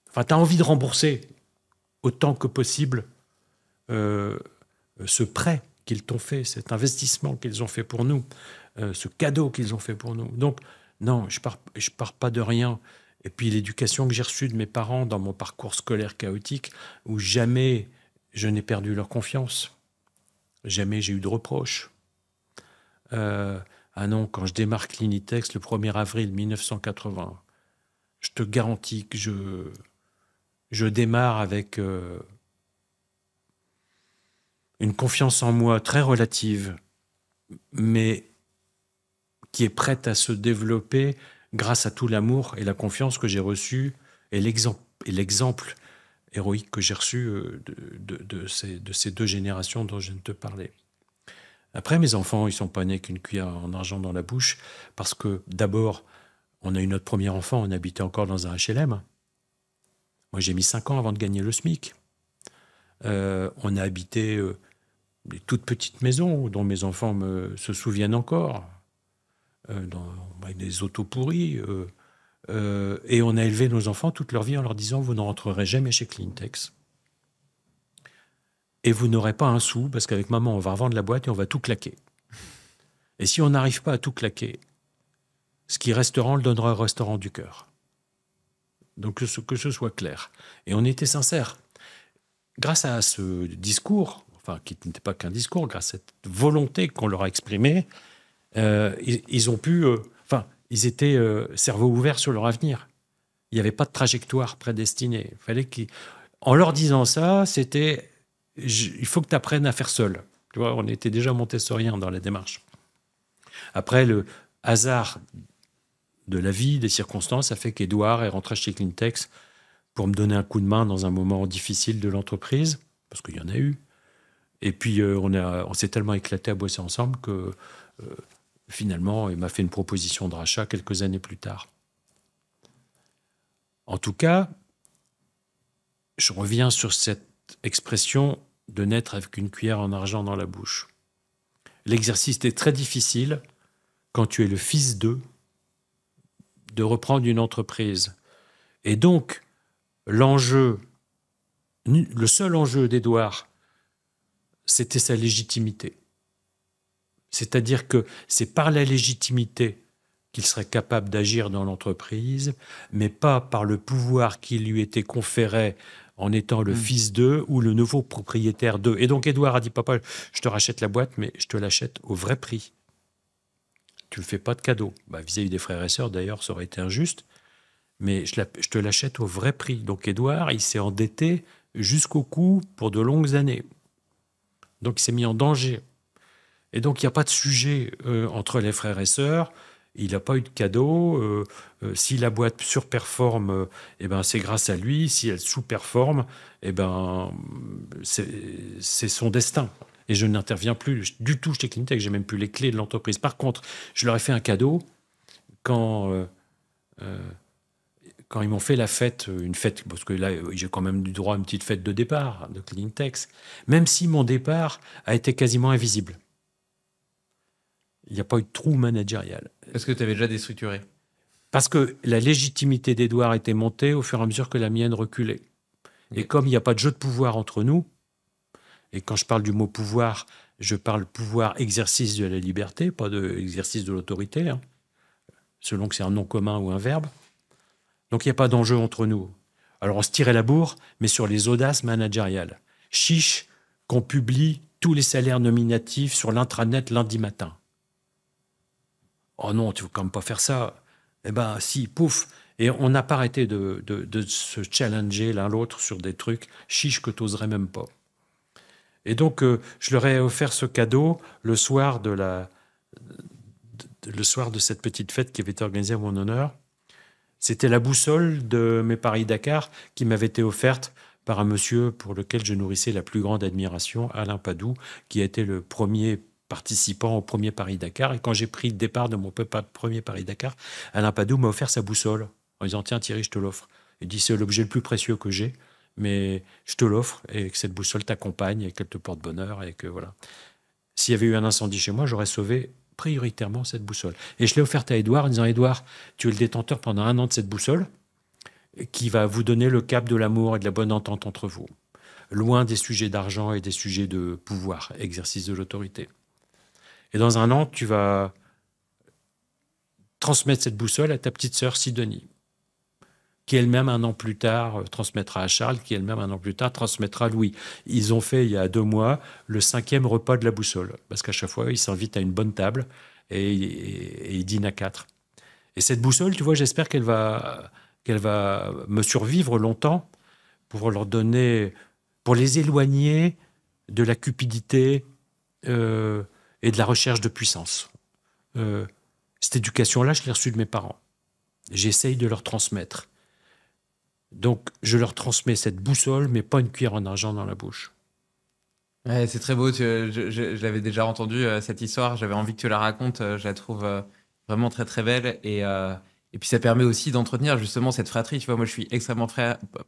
Enfin, tu as envie de rembourser autant que possible ce prêt qu'ils t'ont fait, cet investissement qu'ils ont fait pour nous, ce cadeau qu'ils ont fait pour nous. Donc, non, je pars pas de rien. Et puis, l'éducation que j'ai reçue de mes parents dans mon parcours scolaire chaotique, où jamais je n'ai perdu leur confiance, jamais j'ai eu de reproches. Ah non, quand je démarre Clinitex le 1er avril 1980, je te garantis que je démarre avec une confiance en moi très relative, mais qui est prête à se développer grâce à tout l'amour et la confiance que j'ai reçu et l'exemple héroïque que j'ai reçu de ces deux générations dont je viens de te parler. Après, mes enfants, ils ne sont pas nés qu'une cuillère en argent dans la bouche, parce que d'abord, on a eu notre premier enfant, on habitait encore dans un HLM. Moi, j'ai mis 5 ans avant de gagner le SMIC. On a habité des toutes petites maisons dont mes enfants se souviennent encore, avec des autos pourries. Et on a élevé nos enfants toute leur vie en leur disant « Vous ne rentrerez jamais chez Clinitex. Et vous n'aurez pas un sou, parce qu'avec maman, on va revendre la boîte et on va tout claquer. Et si on n'arrive pas à tout claquer, ce qui restera, on le donnera au restaurant du cœur. » Donc que ce soit clair. Et on était sincères. Grâce à ce discours, enfin qui n'était pas qu'un discours, grâce à cette volonté qu'on leur a exprimée, ils ont pu... ils étaient cerveau ouvert sur leur avenir. Il n'y avait pas de trajectoire prédestinée. Il fallait en leur disant ça, c'était... Il faut que tu apprennes à faire seul. Tu vois, on était déjà montessoriens dans la démarche. Après, le hasard de la vie, des circonstances, a fait qu'Édouard est rentré chez Clinitex pour me donner un coup de main dans un moment difficile de l'entreprise, parce qu'il y en a eu. Et puis, on s'est tellement éclaté à bosser ensemble que finalement, il m'a fait une proposition de rachat quelques années plus tard. En tout cas, je reviens sur cette expression de naître avec une cuillère en argent dans la bouche. L'exercice est très difficile quand tu es le fils d'eux, de reprendre une entreprise. Et donc, le seul enjeu d'Édouard, c'était sa légitimité. C'est-à-dire que c'est par la légitimité qu'il serait capable d'agir dans l'entreprise, mais pas par le pouvoir qui lui était conféré en étant le fils d'eux ou le nouveau propriétaire d'eux. Et donc Édouard a dit « Papa, je te rachète la boîte, mais je te l'achète au vrai prix. Tu ne me fais pas de cadeau. » Vis-à-vis des frères et sœurs, d'ailleurs, ça aurait été injuste, mais je te l'achète au vrai prix. Donc Édouard, il s'est endetté jusqu'au cou pour de longues années. Donc il s'est mis en danger. Et donc il n'y a pas de sujet entre les frères et sœurs. Il n'a pas eu de cadeau. Si la boîte surperforme, c'est grâce à lui. Si elle sous-performe, c'est son destin. Et je n'interviens plus du tout chez Clinitex. Je n'ai même plus les clés de l'entreprise. Par contre, je leur ai fait un cadeau quand quand ils m'ont fait la fête, une fête, parce que là, j'ai quand même du droit à une petite fête de départ de Cleantex, même si mon départ a été quasiment invisible. Il n'y a pas eu de trou managérial. Parce que tu avais déjà déstructuré. Parce que la légitimité d'Édouard était montée au fur et à mesure que la mienne reculait. Et comme il n'y a pas de jeu de pouvoir entre nous, et quand je parle du mot pouvoir, je parle pouvoir exercice de la liberté, pas de exercice de l'autorité, hein, selon que c'est un nom commun ou un verbe. Donc il n'y a pas d'enjeu entre nous. Alors on se tirait la bourre, mais sur les audaces managériales. Chiche qu'on publie tous les salaires nominatifs sur l'intranet lundi matin. Oh non, tu ne veux quand même pas faire ça. Eh ben si, pouf. Et on n'a pas arrêté de se challenger l'un l'autre sur des trucs chiches que tu n'oserais même pas. Et donc, je leur ai offert ce cadeau le soir de cette petite fête qui avait été organisée à mon honneur. C'était la boussole de mes Paris-Dakar qui m'avait été offerte par un monsieur pour lequel je nourrissais la plus grande admiration, Alain Padou, qui a été le premier participant au premier Paris-Dakar. Et quand j'ai pris le départ de mon premier Paris-Dakar, Alain Padou m'a offert sa boussole en disant « Tiens Thierry, je te l'offre ». Il dit « C'est l'objet le plus précieux que j'ai, mais je te l'offre et que cette boussole t'accompagne et qu'elle te porte bonheur. » Et que voilà. S'il y avait eu un incendie chez moi, j'aurais sauvé prioritairement cette boussole. Et je l'ai offerte à Édouard en disant « Édouard, tu es le détenteur pendant 1 an de cette boussole qui va vous donner le cap de l'amour et de la bonne entente entre vous, loin des sujets d'argent et des sujets de pouvoir, exercice de l'autorité. Et dans 1 an, tu vas transmettre cette boussole à ta petite sœur Sidonie, qui elle-même, 1 an plus tard, transmettra à Charles, qui elle-même, 1 an plus tard, transmettra à Louis. Ils ont fait, il y a 2 mois, le 5e repas de la boussole, parce qu'à chaque fois, ils s'invitent à une bonne table et ils dînent à 4. Et cette boussole, tu vois, j'espère qu'elle va me survivre longtemps pour leur donner, pour les éloigner de la cupidité et de la recherche de puissance. Cette éducation-là, je l'ai reçue de mes parents. J'essaye de leur transmettre. Donc, je leur transmets cette boussole, mais pas une cuillère en argent dans la bouche. Ouais, c'est très beau. Je l'avais déjà entendu, cette histoire. J'avais envie que tu la racontes. Je la trouve vraiment très, très belle. Et puis, ça permet aussi d'entretenir justement cette fratrie. Tu vois, moi, je suis extrêmement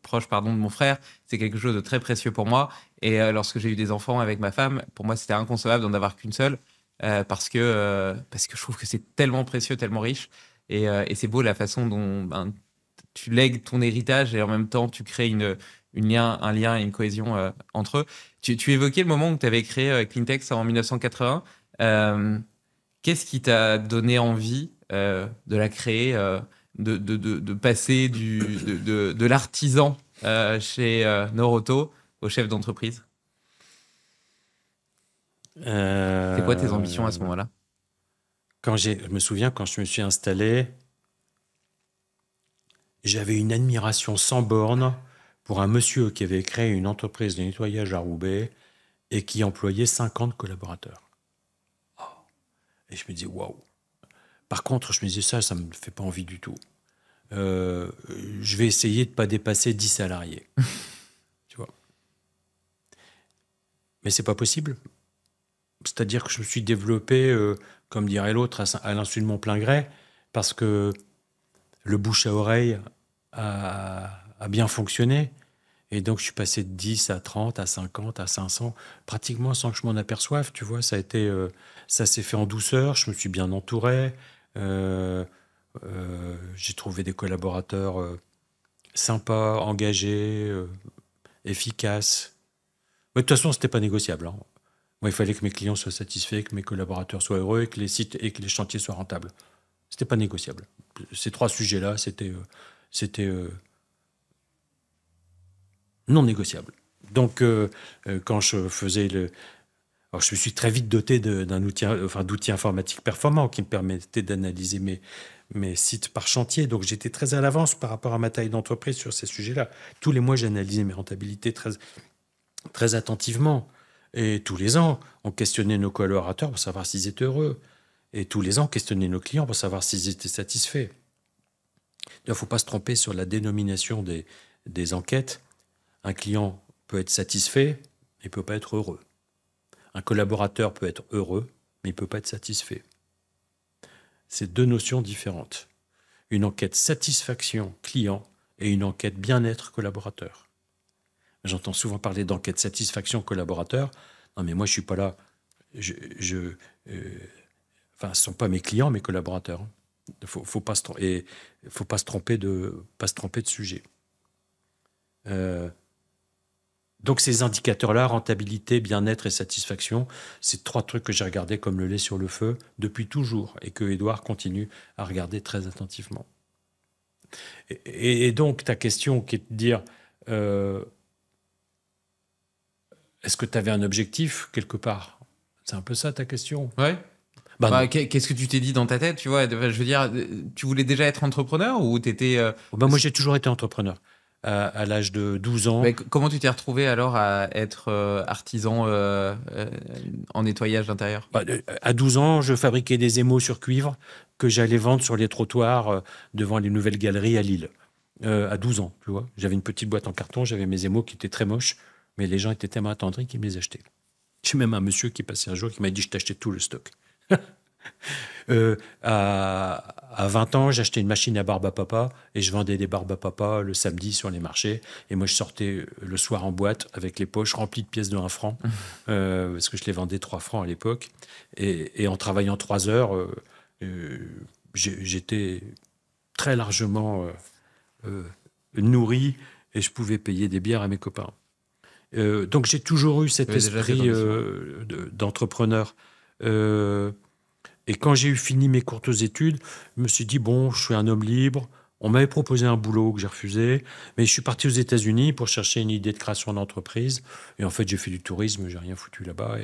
proche de mon frère. C'est quelque chose de très précieux pour moi. Et lorsque j'ai eu des enfants avec ma femme, pour moi, c'était inconcevable d'en avoir qu'une seule. Parce que je trouve que c'est tellement précieux, tellement riche. Et c'est beau la façon dont tu lègues ton héritage et en même temps, tu crées un lien et une cohésion entre eux. Tu évoquais le moment où tu avais créé Cleantex en 1980. Qu'est-ce qui t'a donné envie de la créer, de passer de l'artisan chez Noroto au chef d'entreprise? C'est quoi tes ambitions à ce moment-là? Je me souviens, quand je me suis installé, j'avais une admiration sans borne pour un monsieur qui avait créé une entreprise de nettoyage à Roubaix et qui employait 50 collaborateurs. Oh. Et je me disais, waouh. Par contre, je me disais, ça ne me fait pas envie du tout. Je vais essayer de ne pas dépasser 10 salariés. Tu vois. Mais ce n'est pas possible. C'est-à-dire que je me suis développé, comme dirait l'autre, à l'insu de mon plein gré, parce que le bouche à oreille a bien fonctionné. Et donc, je suis passé de 10 à 30, à 50, à 500, pratiquement sans que je m'en aperçoive. Tu vois, ça s'est fait en douceur. Je me suis bien entouré. J'ai trouvé des collaborateurs sympas, engagés, efficaces. Mais de toute façon, ce n'était pas négociable. Hein. Moi, il fallait que mes clients soient satisfaits, que mes collaborateurs soient heureux et que les sites et que les chantiers soient rentables. C'était pas négociable. Ces 3 sujets-là, c'était non négociable. Donc, quand je faisais alors, je me suis très vite doté d'outils informatiques performants qui me permettaient d'analyser mes sites par chantier. Donc, j'étais très à l'avance par rapport à ma taille d'entreprise sur ces sujets-là. Tous les mois, j'analysais mes rentabilités très, très attentivement. Et tous les ans, on questionnait nos collaborateurs pour savoir s'ils étaient heureux. Et tous les ans, on questionnait nos clients pour savoir s'ils étaient satisfaits. Il ne faut pas se tromper sur la dénomination des enquêtes. Un client peut être satisfait, mais il ne peut pas être heureux. Un collaborateur peut être heureux, mais il ne peut pas être satisfait. C'est 2 notions différentes. Une enquête satisfaction client, et une enquête bien-être collaborateur. J'entends souvent parler d'enquête satisfaction collaborateur. Non, mais moi, je ne suis pas là. Enfin, ce ne sont pas mes clients, mes collaborateurs. Il ne faut pas se tromper de sujet. Donc, ces indicateurs-là, rentabilité, bien-être et satisfaction, c'est 3 trucs que j'ai regardés comme le lait sur le feu depuis toujours et que Édouard continue à regarder très attentivement. Et donc, ta question qui est de dire est-ce que tu avais un objectif quelque part? C'est un peu ça ta question. Ouais. Qu'est-ce que tu t'es dit dans ta tête, tu vois? Je veux dire, tu voulais déjà être entrepreneur ou t'étais... Moi, j'ai toujours été entrepreneur. À l'âge de 12 ans. Comment tu t'es retrouvé alors à être artisan en nettoyage d'intérieur? À 12 ans, je fabriquais des émaux sur cuivre que j'allais vendre sur les trottoirs devant les nouvelles galeries à Lille. À 12 ans, tu vois. J'avais une petite boîte en carton, j'avais mes émaux qui étaient très moches, mais les gens étaient tellement attendris qu'ils me les achetaient. J'ai même un monsieur qui passait un jour qui m'a dit « je t'achetais tout le stock ». À 20 ans, j'achetais une machine à barbe à papa et je vendais des barbes à papa le samedi sur les marchés. Et moi, je sortais le soir en boîte avec les poches remplies de pièces de 1 franc parce que je les vendais 3 francs à l'époque. Et en travaillant 3 heures, j'étais très largement nourri et je pouvais payer des bières à mes copains. Donc, j'ai toujours eu cet esprit d'entrepreneur. Et quand j'ai fini mes courtes études, je me suis dit, bon, je suis un homme libre. On m'avait proposé un boulot que j'ai refusé, mais je suis parti aux États-Unis pour chercher une idée de création d'entreprise. Et en fait, j'ai fait du tourisme, j'ai rien foutu là-bas.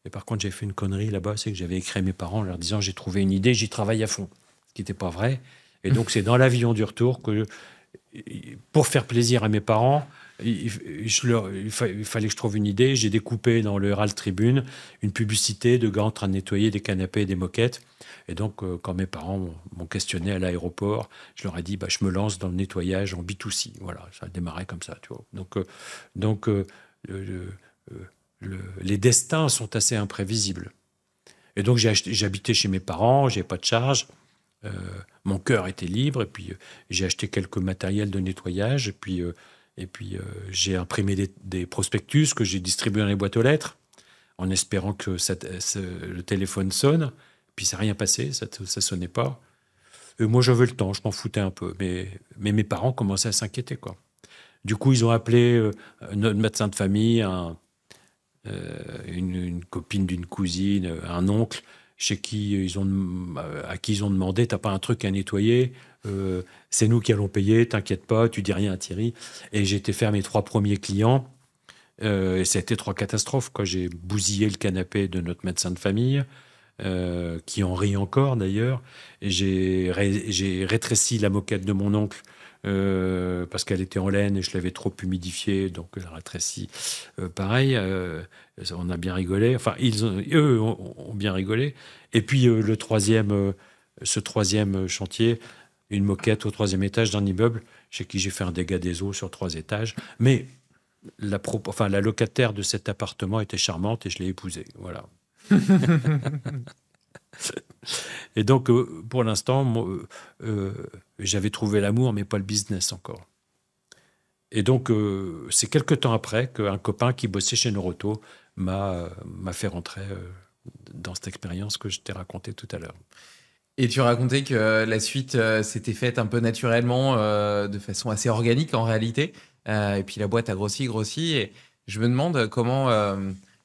Et par contre, j'ai fait une connerie là-bas, c'est que j'avais écrit à mes parents en leur disant, j'ai trouvé une idée, j'y travaille à fond. Ce qui n'était pas vrai. Et donc, c'est dans l'avion du retour que, pour faire plaisir à mes parents, il fallait que je trouve une idée. J'ai découpé dans le Herald Tribune une publicité de gars en train de nettoyer des canapés et des moquettes. Et donc, quand mes parents m'ont questionné à l'aéroport, je leur ai dit je me lance dans le nettoyage en B2C. Voilà, ça a démarré comme ça. Tu vois. Donc les destins sont assez imprévisibles. Et donc, j'habitais chez mes parents, je n'avais pas de charge. Mon cœur était libre. Et puis, j'ai acheté quelques matériels de nettoyage. Et puis, j'ai imprimé des prospectus que j'ai distribués dans les boîtes aux lettres en espérant que le téléphone sonne. Puis, ça n'a rien passé, ça ne sonnait pas. Et moi, j'avais le temps, je m'en foutais un peu. Mais mes parents commençaient à s'inquiéter, quoi. Du coup, ils ont appelé notre médecin de famille, une copine d'une cousine, un oncle, à qui ils ont demandé « T'as pas un truc à nettoyer ? C'est nous qui allons payer, t'inquiète pas, tu dis rien à Thierry. » Et j'ai été faire mes 3 premiers clients. Et ça a été 3 catastrophes, quoi. J'ai bousillé le canapé de notre médecin de famille, qui en rit encore d'ailleurs. Et j'ai rétréci la moquette de mon oncle parce qu'elle était en laine et je l'avais trop humidifiée, donc je l'ai rétréci. Pareil, on a bien rigolé. Enfin, eux ont bien rigolé. Et puis ce troisième chantier, une moquette au 3e étage d'un immeuble chez qui j'ai fait un dégât des eaux sur 3 étages. Mais la locataire de cet appartement était charmante et je l'ai épousée. Voilà. Et donc, pour l'instant, j'avais trouvé l'amour, mais pas le business encore. Et donc, c'est quelques temps après qu'un copain qui bossait chez Noroto m'a fait rentrer dans cette expérience que je t'ai racontée tout à l'heure. Et tu racontais que la suite s'était faite un peu naturellement, de façon assez organique en réalité. Et puis la boîte a grossi. Et je me demande comment...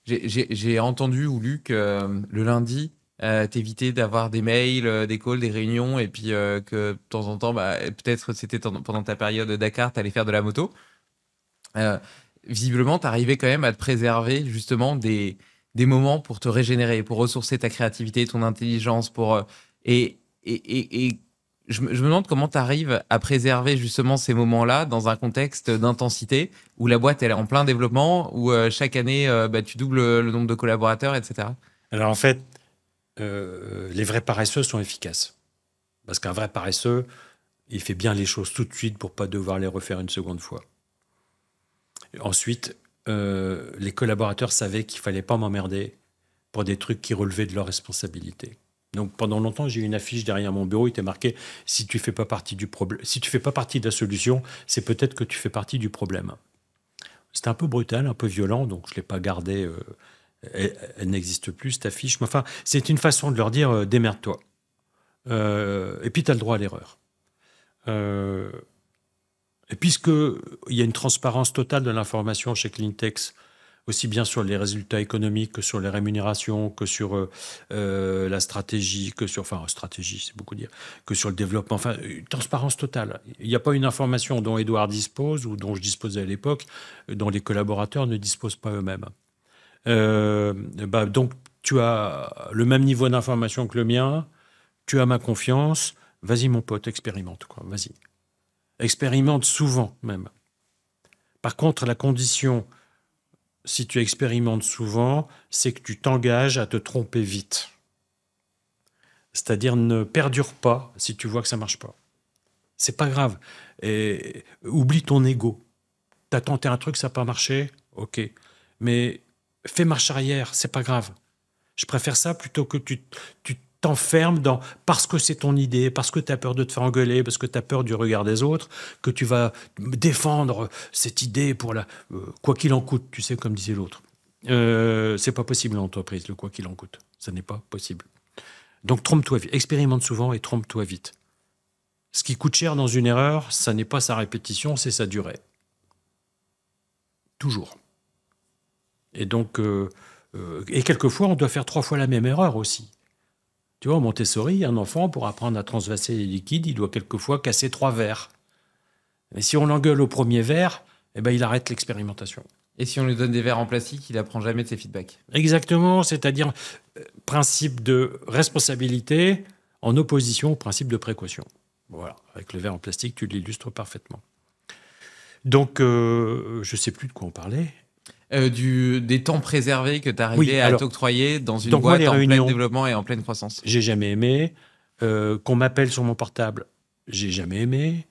j'ai entendu ou lu que le lundi, t'évitais d'avoir des mails, des calls, des réunions, et puis que de temps en temps, peut-être c'était pendant ta période Dakar, t'allais faire de la moto. Visiblement, t'arrivais quand même à te préserver justement des moments pour te régénérer, pour ressourcer ta créativité, ton intelligence, et je me demande comment tu arrives à préserver justement ces moments-là dans un contexte d'intensité où la boîte elle est en plein développement, où chaque année tu doubles le nombre de collaborateurs, etc. Alors en fait, les vrais paresseux sont efficaces. Parce qu'un vrai paresseux, il fait bien les choses tout de suite pour pas devoir les refaire une seconde fois. Et ensuite, les collaborateurs savaient qu'il fallait pas m'emmerder pour des trucs qui relevaient de leur responsabilité. Donc pendant longtemps, j'ai eu une affiche derrière mon bureau, il était marqué si tu fais pas partie du problème, si tu fais pas partie de la solution, c'est peut-être que tu fais partie du problème. C'était un peu brutal, un peu violent, donc je l'ai pas gardée. Elle n'existe plus cette affiche. Mais enfin, c'est une façon de leur dire démerde-toi. Et puis tu as le droit à l'erreur. Et puisqu'il y a une transparence totale de l'information chez Cleantex, aussi bien sur les résultats économiques que sur les rémunérations, que sur la stratégie, stratégie, c'est beaucoup dire, que sur le développement, enfin, une transparence totale. Il n'y a pas une information dont Édouard dispose ou dont je disposais à l'époque, dont les collaborateurs ne disposent pas eux-mêmes. Donc, tu as le même niveau d'information que le mien, tu as ma confiance, vas-y mon pote, expérimente, quoi, vas-y. Expérimente souvent même. Par contre, la condition, si tu expérimentes souvent, c'est que tu t'engages à te tromper vite. C'est-à-dire ne perdure pas si tu vois que ça marche pas. C'est pas grave. Et oublie ton ego. T'as tenté un truc, ça n'a pas marché, ok. Mais fais marche arrière, c'est pas grave. Je préfère ça plutôt que tu t'enfermes dans parce que c'est ton idée, parce que tu as peur de te faire engueuler, parce que tu as peur du regard des autres, que tu vas défendre cette idée pour quoi qu'il en coûte, tu sais, comme disait l'autre. C'est pas possible en entreprise, le quoi qu'il en coûte. Ça n'est pas possible. Donc trompe-toi vite, expérimente souvent et trompe-toi vite. Ce qui coûte cher dans une erreur, ça n'est pas sa répétition, c'est sa durée. Toujours. Et donc, et quelquefois, on doit faire 3 fois la même erreur aussi. Tu vois, au Montessori, un enfant, pour apprendre à transvaser les liquides, il doit quelquefois casser 3 verres. Mais si on l'engueule au premier verre, eh ben, il arrête l'expérimentation. Et si on lui donne des verres en plastique, il apprend jamais de ses feedbacks. Exactement, c'est-à-dire principe de responsabilité en opposition au principe de précaution. Voilà, avec le verre en plastique, tu l'illustres parfaitement. Donc, je ne sais plus de quoi on parlait. Des temps préservés que tu arrivais à t'octroyer dans une boîte en plein développement et en pleine croissance. J'ai jamais aimé. Qu'on m'appelle sur mon portable, j'ai jamais aimé.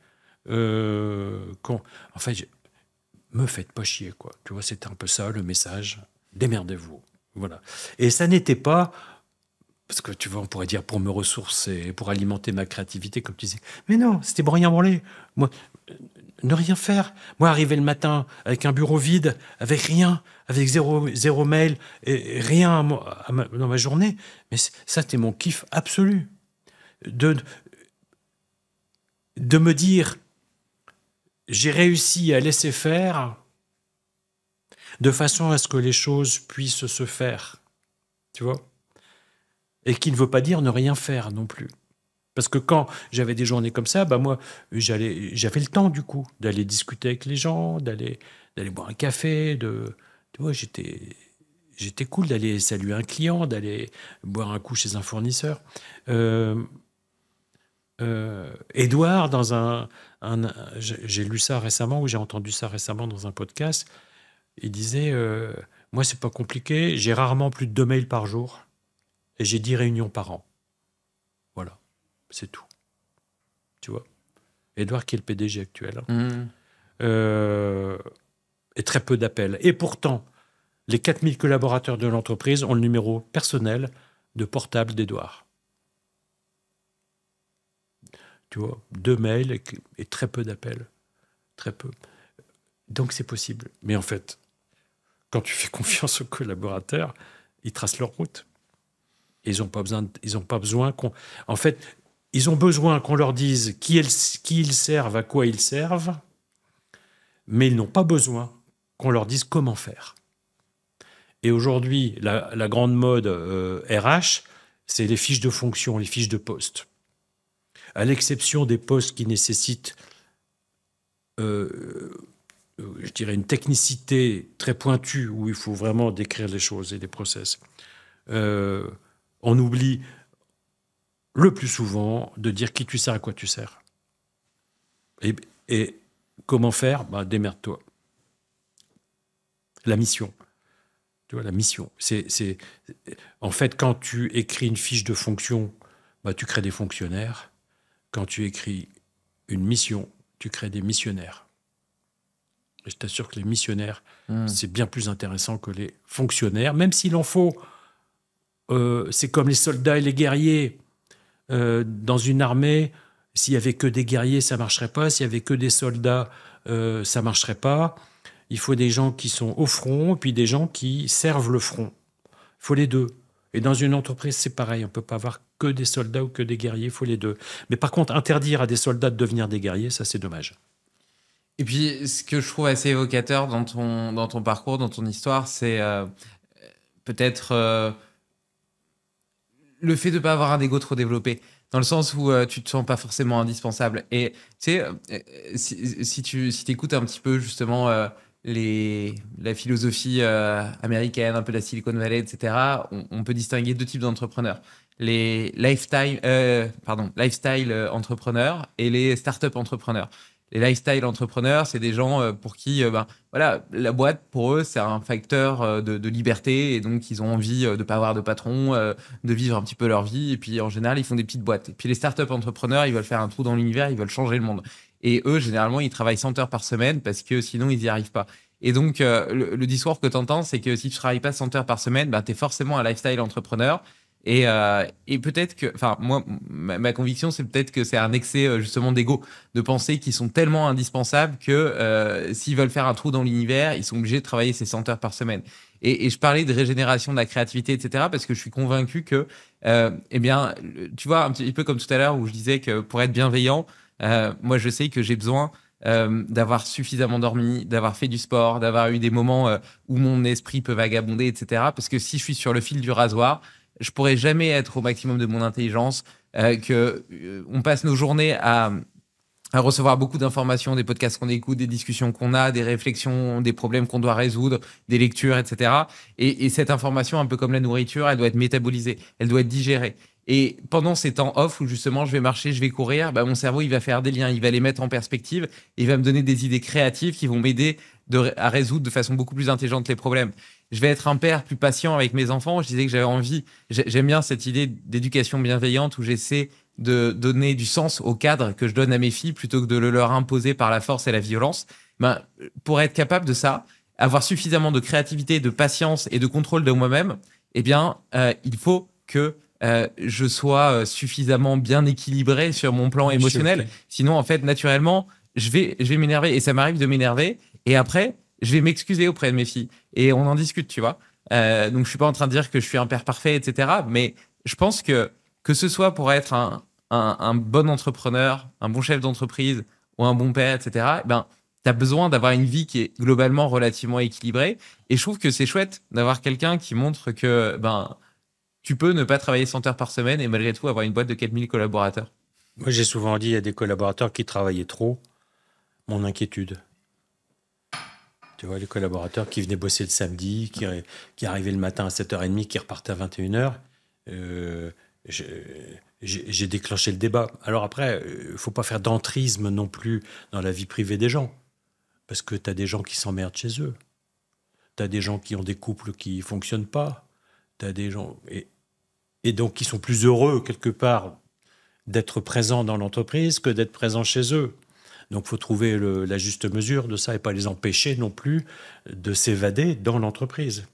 En fait, me faites pas chier, quoi. Tu vois, c'était un peu ça le message. Démerdez-vous. Voilà. Et ça n'était pas, parce que tu vois, on pourrait dire pour me ressourcer, pour alimenter ma créativité, comme tu disais. Mais non, c'était pour rien branler. Moi, ne rien faire. Moi, arriver le matin avec un bureau vide, avec rien, avec zéro mail et rien dans ma journée, mais ça, c'était mon kiff absolu. De me dire, j'ai réussi à laisser faire de façon à ce que les choses puissent se faire. Tu vois ? Et qui ne veut pas dire ne rien faire non plus. Parce que quand j'avais des journées comme ça, moi, j'avais le temps, du coup, d'aller discuter avec les gens, d'aller boire un café. Tu vois, j'étais cool d'aller saluer un client, d'aller boire un coup chez un fournisseur. Édouard, j'ai lu ça récemment, ou j'ai entendu ça récemment dans un podcast, il disait moi, c'est pas compliqué, j'ai rarement plus de 2 mails par jour et j'ai 10 réunions par an. Voilà. C'est tout. Tu vois. Édouard, qui est le PDG actuel. Et très peu d'appels. Et pourtant, les 4000 collaborateurs de l'entreprise ont le numéro personnel de portable d'Édouard. Tu vois, 2 mails et très peu d'appels. Très peu. Donc, c'est possible. Mais en fait, quand tu fais confiance aux collaborateurs, ils tracent leur route. Et ils n'ont pas besoin qu'on... En fait, ils ont besoin qu'on leur dise qui ils servent, à quoi ils servent, mais ils n'ont pas besoin qu'on leur dise comment faire. Et aujourd'hui, la grande mode RH, c'est les fiches de fonction, les fiches de poste. À l'exception des postes qui nécessitent, je dirais, une technicité très pointue, où il faut vraiment décrire les choses et les process, on oublie le plus souvent de dire qui tu sers, à quoi tu sers. Et comment faire ? Démerde-toi. La mission. Tu vois, la mission. En fait, quand tu écris une fiche de fonction, tu crées des fonctionnaires. Quand tu écris une mission, tu crées des missionnaires. Et je t'assure que les missionnaires, c'est bien plus intéressant que les fonctionnaires, même s'il en faut c'est comme les soldats et les guerriers. Dans une armée, s'il y avait que des guerriers, ça marcherait pas. S'il y avait que des soldats, ça marcherait pas. Il faut des gens qui sont au front, puis des gens qui servent le front. Il faut les deux. Et dans une entreprise, c'est pareil. On ne peut pas avoir que des soldats ou que des guerriers. Il faut les deux. Mais par contre, interdire à des soldats de devenir des guerriers, ça, c'est dommage. Et puis, ce que je trouve assez évocateur dans ton parcours, dans ton histoire, c'est peut-être le fait de ne pas avoir un ego trop développé. Dans le sens où tu ne te sens pas forcément indispensable. Et tu sais, si tu écoutes un petit peu justement la philosophie américaine, un peu la Silicon Valley, etc., on peut distinguer deux types d'entrepreneurs. Les lifestyle entrepreneurs et les startup entrepreneurs. Les lifestyle entrepreneurs, c'est des gens pour qui voilà, la boîte, pour eux, c'est un facteur de liberté. Et donc, ils ont envie de ne pas avoir de patron, de vivre un petit peu leur vie. Et puis, en général, ils font des petites boîtes. Et puis, les startup entrepreneurs, ils veulent faire un trou dans l'univers, ils veulent changer le monde. Et eux, généralement, ils travaillent 100 heures par semaine parce que sinon, ils n'y arrivent pas. Et donc, le discours que tu entends, c'est que si tu ne travailles pas 100 heures par semaine, tu es forcément un lifestyle entrepreneur. Et peut-être que, enfin, moi, ma conviction, c'est peut-être que c'est un excès justement d'ego, de penser qu'ils sont tellement indispensables que s'ils veulent faire un trou dans l'univers, ils sont obligés de travailler ces 100 heures par semaine. Et je parlais de régénération de la créativité, etc., parce que je suis convaincu que, eh bien, tu vois, un petit peu comme tout à l'heure où je disais que pour être bienveillant, moi, je sais que j'ai besoin d'avoir suffisamment dormi, d'avoir fait du sport, d'avoir eu des moments où mon esprit peut vagabonder, etc., parce que si je suis sur le fil du rasoir, je pourrais jamais être au maximum de mon intelligence, on passe nos journées à recevoir beaucoup d'informations, des podcasts qu'on écoute, des discussions qu'on a, des réflexions, des problèmes qu'on doit résoudre, des lectures, etc. Et cette information, un peu comme la nourriture, elle doit être métabolisée, elle doit être digérée. Et pendant ces temps off où justement je vais marcher, je vais courir, mon cerveau il va faire des liens, il va les mettre en perspective et il va me donner des idées créatives qui vont m'aider à résoudre de façon beaucoup plus intelligente les problèmes. Je vais être un père plus patient avec mes enfants. Je disais que j'avais envie, j'aime bien cette idée d'éducation bienveillante où j'essaie de donner du sens au cadre que je donne à mes filles plutôt que de le leur imposer par la force et la violence. Pour être capable de ça, avoir suffisamment de créativité, de patience et de contrôle de moi-même, eh bien, il faut que je sois suffisamment bien équilibré sur mon plan émotionnel. Sinon, en fait, naturellement, je vais m'énerver et ça m'arrive de m'énerver. Et après, je vais m'excuser auprès de mes filles et on en discute, tu vois. Donc, je suis pas en train de dire que je suis un père parfait, etc. Mais je pense que ce soit pour être un bon entrepreneur, un bon chef d'entreprise ou un bon père, etc., tu as besoin d'avoir une vie qui est globalement relativement équilibrée. Et je trouve que c'est chouette d'avoir quelqu'un qui montre que tu peux ne pas travailler 100 heures par semaine et malgré tout avoir une boîte de 4000 collaborateurs. Moi, j'ai souvent dit à des collaborateurs qui travaillaient trop, mon inquiétude. Tu vois, les collaborateurs qui venaient bosser le samedi, qui arrivaient le matin à 7h30, qui repartaient à 21h, j'ai déclenché le débat. Alors après, il ne faut pas faire d'entrisme non plus dans la vie privée des gens, parce que tu as des gens qui s'emmerdent chez eux. Tu as des gens qui ont des couples qui ne fonctionnent pas. Tu as des gens... Et donc, qui sont plus heureux, quelque part, d'être présents dans l'entreprise que d'être présents chez eux. Donc, il faut trouver la juste mesure de ça et pas les empêcher non plus de s'évader dans l'entreprise.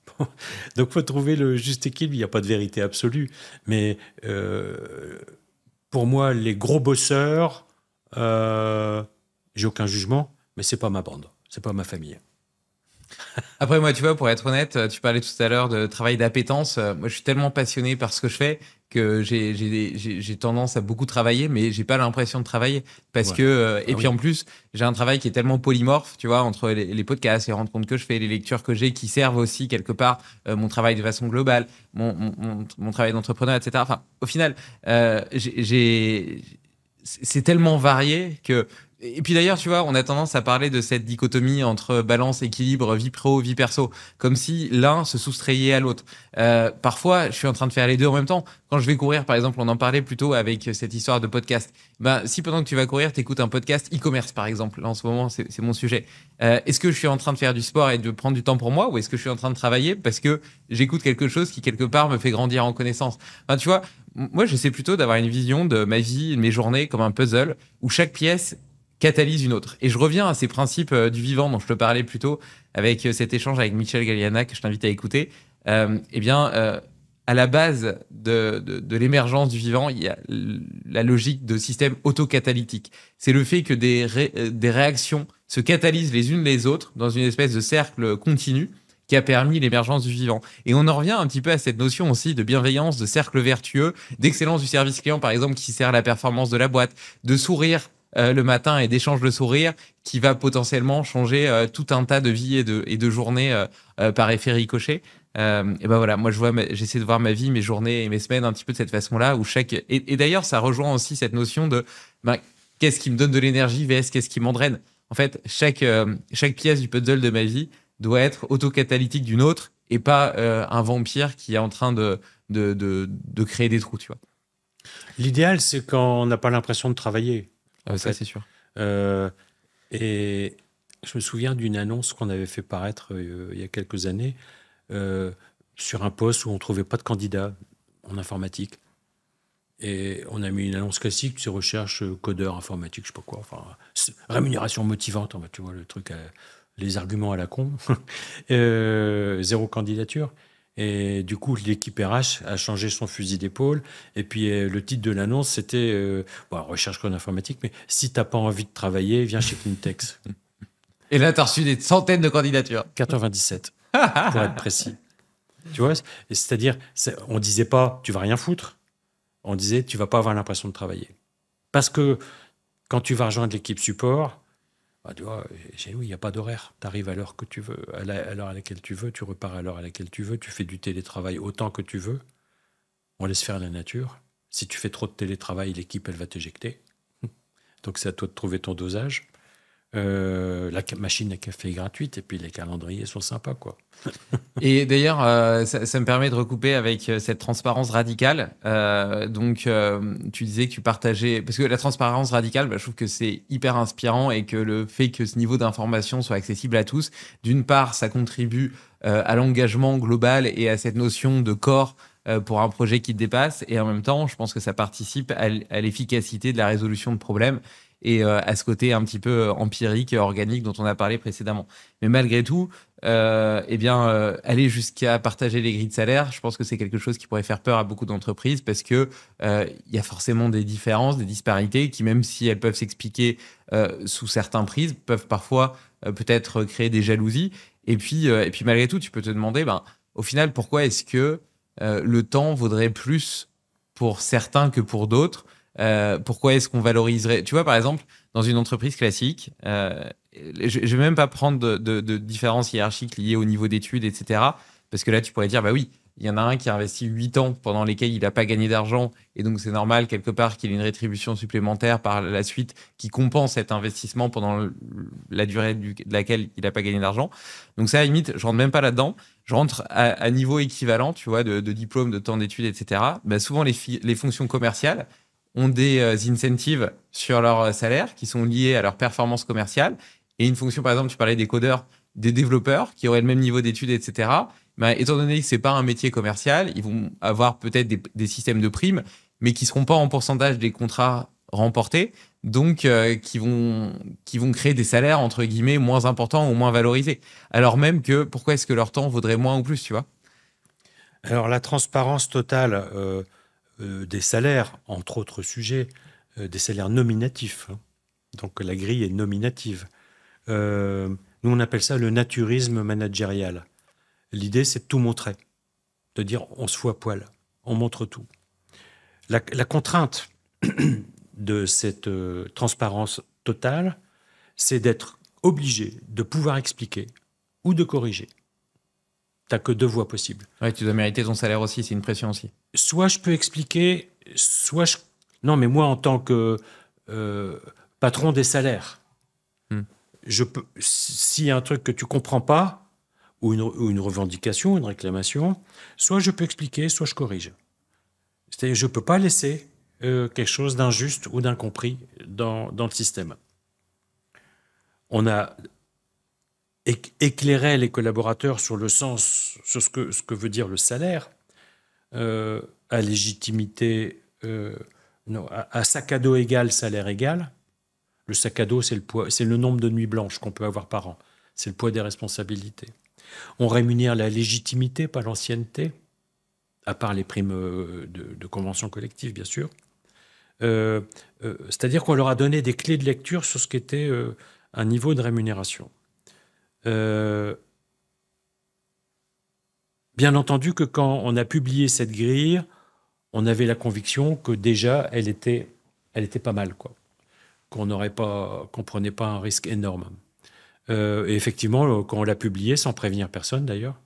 Donc, il faut trouver le juste équilibre. Il n'y a pas de vérité absolue. Mais pour moi, les gros bosseurs, j'ai aucun jugement, mais ce n'est pas ma bande, ce n'est pas ma famille. Après, moi, tu vois, pour être honnête, tu parlais tout à l'heure de travail d'appétence. Moi, je suis tellement passionné par ce que je fais que j'ai tendance à beaucoup travailler, mais j'ai pas l'impression de travailler parce que puis en plus, j'ai un travail qui est tellement polymorphe, tu vois, entre les podcasts, les rencontres que je fais, les lectures que j'ai, qui servent aussi quelque part mon travail de façon globale, mon travail d'entrepreneur, etc. Enfin, au final, c'est tellement varié que. Et puis d'ailleurs, tu vois, on a tendance à parler de cette dichotomie entre balance, équilibre, vie pro, vie perso, comme si l'un se soustrayait à l'autre. Parfois, je suis en train de faire les deux en même temps. Quand je vais courir, par exemple, on en parlait plutôt avec cette histoire de podcast. Si pendant que tu vas courir, tu écoutes un podcast e-commerce, par exemple, là, en ce moment, c'est mon sujet. Est-ce que je suis en train de faire du sport et de prendre du temps pour moi, ou est-ce que je suis en train de travailler parce que j'écoute quelque chose qui, quelque part, me fait grandir en connaissance? Enfin, tu vois, moi, j'essaie plutôt d'avoir une vision de ma vie, de mes journées, comme un puzzle, où chaque pièce catalyse une autre. Et je reviens à ces principes du vivant dont je te parlais plus tôt avec cet échange avec Michel Galliana que je t'invite à écouter. à la base de l'émergence du vivant, il y a la logique de système autocatalytique. C'est le fait que des réactions se catalysent les unes les autres dans une espèce de cercle continu qui a permis l'émergence du vivant. Et on en revient un petit peu à cette notion aussi de bienveillance, de cercle vertueux, d'excellence du service client, par exemple, qui sert à la performance de la boîte, de sourire le matin et d'échange de sourire qui va potentiellement changer tout un tas de vies et de journées par effet ricochet. Et ben voilà, moi j'essaie de voir ma vie, mes journées et mes semaines un petit peu de cette façon-là, où et d'ailleurs ça rejoint aussi cette notion de qu'est-ce qui me donne de l'énergie vs qu'est-ce qui m'en draine. En fait, chaque pièce du puzzle de ma vie doit être autocatalytique d'une autre et pas un vampire qui est en train de créer des trous, tu vois. L'idéal, c'est quand on n'a pas l'impression de travailler. Ça, c'est sûr. Et je me souviens d'une annonce qu'on avait fait paraître il y a quelques années sur un poste où on ne trouvait pas de candidat en informatique. Et on a mis une annonce classique sur recherche codeur informatique, je sais pas quoi, enfin, rémunération motivante, tu vois, le truc, les arguments à la con, 0 candidature. Et du coup, l'équipe RH a changé son fusil d'épaule. Et puis, le titre de l'annonce, c'était recherche code informatique, mais si tu n'as pas envie de travailler, viens chez Clintex. Et là, tu as reçu des centaines de candidatures. 97, pour être précis. Tu vois, c'est-à-dire, on disait pas, tu vas rien foutre. On disait, tu vas pas avoir l'impression de travailler. Parce que quand tu vas rejoindre l'équipe support, tu vois, il n'y a pas d'horaire. Tu arrives à l'heure que tu veux, à l'heure à laquelle tu veux, tu repars à l'heure à laquelle tu veux, tu fais du télétravail autant que tu veux. On laisse faire la nature. Si tu fais trop de télétravail, l'équipe, elle va t'éjecter. Donc, c'est à toi de trouver ton dosage. La machine à café est gratuite et puis les calendriers sont sympas, quoi. Et d'ailleurs, ça me permet de recouper avec cette transparence radicale. Tu disais que tu partageais... Parce que la transparence radicale, je trouve que c'est hyper inspirant et que le fait que ce niveau d'information soit accessible à tous, d'une part, ça contribue à l'engagement global et à cette notion de corps pour un projet qui te dépasse. Et en même temps, je pense que ça participe à l'efficacité de la résolution de problèmes et à ce côté un petit peu empirique et organique dont on a parlé précédemment. Mais malgré tout, aller jusqu'à partager les grilles de salaire, je pense que c'est quelque chose qui pourrait faire peur à beaucoup d'entreprises parce que il y a forcément des différences, des disparités qui, même si elles peuvent s'expliquer sous certains prismes, peuvent parfois peut-être créer des jalousies. Et puis malgré tout, tu peux te demander, au final, pourquoi est-ce que le temps vaudrait plus pour certains que pour d'autres? Pourquoi est-ce qu'on valoriserait... Tu vois, par exemple, dans une entreprise classique, je ne vais même pas prendre de différences hiérarchiques liées au niveau d'études, etc. Parce que là, tu pourrais dire, oui, il y en a un qui a investi 8 ans pendant lesquels il n'a pas gagné d'argent, et donc c'est normal, quelque part, qu'il ait une rétribution supplémentaire par la suite qui compense cet investissement pendant la durée de laquelle il n'a pas gagné d'argent. Donc ça, à la limite, je ne rentre même pas là-dedans. Je rentre à niveau équivalent, tu vois, de diplôme, de temps d'études, etc. Souvent, les fonctions commerciales ont des incentives sur leur salaire qui sont liés à leur performance commerciale. Et une fonction, par exemple, tu parlais des codeurs, des développeurs qui auraient le même niveau d'études, etc. Étant donné que ce n'est pas un métier commercial, ils vont avoir peut-être des systèmes de primes, mais qui ne seront pas en pourcentage des contrats remportés, donc qui vont créer des salaires, entre guillemets, moins importants ou moins valorisés. Alors même que, pourquoi est-ce que leur temps vaudrait moins ou plus, tu vois? Alors, la transparence totale... des salaires, entre autres sujets, des salaires nominatifs. Donc la grille est nominative. Nous, on appelle ça le naturisme managérial. L'idée, c'est de tout montrer. De dire, on se fout à poil, on montre tout. La contrainte de cette transparence totale, c'est d'être obligé de pouvoir expliquer ou de corriger. T'as que 2 voies possibles. Ouais, tu dois mériter ton salaire aussi, c'est une pression aussi. Soit je peux expliquer, soit je... Non, mais moi, en tant que patron des salaires, je peux... S'il y a un truc que tu comprends pas, ou une revendication, une réclamation, soit je peux expliquer, soit je corrige. C'est-à-dire, je peux pas laisser quelque chose d'injuste ou d'incompris dans le système. On a éclairer les collaborateurs sur le sens, sur ce que veut dire le salaire, à légitimité, à sac à dos égal, salaire égal. Le sac à dos, c'est le poids, c'est le nombre de nuits blanches qu'on peut avoir par an. C'est le poids des responsabilités. On rémunère la légitimité, pas l'ancienneté. à part les primes de convention collective, bien sûr. C'est-à-dire qu'on leur a donné des clés de lecture sur ce qu'était un niveau de rémunération. Bien entendu que quand on a publié cette grille, on avait la conviction que déjà, elle était pas mal, quoi. Qu'on prenait pas un risque énorme. Et effectivement, quand on l'a publié, sans prévenir personne d'ailleurs,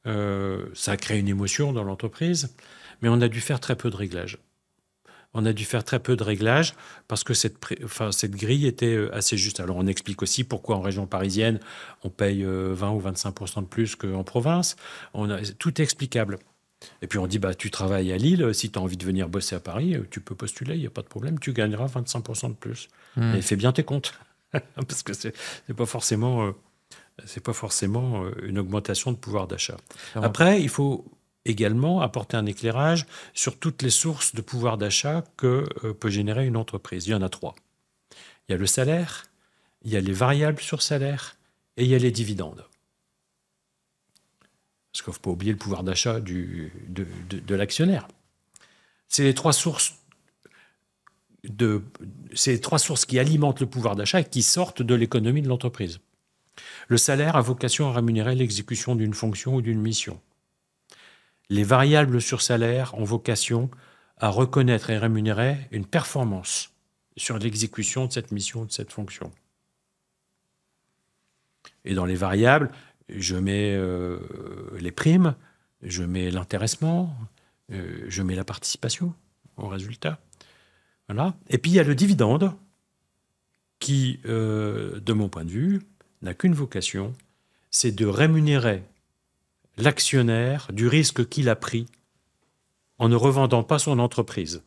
ça a créé une émotion dans l'entreprise, mais on a dû faire très peu de réglages. On a dû faire très peu de réglages parce que cette grille était assez juste. Alors on explique aussi pourquoi en région parisienne, on paye 20 ou 25% de plus qu'en province. Tout est explicable. Et puis on dit, tu travailles à Lille, si tu as envie de venir bosser à Paris, tu peux postuler, il n'y a pas de problème, tu gagneras 25% de plus. Et fais bien tes comptes, parce que c'est pas forcément une augmentation de pouvoir d'achat. Après, il faut également apporter un éclairage sur toutes les sources de pouvoir d'achat que peut générer une entreprise. Il y en a 3. Il y a le salaire, il y a les variables sur salaire et il y a les dividendes. Parce qu'il ne faut pas oublier le pouvoir d'achat de l'actionnaire. C'est les 3 sources qui alimentent le pouvoir d'achat et qui sortent de l'économie de l'entreprise. Le salaire a vocation à rémunérer l'exécution d'une fonction ou d'une mission. Les variables sur salaire ont vocation à reconnaître et rémunérer une performance sur l'exécution de cette mission ou de cette fonction. Et dans les variables, je mets les primes, je mets l'intéressement, je mets la participation au résultat. Voilà. Et puis il y a le dividende qui, de mon point de vue, n'a qu'une vocation, c'est de rémunérer l'actionnaire du risque qu'il a pris en ne revendant pas son entreprise.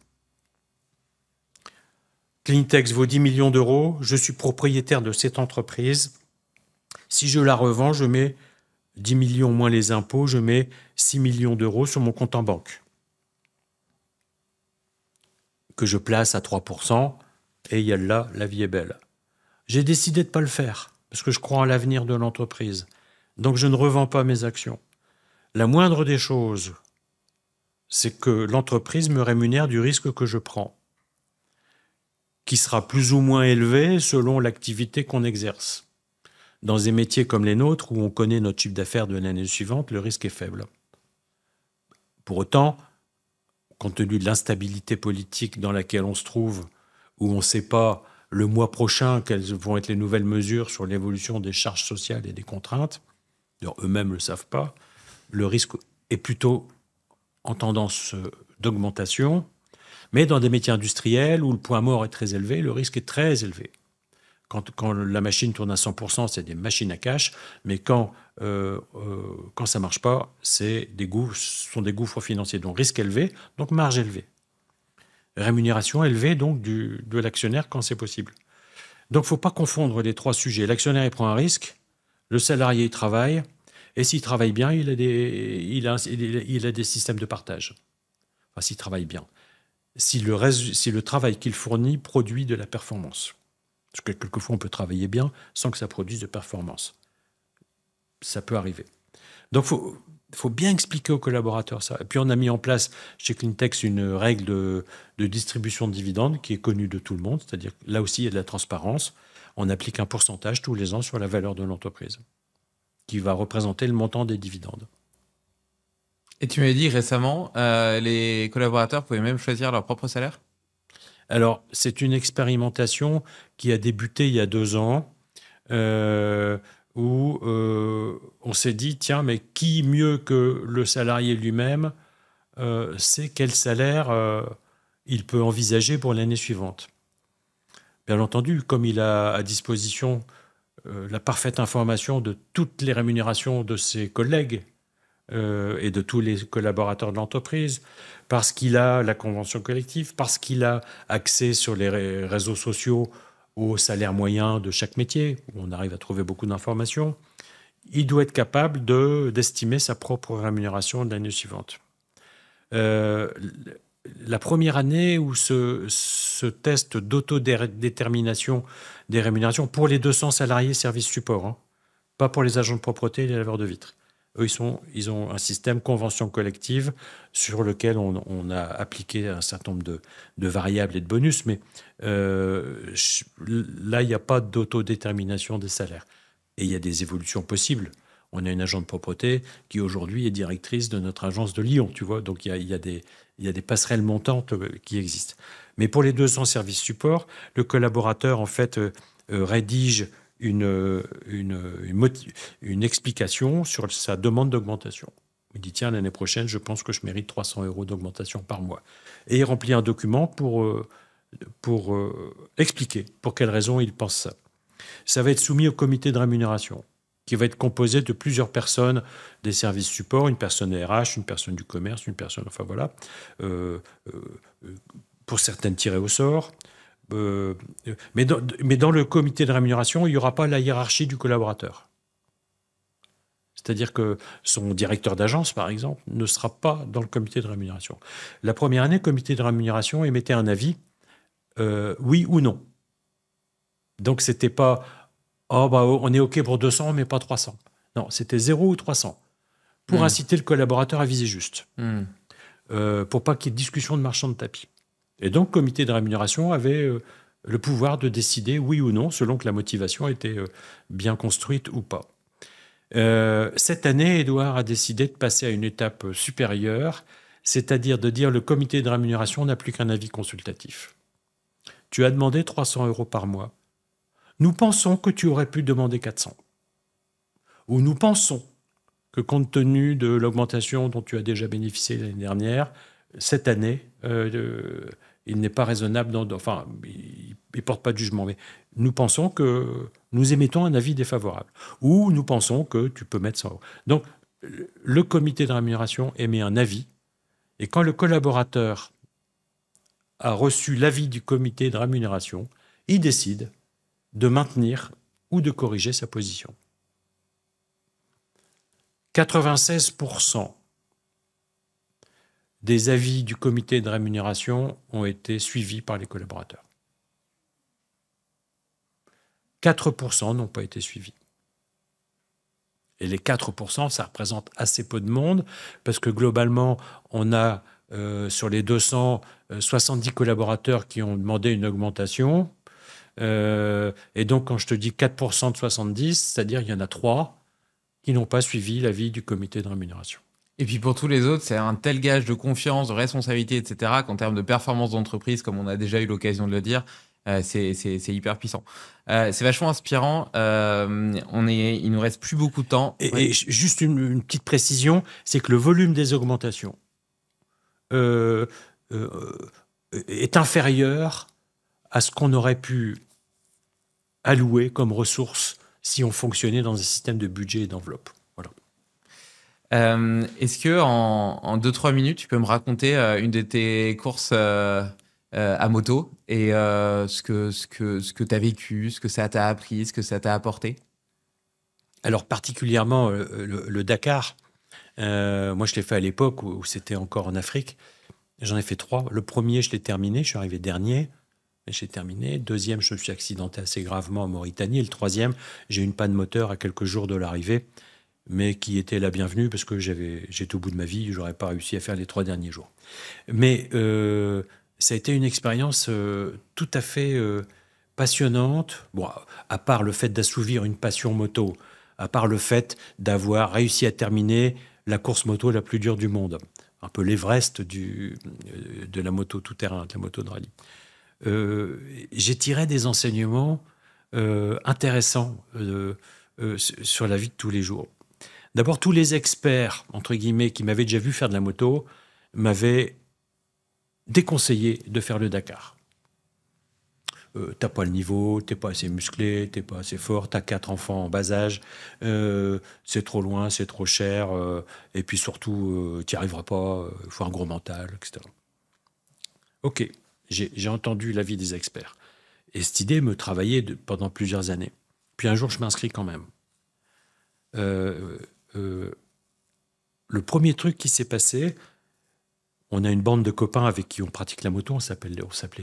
Cleantex vaut 10 millions d'euros, je suis propriétaire de cette entreprise. Si je la revends, je mets 10 millions moins les impôts, je mets 6 millions d'euros sur mon compte en banque, que je place à 3%, et là, la vie est belle. J'ai décidé de ne pas le faire, parce que je crois en l'avenir de l'entreprise. Donc je ne revends pas mes actions. La moindre des choses, c'est que l'entreprise me rémunère du risque que je prends, qui sera plus ou moins élevé selon l'activité qu'on exerce. Dans des métiers comme les nôtres, où on connaît notre chiffre d'affaires de l'année suivante, le risque est faible. Pour autant, compte tenu de l'instabilité politique dans laquelle on se trouve, où on ne sait pas le mois prochain quelles vont être les nouvelles mesures sur l'évolution des charges sociales et des contraintes, eux-mêmes ne le savent pas, le risque est plutôt en tendance d'augmentation, mais dans des métiers industriels où le point mort est très élevé, le risque est très élevé. Quand la machine tourne à 100%, c'est des machines à cash, mais quand ça ne marche pas, ce sont des gouffres financiers. Donc risque élevé, donc marge élevée. Rémunération élevée donc de l'actionnaire quand c'est possible. Donc il ne faut pas confondre les 3 sujets. L'actionnaire, il prend un risque, le salarié, il travaille, et s'il travaille bien, il a des systèmes de partage. Enfin, s'il travaille bien. Si le travail qu'il fournit produit de la performance. Parce que quelquefois, on peut travailler bien sans que ça produise de performance. Ça peut arriver. Donc, il faut bien expliquer aux collaborateurs ça. Et puis, on a mis en place chez Cleantex une règle de distribution de dividendes qui est connue de tout le monde. C'est-à-dire que là aussi, il y a de la transparence. On applique un pourcentage tous les ans sur la valeur de l'entreprise qui va représenter le montant des dividendes. Et tu m'avais dit récemment, les collaborateurs pouvaient même choisir leur propre salaire ? Alors, c'est une expérimentation qui a débuté il y a 2 ans, où on s'est dit, tiens, mais qui mieux que le salarié lui-même sait quel salaire il peut envisager pour l'année suivante. Bien entendu, comme il a à disposition la parfaite information de toutes les rémunérations de ses collègues et de tous les collaborateurs de l'entreprise, parce qu'il a la convention collective, parce qu'il a accès sur les réseaux sociaux au salaire moyen de chaque métier, où on arrive à trouver beaucoup d'informations, il doit être capable d'estimer sa propre rémunération de l'année suivante. La première année où ce test d'autodétermination des rémunérations pour les 200 salariés service support, pas pour les agents de propreté et les laveurs de vitres, Eux, ils ont un système convention collective sur lequel on a appliqué un certain nombre de variables et de bonus, mais là, il n'y a pas d'autodétermination des salaires. Et il y a des évolutions possibles. On a une agente de propreté qui, aujourd'hui, est directrice de notre agence de Lyon, tu vois. Donc, il y a des passerelles montantes qui existent. Mais pour les 200 services support, le collaborateur, en fait, rédige une explication sur sa demande d'augmentation. Il dit, tiens, l'année prochaine, je pense que je mérite 300 € d'augmentation par mois. Et il remplit un document pour expliquer pour quelles raisons il pense ça. Ça va être soumis au comité de rémunération, qui va être composé de plusieurs personnes des services support, une personne RH, une personne du commerce, une personne, enfin voilà, pour certaines tirées au sort. Mais dans le comité de rémunération, il n'y aura pas la hiérarchie du collaborateur. C'est-à-dire que son directeur d'agence, par exemple, ne sera pas dans le comité de rémunération. La première année, le comité de rémunération émettait un avis, oui ou non. Donc, c'était pas on est OK pour 200, mais pas 300. Non, c'était 0 ou 300. Pour inciter le collaborateur à viser juste. Pour pas qu'il y ait de discussion de marchand de tapis. Et donc, le comité de rémunération avait le pouvoir de décider oui ou non, selon que la motivation était bien construite ou pas. Cette année, Édouard a décidé de passer à une étape supérieure, c'est-à-dire de dire le comité de rémunération n'a plus qu'un avis consultatif. Tu as demandé 300 € par mois. Nous pensons que tu aurais pu demander 400. Ou nous pensons que compte tenu de l'augmentation dont tu as déjà bénéficié l'année dernière, cette année, il n'est pas raisonnable, enfin, il ne porte pas de jugement, mais nous pensons que nous émettons un avis défavorable. Ou nous pensons que tu peux mettre 100 €. Donc, le comité de rémunération émet un avis, et quand le collaborateur a reçu l'avis du comité de rémunération, il décide de maintenir ou de corriger sa position. 96% des avis du comité de rémunération ont été suivis par les collaborateurs. 4% n'ont pas été suivis. Et les 4%, ça représente assez peu de monde, parce que globalement, on a sur les 200, 70 collaborateurs qui ont demandé une augmentation. Et donc, quand je te dis 4% de 70, c'est-à-dire qu'il y en a 3 qui n'ont pas suivi l'avis du comité de rémunération. Et puis pour tous les autres, c'est un tel gage de confiance, de responsabilité, etc., qu'en termes de performance d'entreprise, comme on a déjà eu l'occasion de le dire, c'est hyper puissant. C'est vachement inspirant. Il nous reste plus beaucoup de temps. Et juste une petite précision, c'est que le volume des augmentations est inférieur à ce qu'on aurait pu allouer comme ressources si on fonctionnait dans un système de budget et d'enveloppe. Voilà. Est-ce que en 2-3 minutes, tu peux me raconter une de tes courses à moto et ce que tu as vécu, ce que ça t'a appris, ce que ça t'a apporté? Alors particulièrement le Dakar. Moi, je l'ai fait à l'époque où c'était encore en Afrique. J'en ai fait 3. Le premier, je l'ai terminé. Je suis arrivé dernier. J'ai terminé. Deuxième, je me suis accidenté assez gravement en Mauritanie. Et le troisième, j'ai eu une panne moteur à quelques jours de l'arrivée, mais qui était la bienvenue parce que j'étais au bout de ma vie. Je n'aurais pas réussi à faire les 3 derniers jours. Mais ça a été une expérience tout à fait passionnante. Bon, à part le fait d'assouvir une passion moto, à part le fait d'avoir réussi à terminer la course moto la plus dure du monde, un peu l'Everest de la moto tout-terrain, de la moto de rallye. J'ai tiré des enseignements intéressants sur la vie de tous les jours. D'abord, tous les experts, entre guillemets, qui m'avaient déjà vu faire de la moto, m'avaient déconseillé de faire le Dakar. T'as pas le niveau, t'es pas assez musclé, t'es pas assez fort, t'as 4 enfants en bas âge, c'est trop loin, c'est trop cher, et puis surtout, t'y arriveras pas, il faut un gros mental, etc. Ok, j'ai entendu l'avis des experts. Et cette idée me travaillait pendant plusieurs années. Puis un jour, je m'inscris quand même. Le premier truc qui s'est passé, on a une bande de copains avec qui on pratique la moto, on s'appelait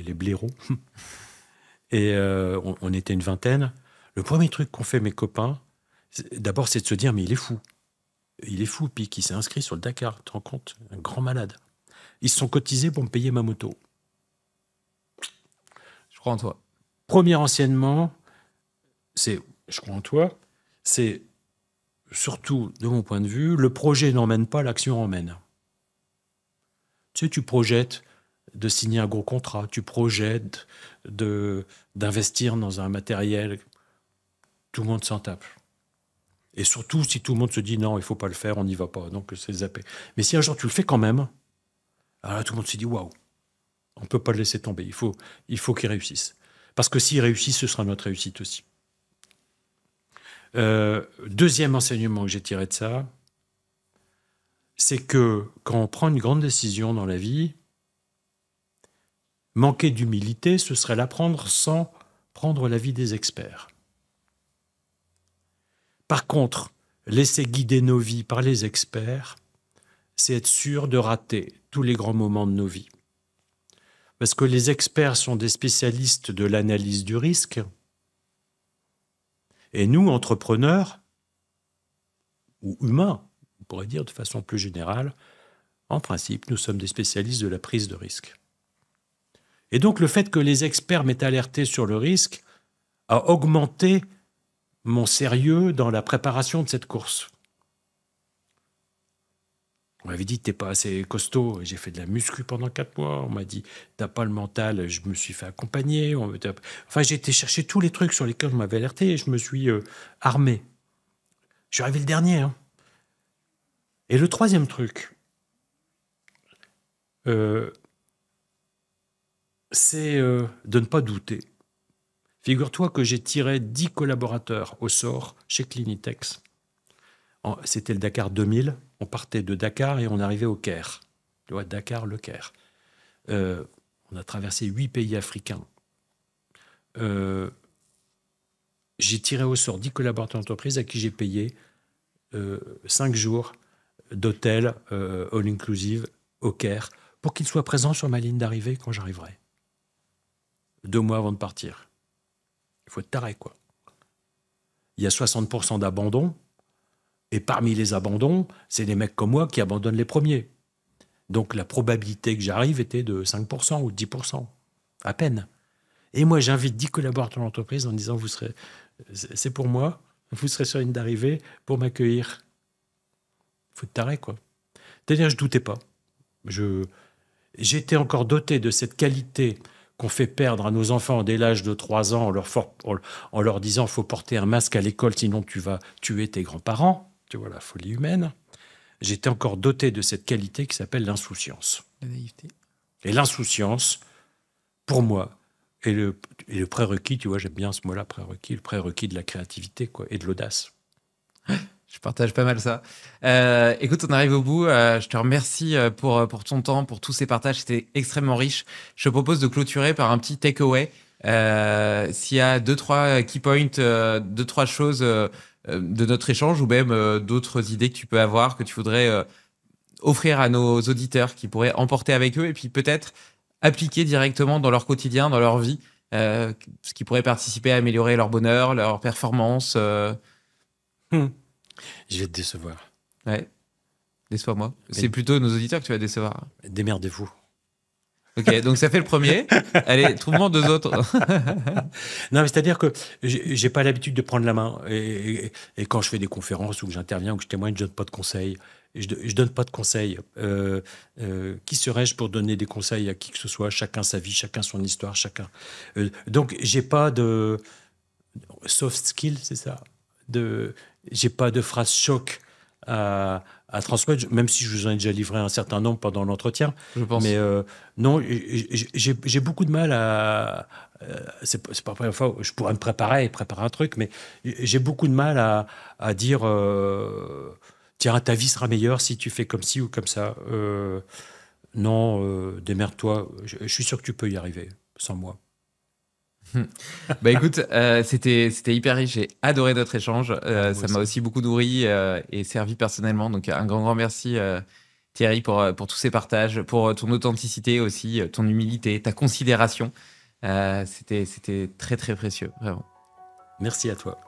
les blaireaux. Et on était une vingtaine. Le premier truc qu'ont fait mes copains, d'abord, c'est de se dire, mais il est fou. Il est fou, puis qui s'est inscrit sur le Dakar, tu te rends compte? Un grand malade. Ils se sont cotisés pour me payer ma moto. Je crois en toi. Premier enseignement, c'est, je crois en toi, c'est surtout, de mon point de vue, le projet n'emmène pas, l'action emmène. Tu sais, tu projettes de signer un gros contrat, tu projettes d'investir dans un matériel, tout le monde s'en tape. Et surtout, si tout le monde se dit non, il ne faut pas le faire, on n'y va pas, donc c'est zappé. Mais si un jour tu le fais quand même, alors là, tout le monde se dit waouh, on ne peut pas le laisser tomber, il faut qu'il réussisse. Parce que s'il réussit, ce sera notre réussite aussi. Deuxième enseignement que j'ai tiré de ça, c'est que quand on prend une grande décision dans la vie, manquer d'humilité, ce serait la prendre sans prendre l'avis des experts. Par contre, laisser guider nos vies par les experts, c'est être sûr de rater tous les grands moments de nos vies. Parce que les experts sont des spécialistes de l'analyse du risque. Et nous, entrepreneurs, ou humains, on pourrait dire de façon plus générale, en principe, nous sommes des spécialistes de la prise de risque. Et donc, le fait que les experts m'aient alerté sur le risque a augmenté mon sérieux dans la préparation de cette course. On m'avait dit, t'es pas assez costaud. J'ai fait de la muscu pendant 4 mois. On m'a dit, t'as pas le mental. Je me suis fait accompagner. Enfin, j'ai été chercher tous les trucs sur lesquels on m'avait alerté et je me suis armé. Je suis arrivé le dernier. Hein. Et le troisième truc, c'est de ne pas douter. Figure-toi que j'ai tiré 10 collaborateurs au sort chez Clinitex. C'était le Dakar 2000. On partait de Dakar et on arrivait au Caire. Tu vois, Dakar, le Caire. On a traversé 8 pays africains. J'ai tiré au sort 10 collaborateurs d'entreprise à qui j'ai payé 5 jours d'hôtel all-inclusive au Caire pour qu'ils soient présents sur ma ligne d'arrivée quand j'arriverai. 2 mois avant de partir. Il faut être taré, quoi. Il y a 60% d'abandon. Et parmi les abandons, c'est des mecs comme moi qui abandonnent les premiers. Donc la probabilité que j'arrive était de 5% ou de 10%, à peine. Et moi, j'invite 10 collaborateurs d'entreprise en disant, c'est pour moi, vous serez sur une ligne d'arrivée pour m'accueillir. Il faut être taré, quoi. C'est-à-dire, je ne doutais pas. J'étais encore doté de cette qualité qu'on fait perdre à nos enfants dès l'âge de 3 ans en leur disant, il faut porter un masque à l'école, sinon tu vas tuer tes grands-parents. Tu vois, la folie humaine. J'étais encore doté de cette qualité qui s'appelle l'insouciance. La naïveté. Et l'insouciance, pour moi, est le prérequis, tu vois, j'aime bien ce mot-là, prérequis, le prérequis de la créativité, quoi, et de l'audace. Je partage pas mal ça. Écoute, on arrive au bout. Je te remercie pour ton temps, pour tous ces partages. C'était extrêmement riche. Je te propose de clôturer par un petit takeaway. S'il y a 2-3 key points, 2-3 choses de notre échange ou même d'autres idées que tu peux avoir, que tu voudrais offrir à nos auditeurs, qui pourraient emporter avec eux et puis peut-être appliquer directement dans leur quotidien, dans leur vie, ce qui pourrait participer à améliorer leur bonheur, leur performance. Je vais te décevoir. Ouais, déçois-moi. C'est plutôt nos auditeurs que tu vas décevoir. Démerdez-vous. Ok, donc ça fait le premier. Allez, trouve-moi 2 autres. Non, mais c'est-à-dire que j'ai pas l'habitude de prendre la main. Et quand je fais des conférences ou que j'interviens ou que je témoigne, je donne pas de conseils. Je donne pas de conseils. Qui serais-je pour donner des conseils à qui que ce soit? Chacun sa vie, chacun son histoire, chacun. Donc, j'ai pas de soft skills, c'est ça. J'ai pas de phrase choc à transmettre, même si je vous en ai déjà livré un certain nombre pendant l'entretien. Je pense. Mais non, j'ai beaucoup de mal à... c'est pas la première fois, je pourrais me préparer un truc, mais j'ai beaucoup de mal à dire tiens, ta vie sera meilleure si tu fais comme ci ou comme ça. Non, démerde-toi. Je suis sûr que tu peux y arriver, sans moi. Bah écoute, c'était hyper riche, j'ai adoré notre échange, ça m'a aussi beaucoup nourri et servi personnellement, donc un grand merci Thierry pour tous ces partages, pour ton authenticité aussi, ton humilité, ta considération, c'était très très précieux, vraiment. Merci à toi.